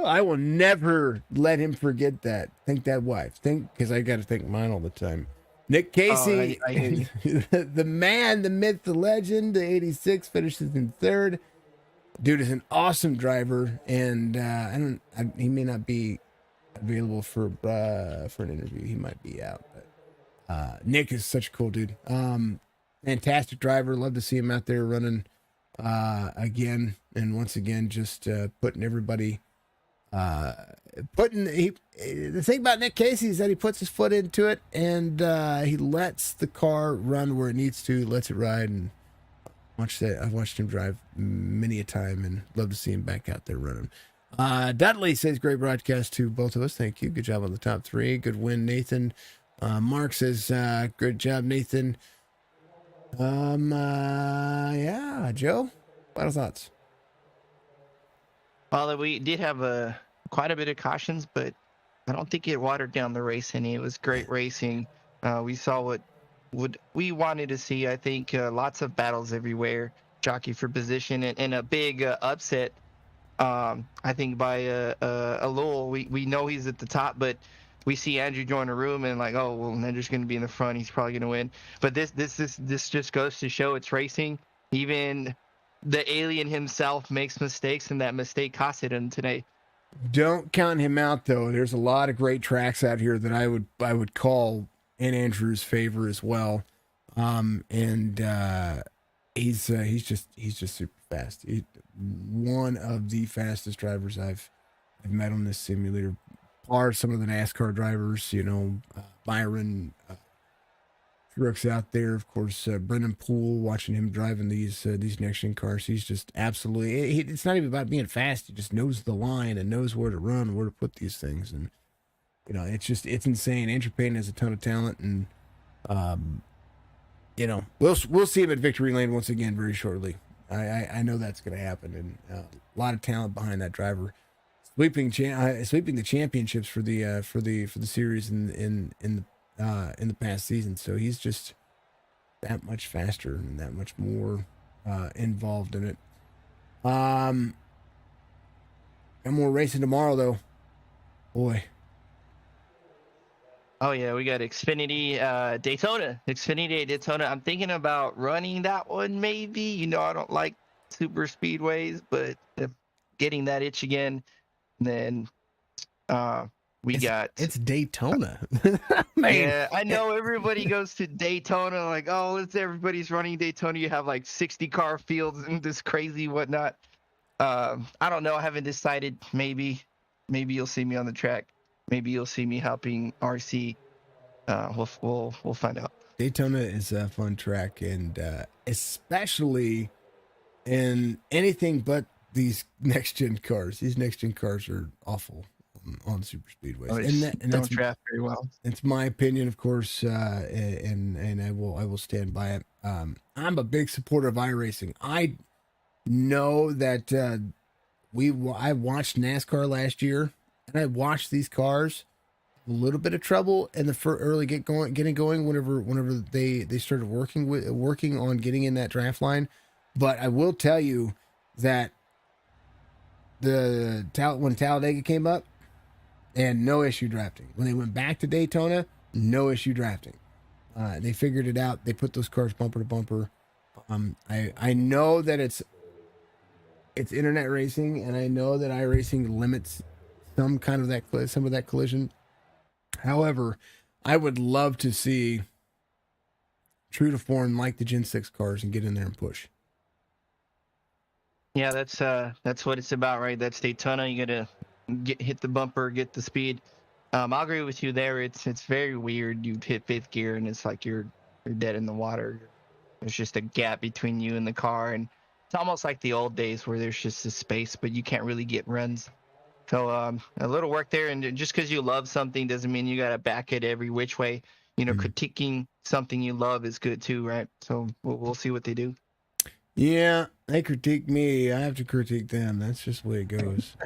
I will never let him forget that. Thank that wife. Because I got to thank mine all the time. Nick Casey, I hear you. the man, the myth, the legend, the 86 finishes in 3rd. Dude is an awesome driver, and he may not be available for an interview. He might be out, but Nick is such a cool dude. Fantastic driver. Love to see him out there running again and once again, just putting everybody. The thing about Nick Casey is that he puts his foot into it, and he lets the car run where it needs to, lets it ride, and I've watched him drive many a time, and love to see him back out there running. Dudley says, great broadcast to both of us. Thank you. Good job on the top 3. Good win, Nathan. Mark says, great job, Nathan. Yeah, Joe, final thoughts. Well, we did have quite a bit of cautions, but I don't think it watered down the race any. It was great racing. We saw what we wanted to see. I think lots of battles everywhere, jockey for position, and a big upset. I think by Lowell. We know he's at the top, but we see Andrew join the room and like, oh well, Andrew's going to be in the front. He's probably going to win. But this just goes to show it's racing. Even the alien himself makes mistakes, and that mistake costed him today. Don't count him out, though. There's a lot of great tracks out here that I would call in Andrew's favor as well. And he's just super fast. One of the fastest drivers I've met on this simulator. Are some of the NASCAR drivers, Byron Brooks out there, of course, Brendan Poole, watching him driving these next gen cars. He's just absolutely. It's not even about being fast. He just knows the line and knows where to run, where to put these things, and it's insane. Andrew Payne has a ton of talent, and we'll see him at Victory Lane once again very shortly. I know that's going to happen, and a lot of talent behind that driver, sweeping the championships for the series in the past season. So he's just that much faster and that much more involved in it. And more racing tomorrow, though. Boy. Oh yeah, we got Xfinity Daytona. I'm thinking about running that one maybe. I don't like super speedways, but getting that itch again. And then it's Daytona. Man. Yeah, I know everybody goes to Daytona like, oh, everybody's running Daytona. You have like 60 car fields and this crazy whatnot. I don't know. I haven't decided. Maybe you'll see me on the track. Maybe you'll see me helping RC. We'll find out. Daytona is a fun track, and especially in anything but these next gen cars. These next gen cars are awful on super speedways, and don't draft very well. It's my opinion, of course, and I will stand by it. I'm a big supporter of Iracing. I know that I watched NASCAR last year, and I watched these cars a little bit of trouble in the early getting going whenever they started working on getting in that draft line. But I will tell you that when Talladega came up, and no issue drafting. When they went back to Daytona, no issue drafting. They figured it out. They put those cars bumper to bumper. I know that it's internet racing, and I know that iRacing limits some of that collision. However, I would love to see true to form like the Gen 6 cars and get in there and push. Yeah, that's what it's about, right? That's Daytona. You gotta hit the bumper, get the speed. I'll agree with you there. It's very weird. You hit fifth gear and it's like you're dead in the water. There's just a gap between you and the car, and it's almost like the old days where there's just a space, but you can't really get runs. So a little work there, and just because you love something doesn't mean you gotta back it every which way. Critiquing something you love is good too, right? So we'll see what they do. Yeah, they critique me. I have to critique them. That's just the way it goes.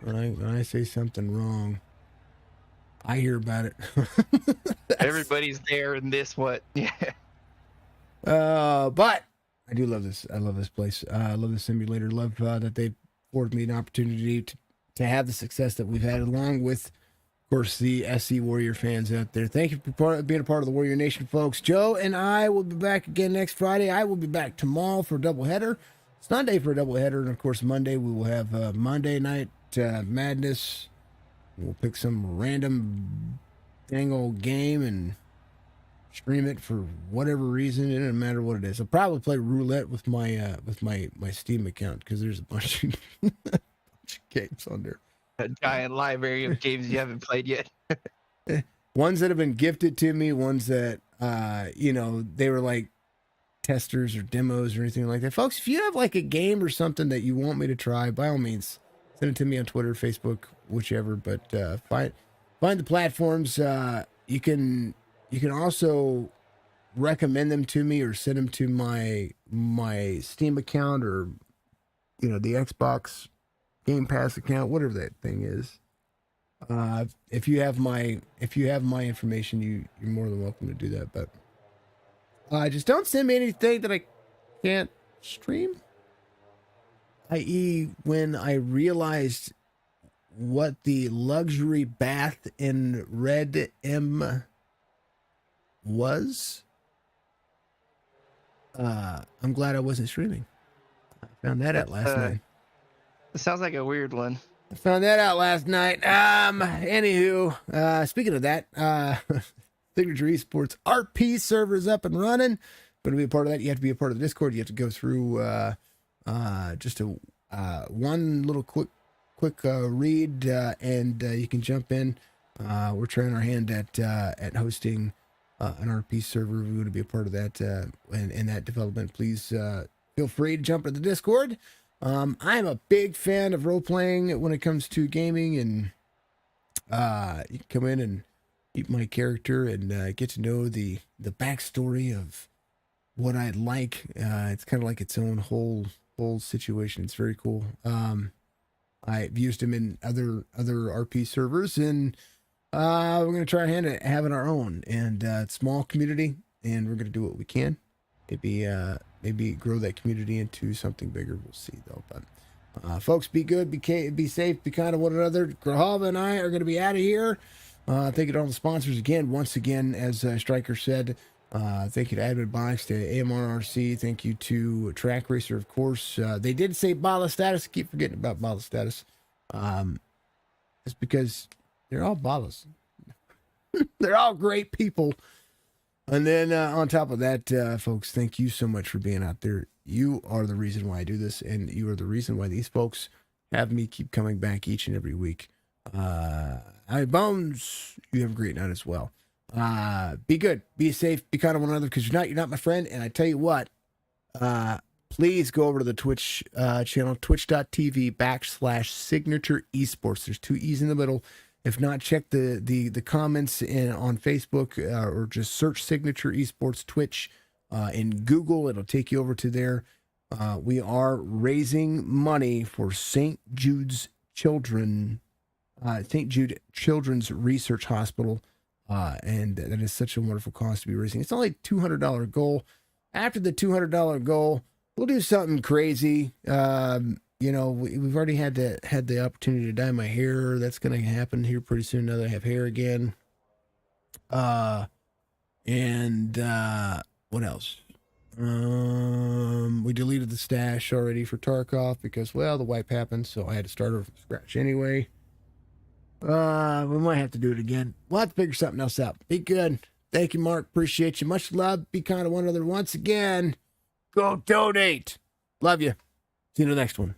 when I say something wrong, I hear about it. Everybody's there in this what? Yeah. But I do love this. I love this place. I love the simulator. Love that they afforded me an opportunity to have the success that we've had, along with, of course, the SC Warrior fans out there. Thank you for being a part of the Warrior Nation, folks. Joe and I will be back again next Friday. I will be back tomorrow for a doubleheader. Sunday for a doubleheader, and of course Monday we will have Monday Night Madness. We'll pick some random dang old game and stream it for whatever reason. It doesn't matter what it is. I'll probably play roulette with my Steam account because there's a bunch of games on there. A giant library of games you haven't played yet. Ones that have been gifted to me, ones that they were like testers or demos or anything like that. Folks, if you have like a game or something that you want me to try, by all means, send it to me on Twitter, Facebook, whichever. But find the platforms. You can also recommend them to me or send them to my Steam account or the Xbox Game Pass account, whatever that thing is. If you have my information, you're more than welcome to do that. But just don't send me anything that I can't stream. I.e., when I realized what the luxury bath in Red M was, I'm glad I wasn't streaming. I found that out last night. It sounds like a weird one. I found that out last night. Anywho, speaking of that, Signature Esports RP server is up and running. to be a part of that, you have to be a part of the Discord. You have to go through just a one little quick read, and you can jump in. We're trying our hand at hosting an RP server. If you want to be a part of that and that development, please feel free to jump into the Discord. I'm a big fan of role playing when it comes to gaming, and you can come in and meet my character and get to know the backstory of what I like. It's kind of like its own whole situation. It's very cool. I've used them in other RP servers, and we're going to try our hand at having our own, and small community, and we're going to do what we can. Maybe grow that community into something bigger. We'll see though. But folks, be good, be safe, be kind to one another. Grahalva and I are going to be out of here. Thank you to all the sponsors again. Once again, as Striker said, thank you to Admin Boxx, to AMR RC. Thank you to Track Racer, of course. They did say Bala Status. I keep forgetting about Bala Status. It's because they're all Balas. They're all great people. And then on top of that, folks, thank you so much for being out there. You are the reason why I do this, and you are the reason why these folks have me keep coming back each and every week. Bones, you have a great night as well. Be good, be safe, be kind of one another, because you're not my friend. And I tell you what, please go over to the Twitch channel, twitch.tv/signature esports. There's 2 E's in the middle. If not, check the comments on Facebook, or just search Signature Esports Twitch in Google. It'll take you over to there. We are raising money for St. Jude's Children's Research Hospital, and that is such a wonderful cause to be raising. It's only a $200 goal. After the $200 goal, we'll do something crazy. We've already had the opportunity to dye my hair. That's going to happen here pretty soon now that I have hair again. And what else? We deleted the stash already for Tarkov because, well, the wipe happened, so I had to start over from scratch anyway. We might have to do it again. We'll have to figure something else out. Be good. Thank you, Mark. Appreciate you. Much love. Be kind to one another once again. Go donate. Love you. See you in the next one.